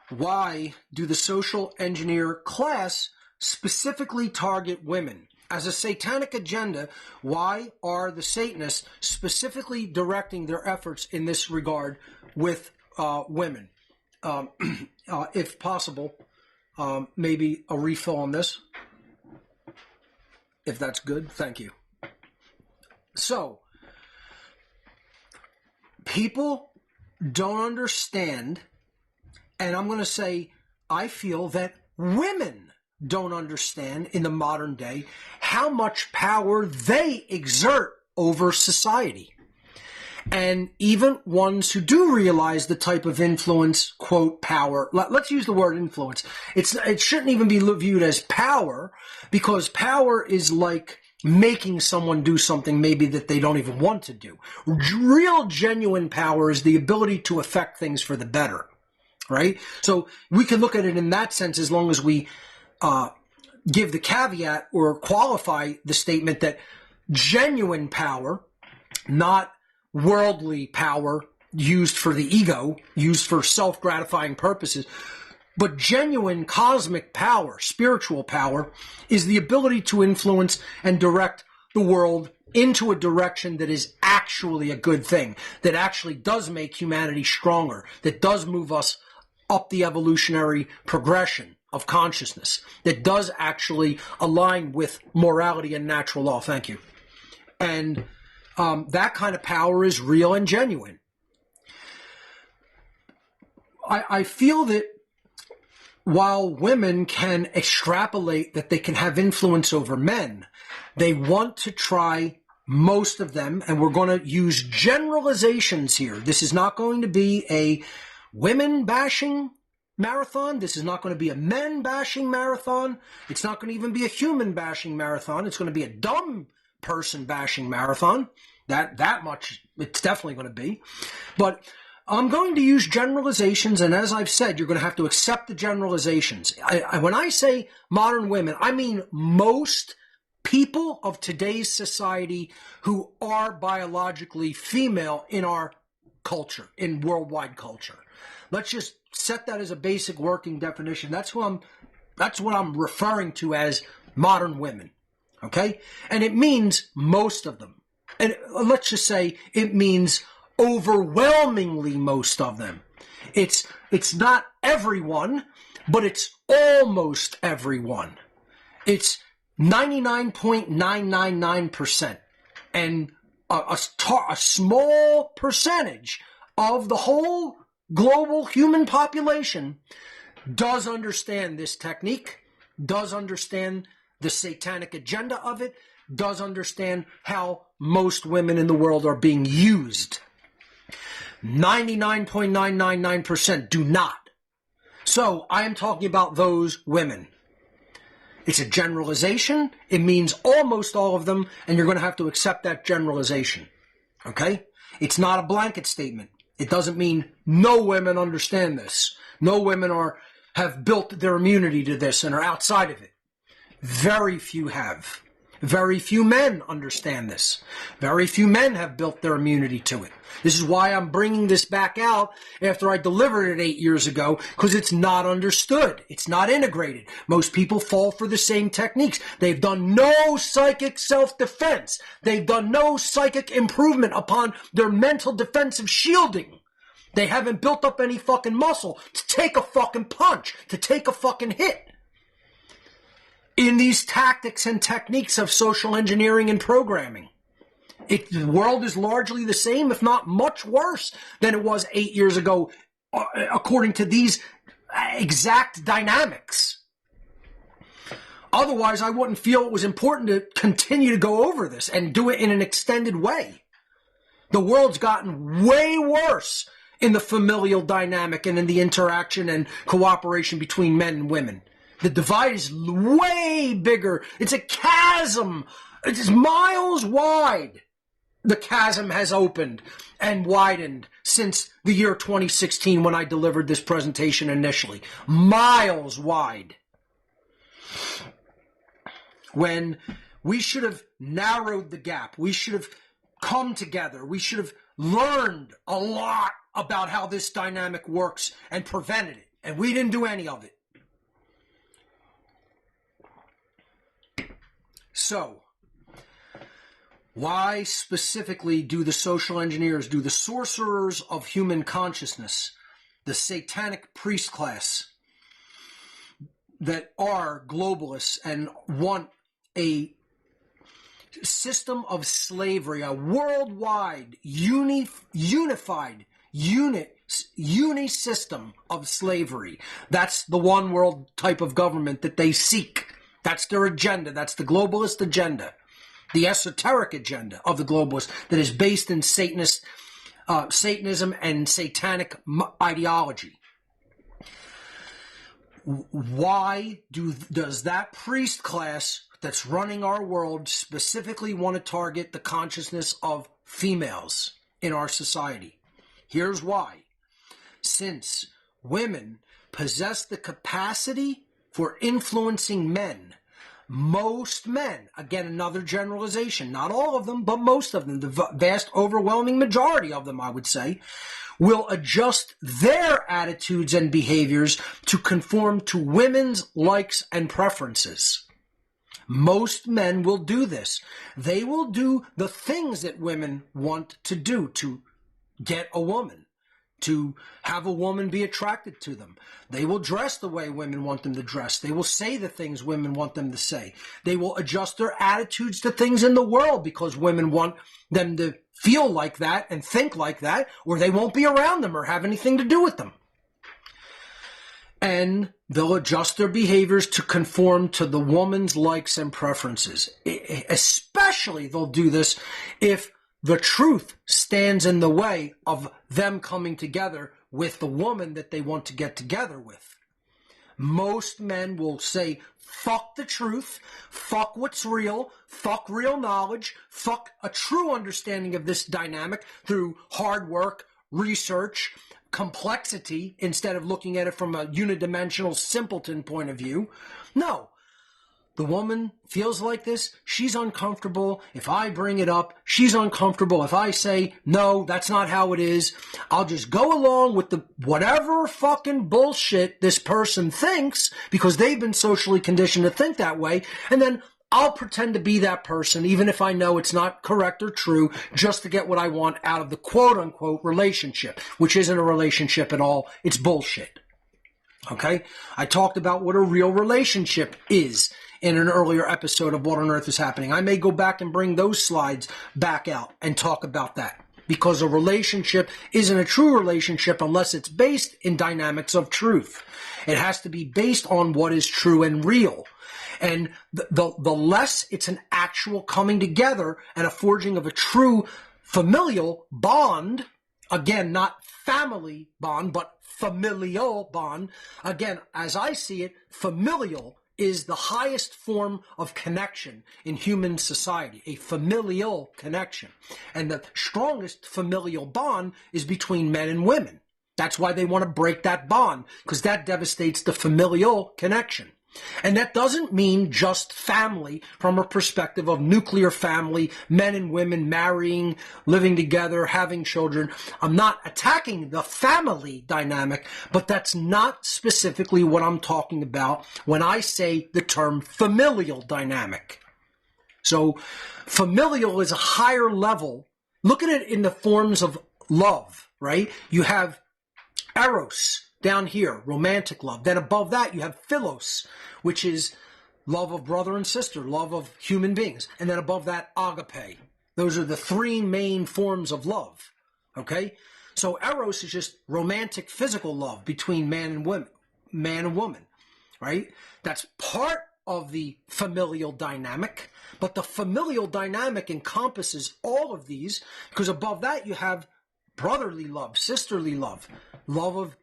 Why do the social engineer class specifically target women? As a satanic agenda, why are the Satanists specifically directing their efforts in this regard with women? If possible, maybe a refill on this. If that's good, thank you. So, people don't understand. And I'm going to say, I feel that women don't understand in the modern day how much power they exert over society. And even ones who do realize the type of influence, quote, power, let's use the word influence. It shouldn't even be viewed as power, because power is like making someone do something maybe that they don't even want to do. Real, genuine power is the ability to affect things for the better. Right? So we can look at it in that sense as long as we give the caveat or qualify the statement that genuine power, not worldly power used for the ego, used for self-gratifying purposes, but genuine cosmic power, spiritual power, is the ability to influence and direct the world into a direction that is actually a good thing, that actually does make humanity stronger, that does move us up the evolutionary progression of consciousness, that does actually align with morality and natural law. Thank you. And that kind of power is real and genuine. I feel that while women can extrapolate that they can have influence over men, they want to try, most of them, and we're going to use generalizations here. This is not going to be a women bashing marathon. This is not going to be a men bashing marathon. It's not going to even be a human bashing marathon. It's going to be a dumb person bashing marathon. That much it's definitely going to be. But I'm going to use generalizations, and as I've said, you're going to have to accept the generalizations. When I say modern women, I mean most people of today's society who are biologically female in our culture, in worldwide culture. Let's just set that as a basic working definition. That's what I'm referring to as modern women. Okay? And it means most of them. And let's just say it means overwhelmingly most of them. It's not everyone, but it's almost everyone. It's 99.999%. And a small percentage of the whole global human population does understand this technique, does understand the satanic agenda of it, does understand how most women in the world are being used. 99.999% do not. So I am talking about those women. It's a generalization. It means almost all of them, and you're going to have to accept that generalization. Okay? It's not a blanket statement. It doesn't mean no women understand this. No women have built their immunity to this and are outside of it. Very few have. Very few men understand this. Very few men have built their immunity to it. This is why I'm bringing this back out after I delivered it 8 years ago, because it's not understood. It's not integrated. Most people fall for the same techniques. They've done no psychic self-defense. They've done no psychic improvement upon their mental defensive shielding. They haven't built up any fucking muscle to take a fucking punch, to take a fucking hit. In these tactics and techniques of social engineering and programming. The world is largely the same, if not much worse than it was 8 years ago, according to these exact dynamics. Otherwise, I wouldn't feel it was important to continue to go over this and do it in an extended way. The world's gotten way worse in the familial dynamic and in the interaction and cooperation between men and women. The divide is way bigger. It's a chasm. It's miles wide. The chasm has opened and widened since the year 2016 when I delivered this presentation initially. Miles wide. When we should have narrowed the gap. We should have come together. We should have learned a lot about how this dynamic works and prevented it. And we didn't do any of it. So, why specifically do the social engineers, do the sorcerers of human consciousness, the satanic priest class that are globalists and want a system of slavery, a worldwide, unified, uni-system of slavery? That's the one world type of government that they seek. That's their agenda. That's the globalist agenda, the esoteric agenda of the globalists that is based in Satanism and satanic ideology. Why does that priest class that's running our world specifically want to target the consciousness of females in our society? Here's why. Since women possess the capacity for influencing men. Most men, again, another generalization, not all of them, but most of them, the vast overwhelming majority of them, I would say, will adjust their attitudes and behaviors to conform to women's likes and preferences. Most men will do this. They will do the things that women want to do to get a woman, to have a woman be attracted to them. They will dress the way women want them to dress. They will say the things women want them to say. They will adjust their attitudes to things in the world because women want them to feel like that and think like that, or they won't be around them or have anything to do with them. And they'll adjust their behaviors to conform to the woman's likes and preferences. Especially they'll do this if the truth stands in the way of them coming together with the woman that they want to get together with. Most men will say, fuck the truth, fuck what's real, fuck real knowledge, fuck a true understanding of this dynamic through hard work, research, complexity, instead of looking at it from a unidimensional simpleton point of view. No. The woman feels like this, she's uncomfortable. If I bring it up, she's uncomfortable. If I say, no, that's not how it is, I'll just go along with the whatever fucking bullshit this person thinks because they've been socially conditioned to think that way. And then I'll pretend to be that person, even if I know it's not correct or true, just to get what I want out of the quote-unquote relationship, which isn't a relationship at all. It's bullshit. Okay? I talked about what a real relationship is in an earlier episode of What on Earth is Happening. I may go back and bring those slides back out and talk about that because a relationship isn't a true relationship unless it's based in dynamics of truth. It has to be based on what is true and real. And the less it's an actual coming together and a forging of a true familial bond, again, not family bond, but familial bond. Again, as I see it, familial is the highest form of connection in human society, a familial connection. And the strongest familial bond is between men and women. That's why they want to break that bond, because that devastates the familial connection. And that doesn't mean just family from a perspective of nuclear family, men and women marrying, living together, having children. I'm not attacking the family dynamic, but that's not specifically what I'm talking about when I say the term familial dynamic. So familial is a higher level. Look at it in the forms of love, right? You have Eros down here, romantic love. Then above that, you have Philos, which is love of brother and sister, love of human beings. And then above that, Agape. Those are the three main forms of love, okay? So Eros is just romantic physical love between man and woman, right? That's part of the familial dynamic, but the familial dynamic encompasses all of these, because above that, you have brotherly love, sisterly love, love of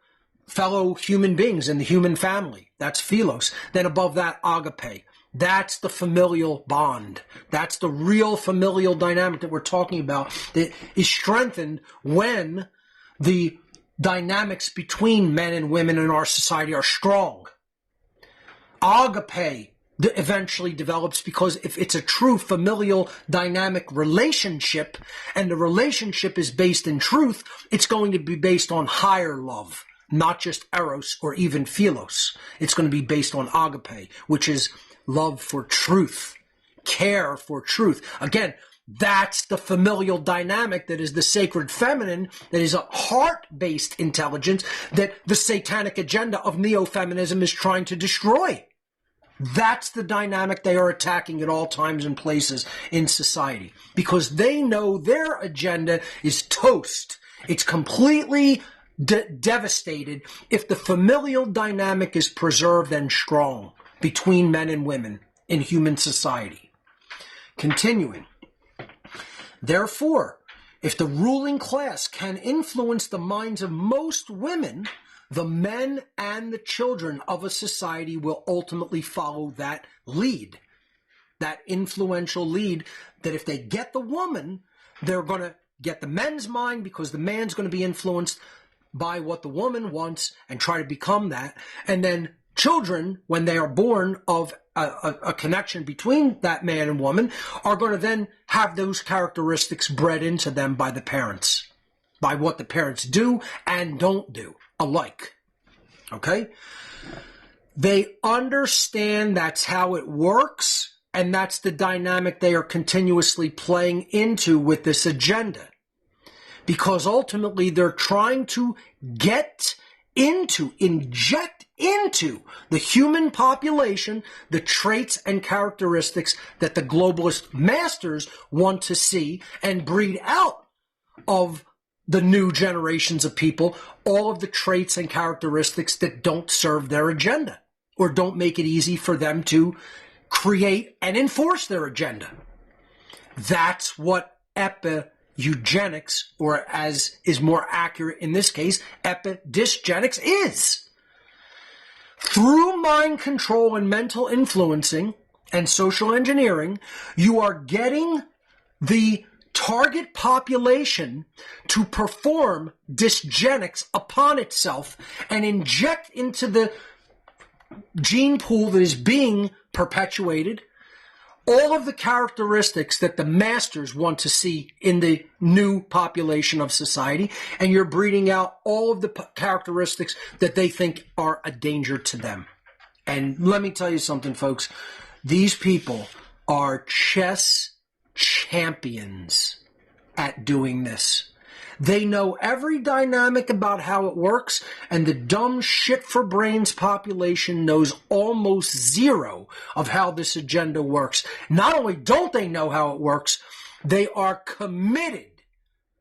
fellow human beings in the human family. That's Philos. Then above that, Agape. That's the familial bond. That's the real familial dynamic that we're talking about, that is strengthened when the dynamics between men and women in our society are strong. Agape eventually develops because if it's a true familial dynamic relationship and the relationship is based in truth, it's going to be based on higher love. Not just Eros or even Philos. It's going to be based on Agape, which is love for truth, care for truth. Again, that's the familial dynamic that is the sacred feminine, that is a heart-based intelligence that the satanic agenda of Neo-Feminism is trying to destroy. That's the dynamic they are attacking at all times and places in society, because they know their agenda is toast. It's completely devastated if the familial dynamic is preserved and strong between men and women in human society. Continuing. Therefore, if the ruling class can influence the minds of most women, the men and the children of a society will ultimately follow that lead, that influential lead, that if they get the woman, they're going to get the men's mind, because the man's going to be influenced by what the woman wants and try to become that. And then children, when they are born of a connection between that man and woman, are going to then have those characteristics bred into them by the parents, by what the parents do and don't do alike. Okay? They understand that's how it works, and that's the dynamic they are continuously playing into with this agenda. Because ultimately they're trying to inject into the human population the traits and characteristics that the globalist masters want to see and breed out of the new generations of people, all of the traits and characteristics that don't serve their agenda or don't make it easy for them to create and enforce their agenda. That's what Epi-Eugenics, or as is more accurate in this case, Epi-Dysgenics is. Through mind control and mental influencing and social engineering, you are getting the target population to perform dysgenics upon itself and inject into the gene pool that is being perpetuated all of the characteristics that the masters want to see in the new population of society, and you're breeding out all of the characteristics that they think are a danger to them. And let me tell you something, folks. These people are chess champions at doing this. They know every dynamic about how it works, and the dumb shit for brains population knows almost zero of how this agenda works. Not only don't they know how it works, they are committed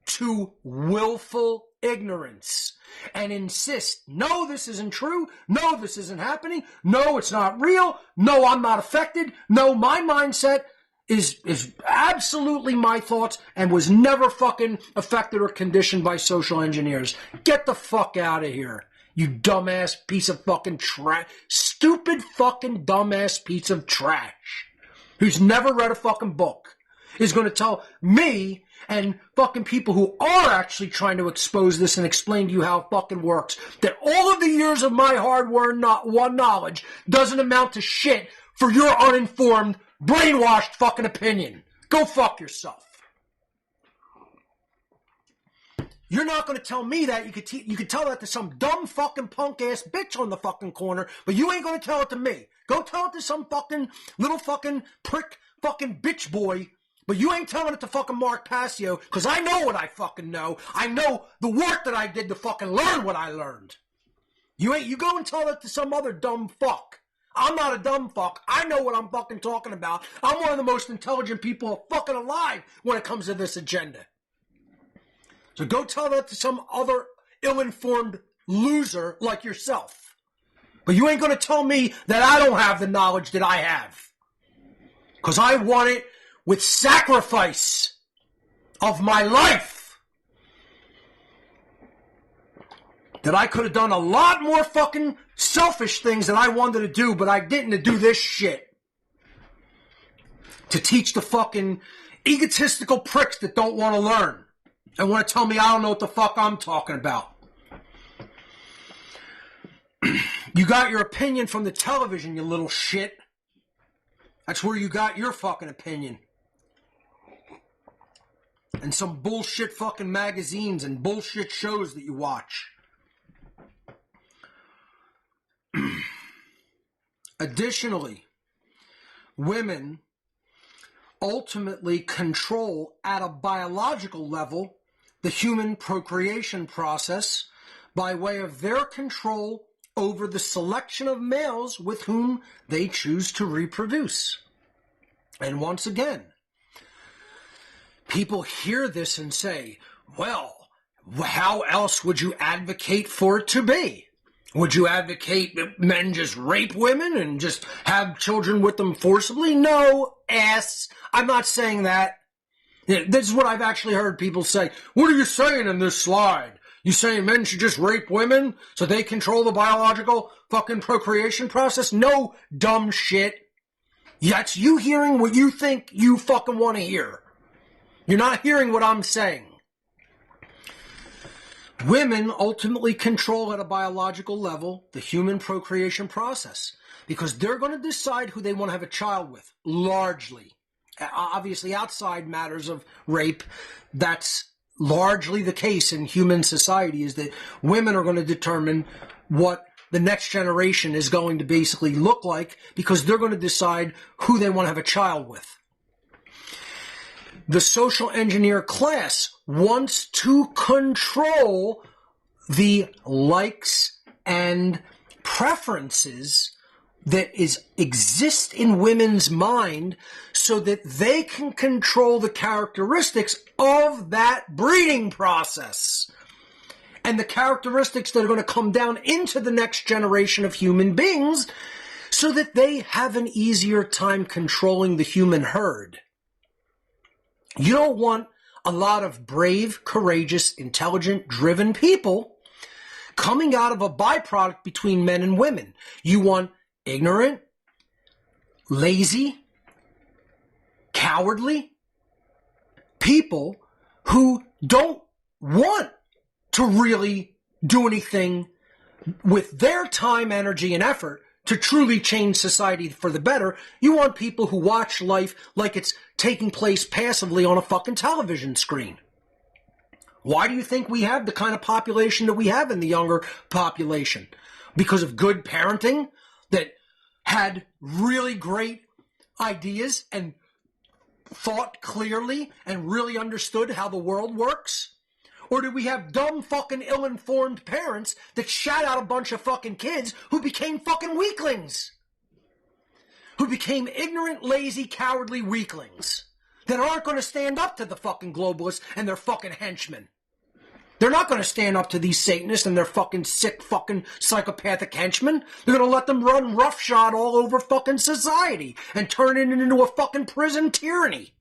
to willful ignorance and insist, no, this isn't true. No, this isn't happening. No, it's not real. No, I'm not affected. No, my mindset is absolutely my thoughts and was never fucking affected or conditioned by social engineers. Get the fuck out of here, you dumbass piece of fucking trash. Stupid fucking dumbass piece of trash who's never read a fucking book is going to tell me and fucking people who are actually trying to expose this and explain to you how it fucking works that all of the years of my hard-won knowledge doesn't amount to shit for your uninformed, brainwashed fucking opinion. Go fuck yourself. You're not going to tell me that. You could tell that to some dumb fucking punk-ass bitch on the fucking corner, but you ain't going to tell it to me. Go tell it to some fucking little fucking prick fucking bitch boy, but you ain't telling it to fucking Mark Passio, because I know what I fucking know. I know the work that I did to fucking learn what I learned. You go and tell it to some other dumb fuck. I'm not a dumb fuck. I know what I'm fucking talking about. I'm one of the most intelligent people fucking alive when it comes to this agenda. So go tell that to some other ill-informed loser like yourself. But you ain't going to tell me that I don't have the knowledge that I have. Because I won it with sacrifice of my life. That I could have done a lot more fucking selfish things that I wanted to do, but I didn't, to do this shit. To teach the fucking egotistical pricks that don't want to learn and want to tell me I don't know what the fuck I'm talking about. You got your opinion from the television, you little shit. That's where you got your fucking opinion. And some bullshit fucking magazines and bullshit shows that you watch. Additionally, women ultimately control at a biological level the human procreation process by way of their control over the selection of males with whom they choose to reproduce. And once again, people hear this and say, well, how else would you advocate for it to be? Would you advocate that men just rape women and just have children with them forcibly? No, ass. I'm not saying that. This is what I've actually heard people say. What are you saying in this slide? You saying men should just rape women so they control the biological fucking procreation process? No, dumb shit. That's you hearing what you think you fucking want to hear. You're not hearing what I'm saying. Women ultimately control at a biological level the human procreation process because they're going to decide who they want to have a child with, largely. Obviously, outside matters of rape, that's largely the case in human society, is that women are going to determine what the next generation is going to basically look like because they're going to decide who they want to have a child with. The social engineer class wants to control the likes and preferences that exist in women's mind so that they can control the characteristics of that breeding process and the characteristics that are going to come down into the next generation of human beings so that they have an easier time controlling the human herd. You don't want a lot of brave, courageous, intelligent, driven people coming out of a byproduct between men and women. You want ignorant, lazy, cowardly people who don't want to really do anything with their time, energy, and effort to truly change society for the better. You want people who watch life like it's taking place passively on a fucking television screen. Why do you think we have the kind of population that we have in the younger population? Because of good parenting that had really great ideas and thought clearly and really understood how the world works? Or did we have dumb fucking ill-informed parents that shat out a bunch of fucking kids who became fucking weaklings? Who became ignorant, lazy, cowardly weaklings that aren't going to stand up to the fucking globalists and their fucking henchmen. They're not going to stand up to these Satanists and their fucking sick fucking psychopathic henchmen. They're going to let them run roughshod all over fucking society and turn it into a fucking prison tyranny.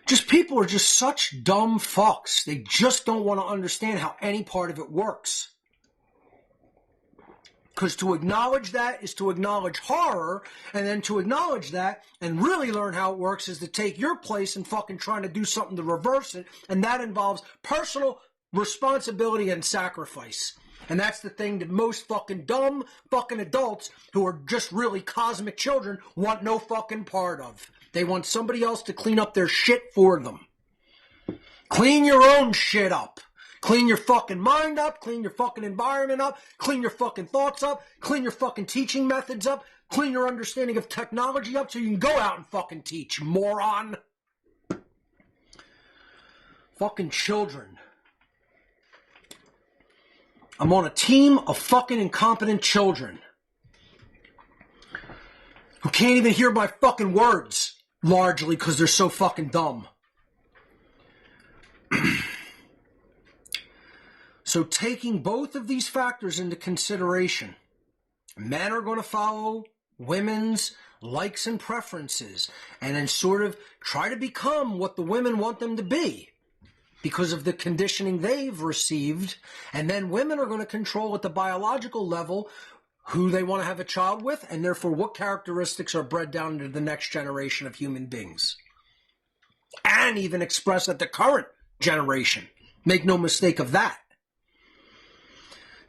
Just people are just such dumb fucks. They just don't want to understand how any part of it works. Because to acknowledge that is to acknowledge horror, and then to acknowledge that and really learn how it works is to take your place and fucking trying to do something to reverse it, and that involves personal responsibility and sacrifice. And that's the thing that most fucking dumb fucking adults who are just really cosmic children want no fucking part of. They want somebody else to clean up their shit for them. Clean your own shit up. Clean your fucking mind up, clean your fucking environment up, clean your fucking thoughts up, clean your fucking teaching methods up, clean your understanding of technology up so you can go out and fucking teach, moron. Fucking children. I'm on a team of fucking incompetent children who can't even hear my fucking words, largely because they're so fucking dumb. So taking both of these factors into consideration, men are going to follow women's likes and preferences and then sort of try to become what the women want them to be because of the conditioning they've received. And then women are going to control at the biological level who they want to have a child with and therefore what characteristics are bred down into the next generation of human beings. And even expressed at the current generation. Make no mistake of that.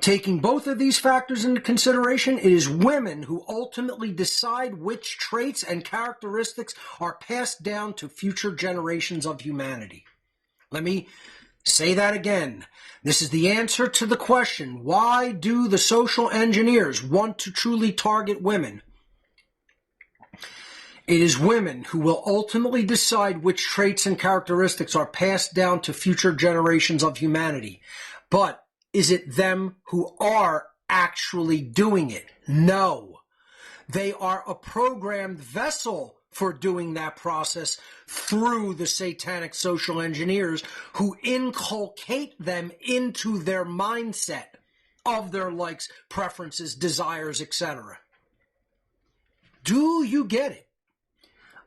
Taking both of these factors into consideration, it is women who ultimately decide which traits and characteristics are passed down to future generations of humanity. Let me say that again. This is the answer to the question, why do the social engineers want to truly target women? It is women who will ultimately decide which traits and characteristics are passed down to future generations of humanity. But is it them who are actually doing it? No. They are a programmed vessel for doing that process through the satanic social engineers who inculcate them into their mindset of their likes, preferences, desires, etc. Do you get it?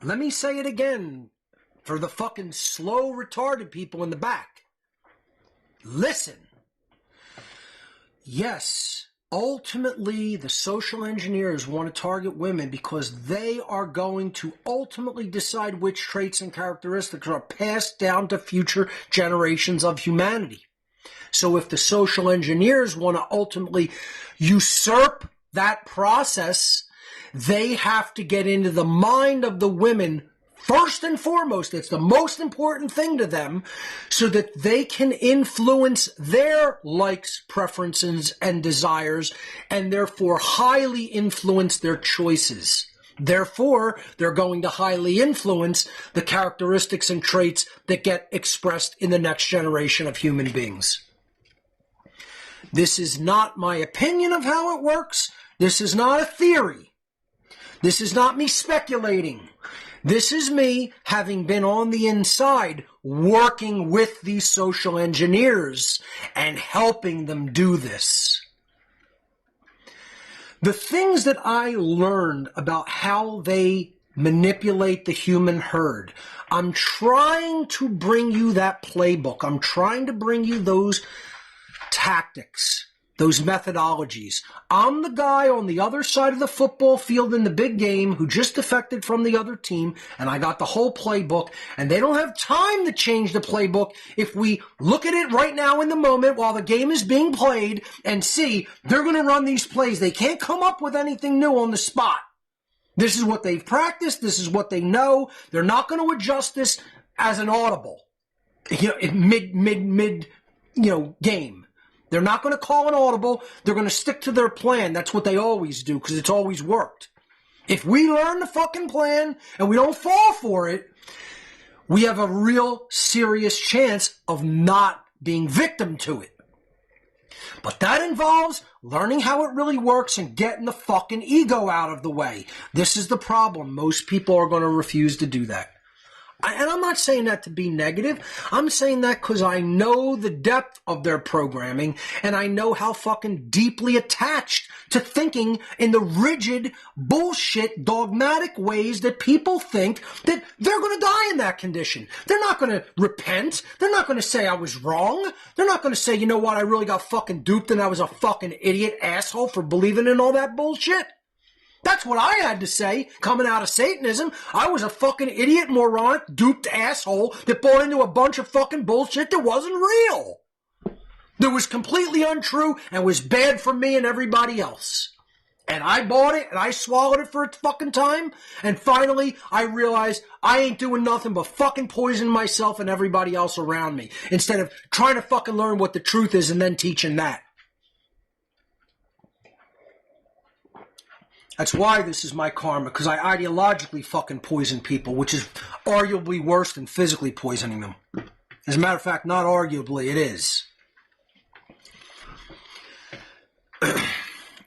Let me say it again for the fucking slow, retarded people in the back. Listen. Yes, ultimately, the social engineers want to target women because they are going to ultimately decide which traits and characteristics are passed down to future generations of humanity. So if the social engineers want to ultimately usurp that process, they have to get into the mind of the women first and foremost. It's the most important thing to them so that they can influence their likes, preferences, and desires and therefore highly influence their choices. Therefore, they're going to highly influence the characteristics and traits that get expressed in the next generation of human beings. This is not my opinion of how it works. This is not a theory. This is not me speculating. This is me having been on the inside working with these social engineers and helping them do this. The things that I learned about how they manipulate the human herd, I'm trying to bring you that playbook. I'm trying to bring you those tactics, those methodologies. I'm the guy on the other side of the football field in the big game who just defected from the other team, and I got the whole playbook, and they don't have time to change the playbook if we look at it right now in the moment while the game is being played and see they're going to run these plays. They can't come up with anything new on the spot. This is what they've practiced. This is what they know. They're not going to adjust this as an audible, mid game. They're not going to call an audible. They're going to stick to their plan. That's what they always do because it's always worked. If we learn the fucking plan and we don't fall for it, we have a real serious chance of not being victim to it. But that involves learning how it really works and getting the fucking ego out of the way. This is the problem. Most people are going to refuse to do that. And I'm not saying that to be negative. I'm saying that because I know the depth of their programming and I know how fucking deeply attached to thinking in the rigid, bullshit, dogmatic ways that people think that they're going to die in that condition. They're not going to repent. They're not going to say I was wrong. They're not going to say, you know what, I really got fucking duped and I was a fucking idiot asshole for believing in all that bullshit. That's what I had to say coming out of Satanism. I was a fucking idiot, moronic, duped asshole that bought into a bunch of fucking bullshit that wasn't real. That was completely untrue and was bad for me and everybody else. And I bought it and I swallowed it for its fucking time. And finally, I realized I ain't doing nothing but fucking poison myself and everybody else around me. Instead of trying to fucking learn what the truth is and then teaching that. That's why this is my karma, because I ideologically fucking poison people, which is arguably worse than physically poisoning them. As a matter of fact, not arguably, it is.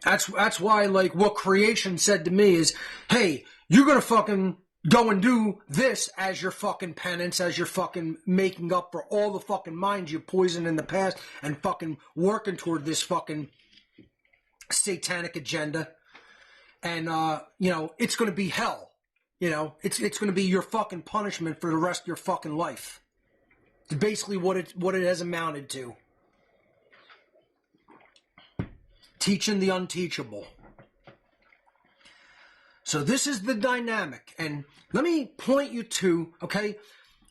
That's why, like, what creation said to me is, hey, you're gonna fucking go and do this as your fucking penance, as your fucking making up for all the fucking minds you poisoned in the past and fucking working toward this fucking satanic agenda. And, you know, it's going to be hell. You know, it's going to be your fucking punishment for the rest of your fucking life. It's basically what it has amounted to. Teaching the unteachable. So this is the dynamic. And let me point you to, okay,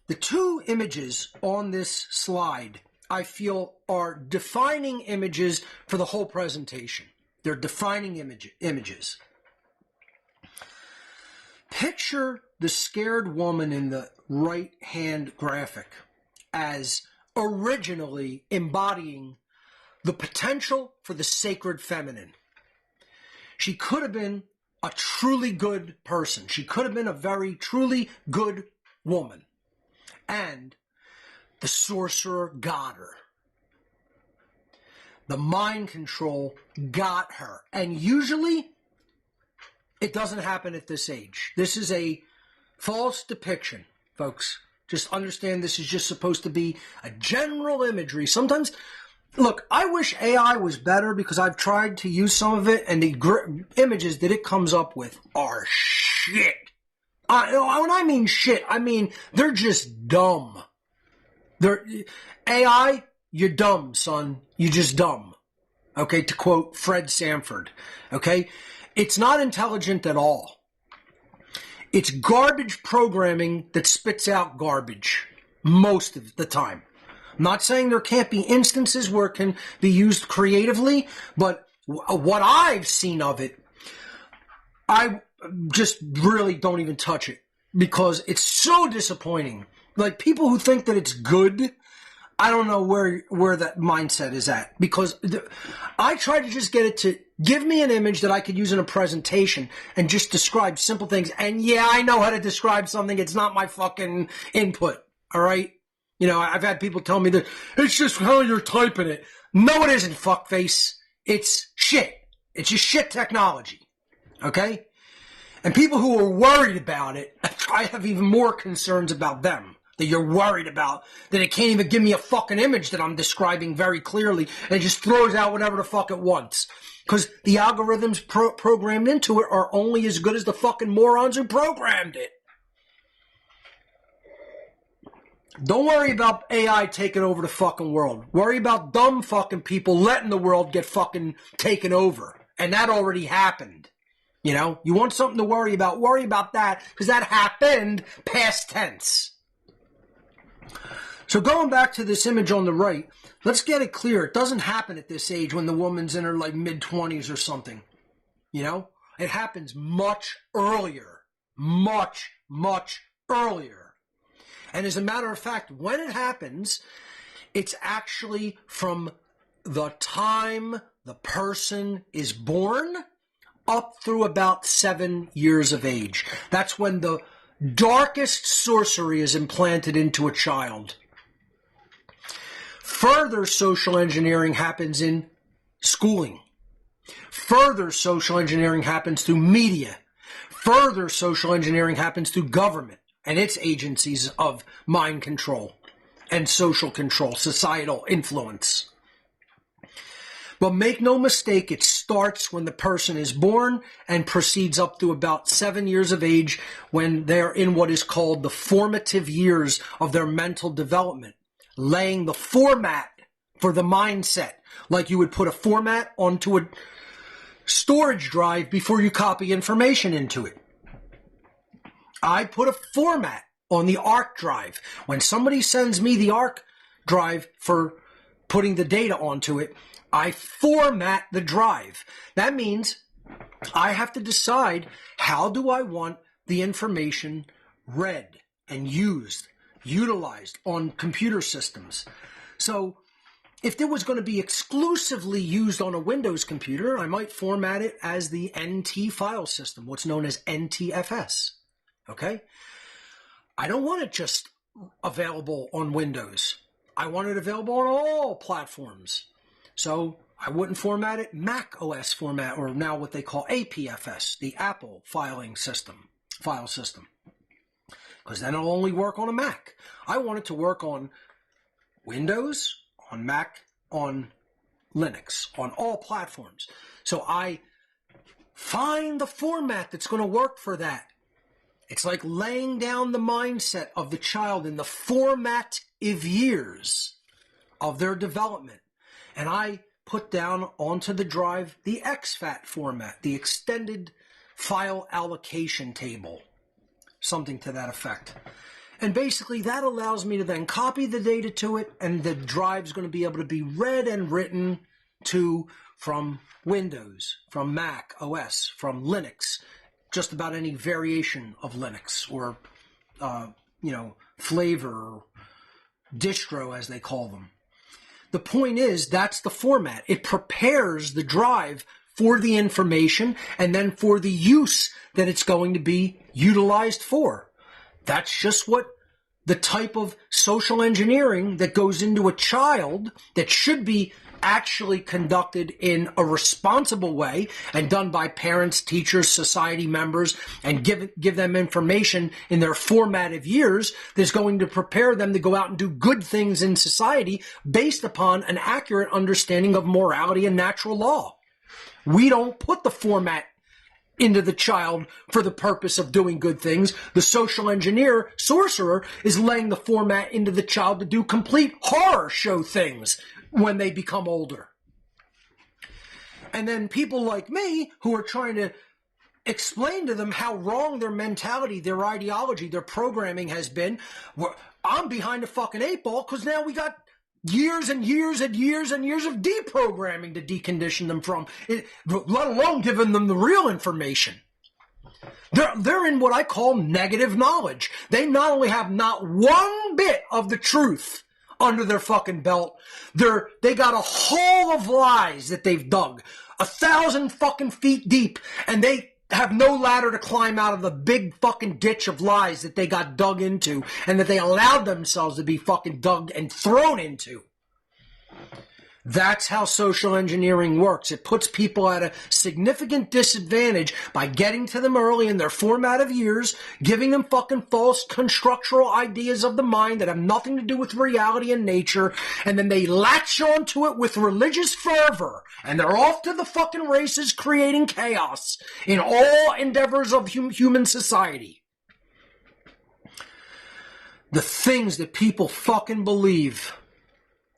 the two images on this slide, I feel, are defining images for the whole presentation. They're defining images. Picture the scared woman in the right-hand graphic as originally embodying the potential for the sacred feminine. She could have been a truly good person. She could have been a very truly good woman. And the sorcerer got her. The mind control got her. And usually it doesn't happen at this age. This is a false depiction, folks. Just understand this is just supposed to be a general imagery. Sometimes, look, I wish AI was better because I've tried to use some of it and the images that it comes up with are shit. When I mean shit, I mean they're just dumb. AI, you're dumb, son. You're just dumb. Okay, to quote Fred Sanford. Okay? It's not intelligent at all. It's garbage programming that spits out garbage most of the time. I'm not saying there can't be instances where it can be used creatively, but what I've seen of it, I just really don't even touch it because it's so disappointing. Like people who think that it's good, I don't know where that mindset is at because I try to just get it to give me an image that I could use in a presentation and just describe simple things. And yeah, I know how to describe something. It's not my fucking input. All right. You know, I've had people tell me that it's just how you're typing it. No, it isn't, fuckface. It's shit. It's just shit technology. Okay. And people who are worried about it, I have even more concerns about them. That you're worried about, that it can't even give me a fucking image that I'm describing very clearly, and it just throws out whatever the fuck it wants. Because the algorithms programmed into it are only as good as the fucking morons who programmed it. Don't worry about AI taking over the fucking world. Worry about dumb fucking people letting the world get fucking taken over. And that already happened. You know, you want something to worry about that, because that happened past tense. So going back to this image on the right, let's get it clear. It doesn't happen at this age when the woman's in her like mid-20s or something. You know? It happens much earlier. Much, much earlier. And as a matter of fact, when it happens, it's actually from the time the person is born up through about 7 years of age. That's when the darkest sorcery is implanted into a child. Further social engineering happens in schooling. Further social engineering happens through media. Further social engineering happens through government and its agencies of mind control and social control, societal influence. But make no mistake, it starts when the person is born and proceeds up to about 7 years of age, when they're in what is called the formative years of their mental development, laying the format for the mindset, like you would put a format onto a storage drive before you copy information into it. I put a format on the A.R.K drive. When somebody sends me the A.R.K drive for putting the data onto it, I format the drive. That means I have to decide, how do I want the information read and used, utilized on computer systems. So if there was going to be exclusively used on a Windows computer, I might format it as the NT file system, what's known as NTFS. Okay? I don't want it just available on Windows. I want it available on all platforms. So I wouldn't format it Mac OS format, or now what they call APFS, the Apple file system, because then it'll only work on a Mac. I want it to work on Windows, on Mac, on Linux, on all platforms. So I find the format that's going to work for that. It's like laying down the mindset of the child in the formative years of their development. And I put down onto the drive the exFAT format, the extended file allocation table, something to that effect. And basically that allows me to then copy the data to it, and the drive's going to be able to be read and written to from Windows, from Mac OS, from Linux, just about any variation of Linux, or, flavor, or distro as they call them. The point is, that's the format. It prepares the drive for the information and then for the use that it's going to be utilized for. That's just what the type of social engineering that goes into a child, that should be actually conducted in a responsible way and done by parents, teachers, society members, and give them information in their formative years, that's going to prepare them to go out and do good things in society based upon an accurate understanding of morality and natural law. We don't put the format into the child for the purpose of doing good things. The social engineer, sorcerer, is laying the format into the child to do complete horror show things when they become older. And then people like me, who are trying to explain to them how wrong their mentality, their ideology, their programming has been, I'm behind the fucking 8 ball, because now we got years and years and years and years of deprogramming to decondition them from it, let alone giving them the real information. They're in what I call negative knowledge. They not only have not one bit of the truth under their fucking belt, they got a hole of lies that they've dug 1,000 fucking feet deep, and they have no ladder to climb out of the big fucking ditch of lies that they got dug into, and that they allowed themselves to be fucking dug and thrown into. That's how social engineering works. It puts people at a significant disadvantage by getting to them early in their formative years, giving them fucking false constructural ideas of the mind that have nothing to do with reality and nature, and then they latch onto it with religious fervor, and they're off to the fucking races creating chaos in all endeavors of human society. The things that people fucking believe,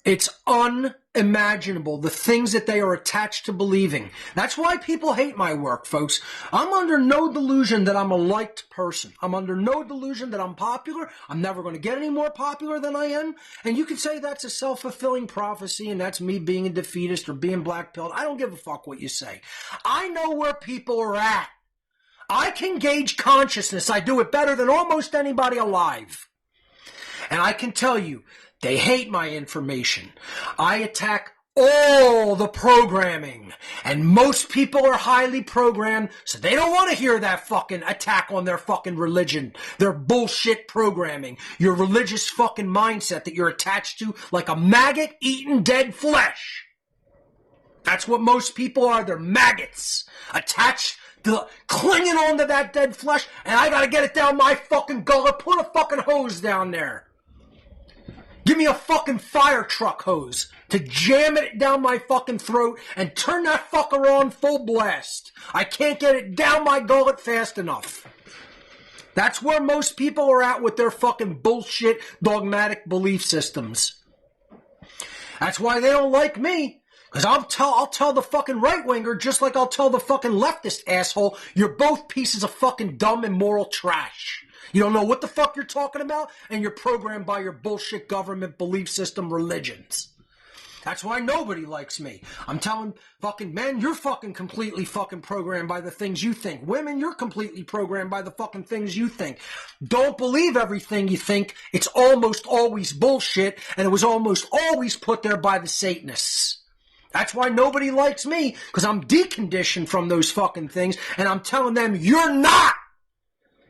it's unimaginable, the things that they are attached to believing. That's why people hate my work, folks. I'm under no delusion that I'm a liked person. I'm under no delusion that I'm popular. I'm never going to get any more popular than I am. And you can say that's a self-fulfilling prophecy, and that's me being a defeatist or being black-pilled. I don't give a fuck what you say. I know where people are at. I can gauge consciousness. I do it better than almost anybody alive. And I can tell you, they hate my information. I attack all the programming. And most people are highly programmed, so they don't want to hear that fucking attack on their fucking religion, their bullshit programming, your religious fucking mindset that you're attached to like a maggot eating dead flesh. That's what most people are. They're maggots attached to, clinging onto that dead flesh, and I gotta get it down my fucking gullet. Put a fucking hose down there. Give me a fucking fire truck hose to jam it down my fucking throat and turn that fucker on full blast. I can't get it down my gullet fast enough. That's where most people are at with their fucking bullshit dogmatic belief systems. That's why they don't like me. Because I'll tell the fucking right-winger just like I'll tell the fucking leftist asshole, you're both pieces of fucking dumb and moral trash. You don't know what the fuck you're talking about, and you're programmed by your bullshit government belief system religions. That's why nobody likes me. I'm telling fucking men, you're fucking completely fucking programmed by the things you think. Women, you're completely programmed by the fucking things you think. Don't believe everything you think. It's almost always bullshit, and it was almost always put there by the Satanists. That's why nobody likes me, because I'm deconditioned from those fucking things, and I'm telling them, you're not!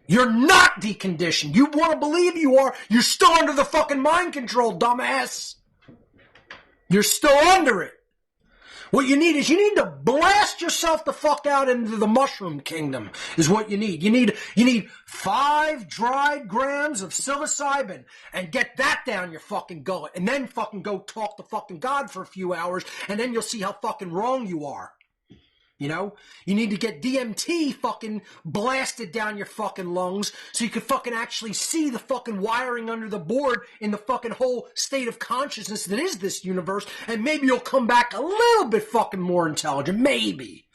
You're not deconditioned. You want to believe you are, you're still under the fucking mind control, dumbass. You're still under it. What you need is you need to blast yourself the fuck out into the mushroom kingdom is what you need. You need 5 dried grams of psilocybin and get that down your fucking gullet and then fucking go talk to fucking God for a few hours and then you'll see how fucking wrong you are. You know, you need to get DMT fucking blasted down your fucking lungs so you can fucking actually see the fucking wiring under the board in the fucking whole state of consciousness that is this universe, and maybe you'll come back a little bit fucking more intelligent. Maybe.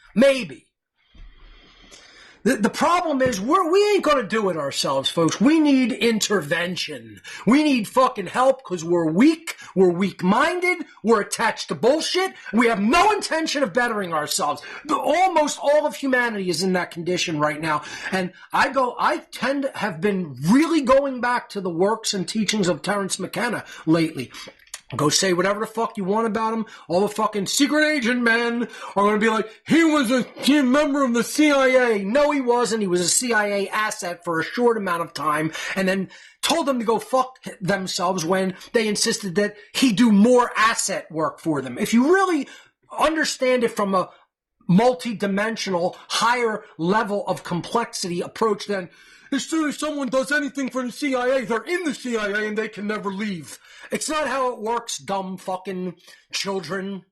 The problem is we ain't going to do it ourselves, folks. We need intervention. We need fucking help because we're weak. We're weak-minded. We're attached to bullshit. We have no intention of bettering ourselves. Almost all of humanity is in that condition right now. And I tend to have been really going back to the works and teachings of Terence McKenna lately. Go say whatever the fuck you want about him. All the fucking secret agent men are going to be like, he was a member of the CIA. No, he wasn't. He was a CIA asset for a short amount of time and then told them to go fuck themselves when they insisted that he do more asset work for them. If you really understand it from a multi-dimensional, higher level of complexity approach, then as soon as someone does anything for the CIA, they're in the CIA and they can never leave. It's not how it works, dumb fucking children.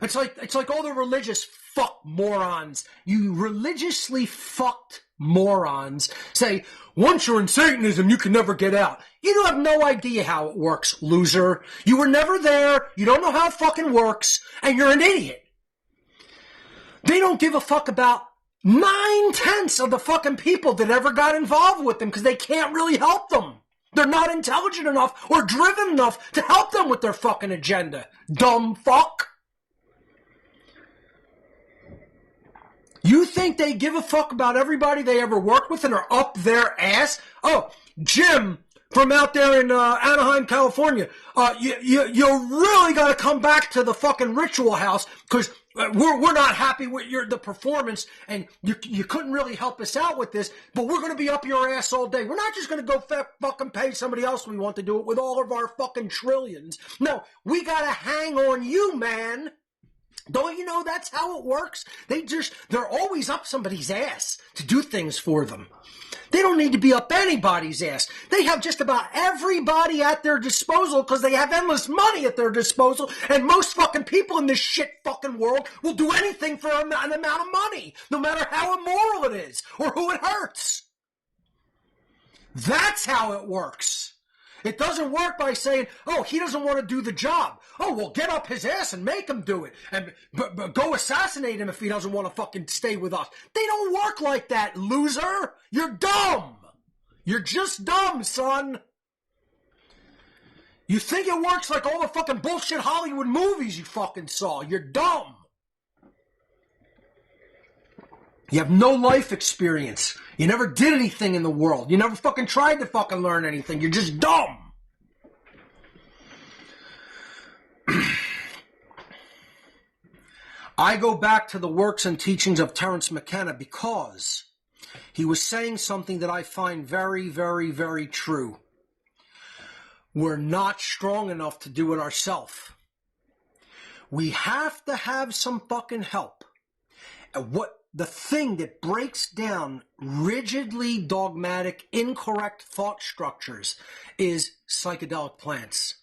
It's like all the religious fuck morons. You religiously fucked morons say, once you're in Satanism, you can never get out. You have no idea how it works, loser. You were never there. You don't know how it fucking works. And you're an idiot. They don't give a fuck about 9/10 of the fucking people that ever got involved with them because they can't really help them. They're not intelligent enough or driven enough to help them with their fucking agenda. Dumb fuck. You think they give a fuck about everybody they ever worked with and are up their ass? Oh, Jim from out there in Anaheim, California. You really got to come back to the fucking ritual house because we're not happy with the performance, and you couldn't really help us out with this, but we're going to be up your ass all day. We're not just going to go fucking pay somebody else. We want to do it with all of our fucking trillions. No, we got to hang on you, man. Don't you know that's how it works? They're always up somebody's ass to do things for them. They don't need to be up anybody's ass. They have just about everybody at their disposal because they have endless money at their disposal, and most fucking people in this shit fucking world will do anything for an amount of money, no matter how immoral it is or who it hurts. That's how it works. It doesn't work by saying, oh, he doesn't want to do the job. Oh, well, get up his ass and make him do it. And go assassinate him if he doesn't want to fucking stay with us. They don't work like that, loser. You're dumb. You're just dumb, son. You think it works like all the fucking bullshit Hollywood movies you fucking saw. You're dumb. You have no life experience. You never did anything in the world. You never fucking tried to fucking learn anything. You're just dumb. I go back to the works and teachings of Terence McKenna because he was saying something that I find very, very, very true. We're not strong enough to do it ourselves. We have to have some fucking help. And the thing that breaks down rigidly dogmatic, incorrect thought structures is psychedelic plants.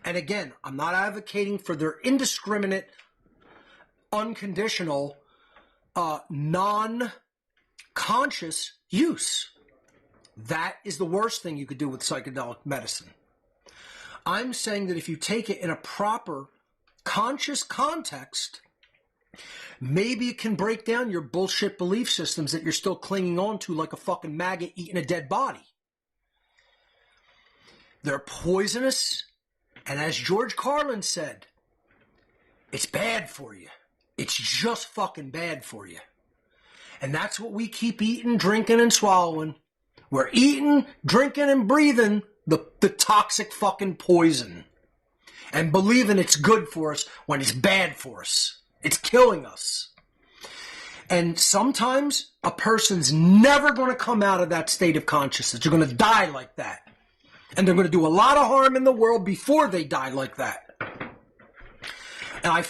And again, I'm not advocating for their indiscriminate, unconditional, non-conscious use. That is the worst thing you could do with psychedelic medicine. I'm saying that if you take it in a proper, conscious context, maybe it can break down your bullshit belief systems that you're still clinging on to like a fucking maggot eating a dead body. They're poisonous, and as George Carlin said, it's bad for you. It's just fucking bad for you. And that's what we keep eating, drinking, and swallowing. We're eating, drinking, and breathing the toxic fucking poison. And believing it's good for us when it's bad for us. It's killing us. And sometimes a person's never going to come out of that state of consciousness. They're going to die like that. And they're going to do a lot of harm in the world before they die like that. And I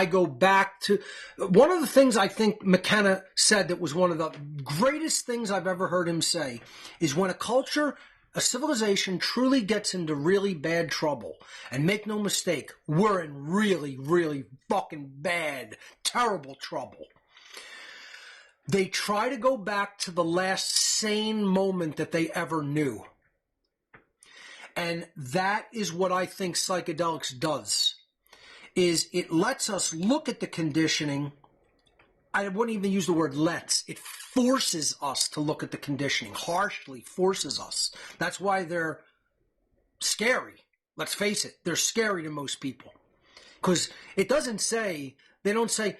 go back to one of the things I think McKenna said that was one of the greatest things I've ever heard him say is when a culture, a civilization truly gets into really bad trouble, and make no mistake, we're in really, really fucking bad, terrible trouble. They try to go back to the last sane moment that they ever knew. And that is what I think psychedelics does, is it lets us look at the conditioning. I wouldn't even use the word lets. It forces us to look at the conditioning, harshly forces us. That's why they're scary. Let's face it, they're scary to most people. Because it doesn't say, they don't say,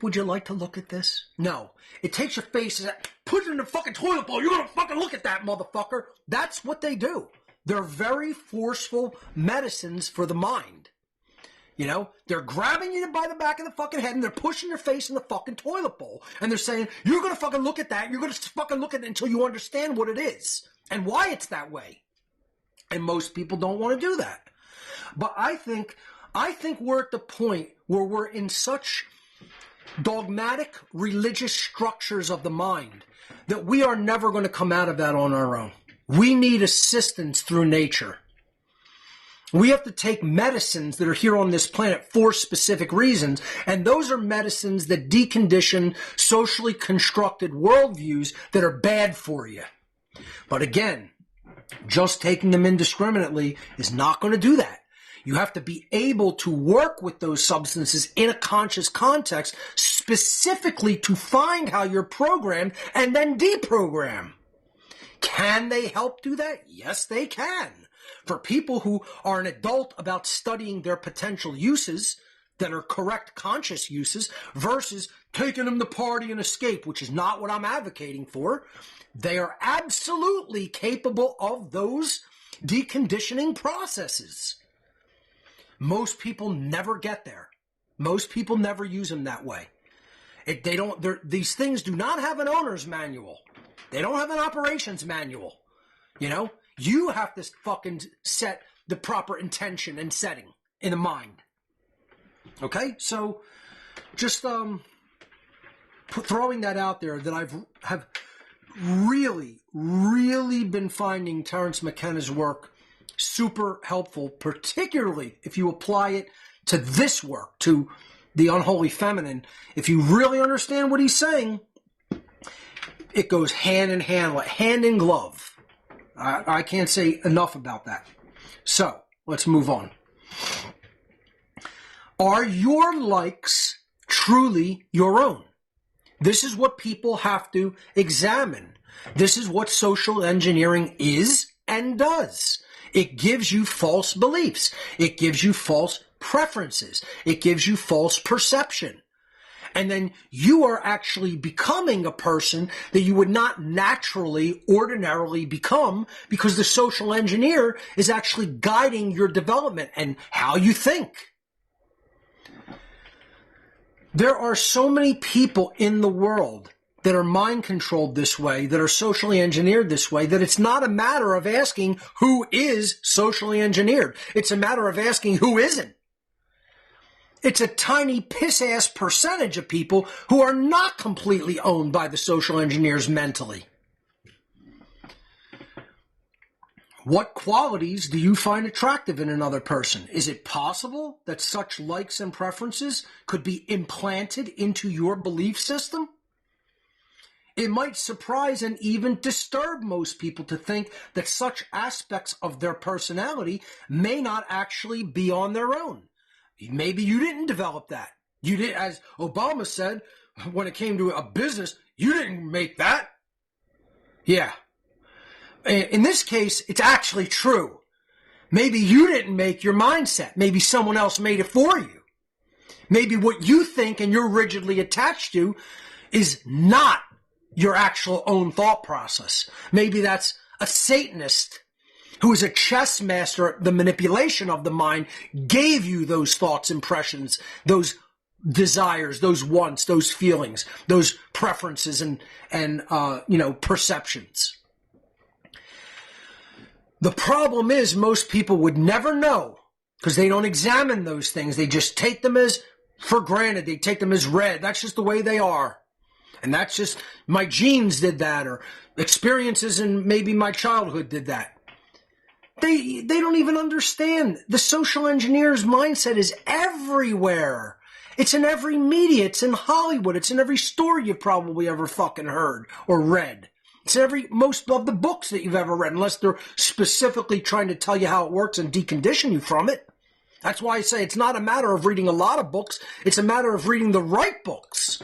would you like to look at this? No. It takes your face and put it in the fucking toilet bowl. You're going to fucking look at that, motherfucker. That's what they do. They're very forceful medicines for the mind. You know, they're grabbing you by the back of the fucking head and they're pushing your face in the fucking toilet bowl. And they're saying, you're going to fucking look at that. You're going to fucking look at it until you understand what it is and why it's that way. And most people don't want to do that. But I think we're at the point where we're in such dogmatic religious structures of the mind that we are never going to come out of that on our own. We need assistance through nature. We have to take medicines that are here on this planet for specific reasons, and those are medicines that decondition socially constructed worldviews that are bad for you. But again, just taking them indiscriminately is not going to do that. You have to be able to work with those substances in a conscious context, specifically to find how you're programmed and then deprogram. Can they help do that? Yes, they can. For people who are an adult about studying their potential uses that are correct conscious uses versus taking them to party and escape, which is not what I'm advocating for, they are absolutely capable of those deconditioning processes. Most people never get there. Most people never use them that way. These things do not have an owner's manual. They don't have an operations manual. You know, you have to fucking set the proper intention and setting in the mind. Okay? So just throwing that out there, that have really, really been finding Terence McKenna's work super helpful, particularly if you apply it to this work, to the Unholy Feminine. If you really understand what he's saying, it goes hand in hand, like hand in glove. I can't say enough about that. So, let's move on. Are your likes truly your own? This is what people have to examine. This is what social engineering is and does. It gives you false beliefs. It gives you false preferences. It gives you false perception. And then you are actually becoming a person that you would not naturally, ordinarily become, because the social engineer is actually guiding your development and how you think. There are so many people in the world that are mind controlled this way, that are socially engineered this way, that it's not a matter of asking who is socially engineered. It's a matter of asking who isn't. It's a tiny piss-ass percentage of people who are not completely owned by the social engineers mentally. What qualities do you find attractive in another person? Is it possible that such likes and preferences could be implanted into your belief system? It might surprise and even disturb most people to think that such aspects of their personality may not actually be on their own. Maybe you didn't develop that. You did, as Obama said, when it came to a business, you didn't make that. Yeah. In this case, it's actually true. Maybe you didn't make your mindset. Maybe someone else made it for you. Maybe what you think and you're rigidly attached to is not your actual own thought process. Maybe that's a Satanist who is a chess master at the manipulation of the mind, gave you those thoughts, impressions, those desires, those wants, those feelings, those preferences and perceptions. The problem is most people would never know because they don't examine those things. They just take them as for granted. They take them as read. That's just the way they are. And that's just, my genes did that, or experiences in maybe my childhood did that. They don't even understand. The social engineer's mindset is everywhere. It's in every media. It's in Hollywood. It's in every story you've probably ever fucking heard or read. It's in most of the books that you've ever read, unless they're specifically trying to tell you how it works and decondition you from it. That's why I say it's not a matter of reading a lot of books. It's a matter of reading the right books.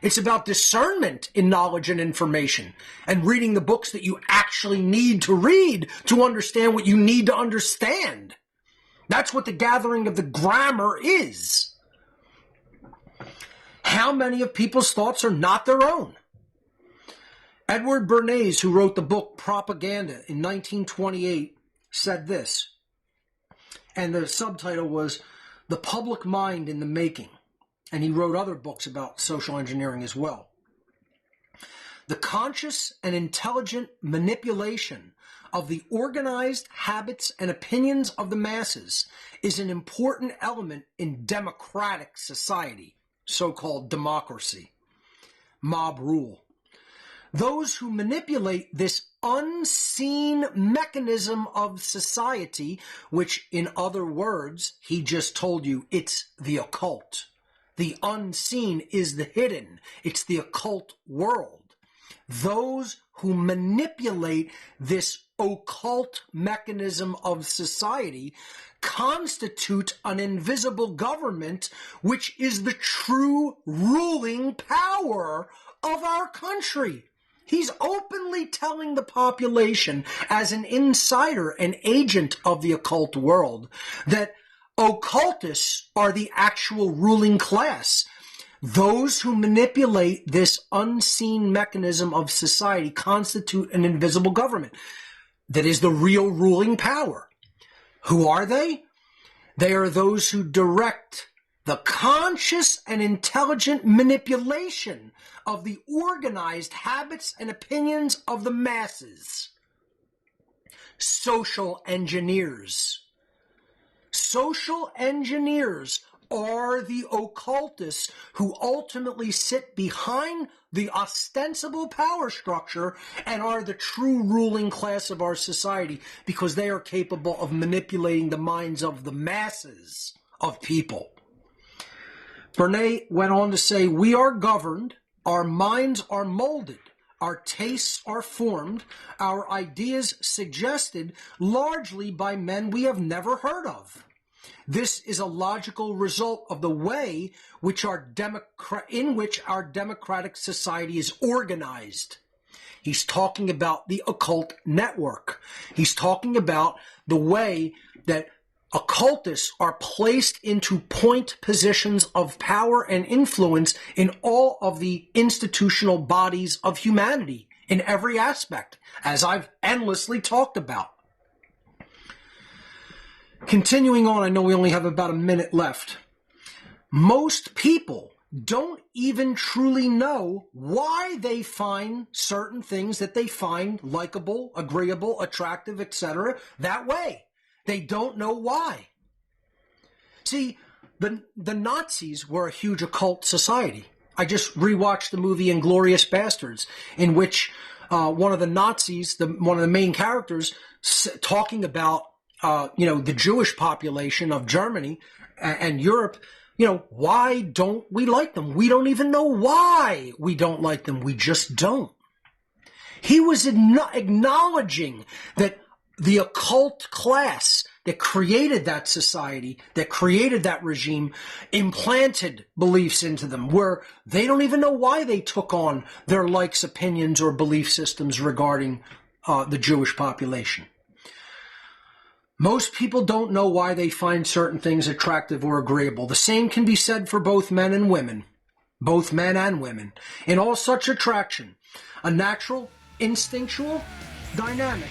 It's about discernment in knowledge and information and reading the books that you actually need to read to understand what you need to understand. That's what the gathering of the grammar is. How many of people's thoughts are not their own? Edward Bernays, who wrote the book Propaganda in 1928, said this, and the subtitle was The Public Mind in the Making. And he wrote other books about social engineering as well. The conscious and intelligent manipulation of the organized habits and opinions of the masses is an important element in democratic society, so-called democracy, mob rule. Those who manipulate this unseen mechanism of society, which in other words, he just told you, it's the occult. The unseen is the hidden. It's the occult world. Those who manipulate this occult mechanism of society constitute an invisible government, which is the true ruling power of our country. He's openly telling the population, as an insider, an agent of the occult world, that occultists are the actual ruling class. Those who manipulate this unseen mechanism of society constitute an invisible government that is the real ruling power. Who are they? They are those who direct the conscious and intelligent manipulation of the organized habits and opinions of the masses. Social engineers. Social engineers are the occultists who ultimately sit behind the ostensible power structure and are the true ruling class of our society because they are capable of manipulating the minds of the masses of people. Bernays went on to say, we are governed, our minds are molded, our tastes are formed, our ideas suggested largely by men we have never heard of. This is a logical result of the way in which our democratic society is organized. He's talking about the occult network. He's talking about the way that occultists are placed into point positions of power and influence in all of the institutional bodies of humanity in every aspect, as I've endlessly talked about. Continuing on, I know we only have about a minute left. Most people don't even truly know why they find certain things that they find likable, agreeable, attractive, etc. that way. They don't know why. See, the Nazis were a huge occult society. I just rewatched the movie Inglourious Bastards, in which one of the Nazis, one of the main characters, talking about the Jewish population of Germany and Europe. Why don't we like them? We don't even know why we don't like them. We just don't. He was acknowledging that the occult class that created that society, that created that regime, implanted beliefs into them where they don't even know why they took on their likes, opinions, or belief systems regarding the Jewish population. Most people don't know why they find certain things attractive or agreeable. The same can be said for both men and women, both men and women. In all such attraction, a natural, instinctual dynamic.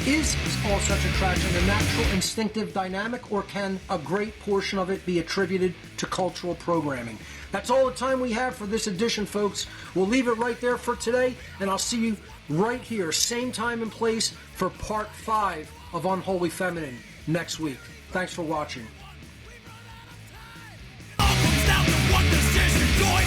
Is all such attraction a natural, instinctive dynamic, or can a great portion of it be attributed to cultural programming? That's all the time we have for this edition, folks. We'll leave it right there for today, and I'll see you right here, same time and place, for part 5 of Unholy Feminine next week. Thanks for watching. All comes down to one decision, joy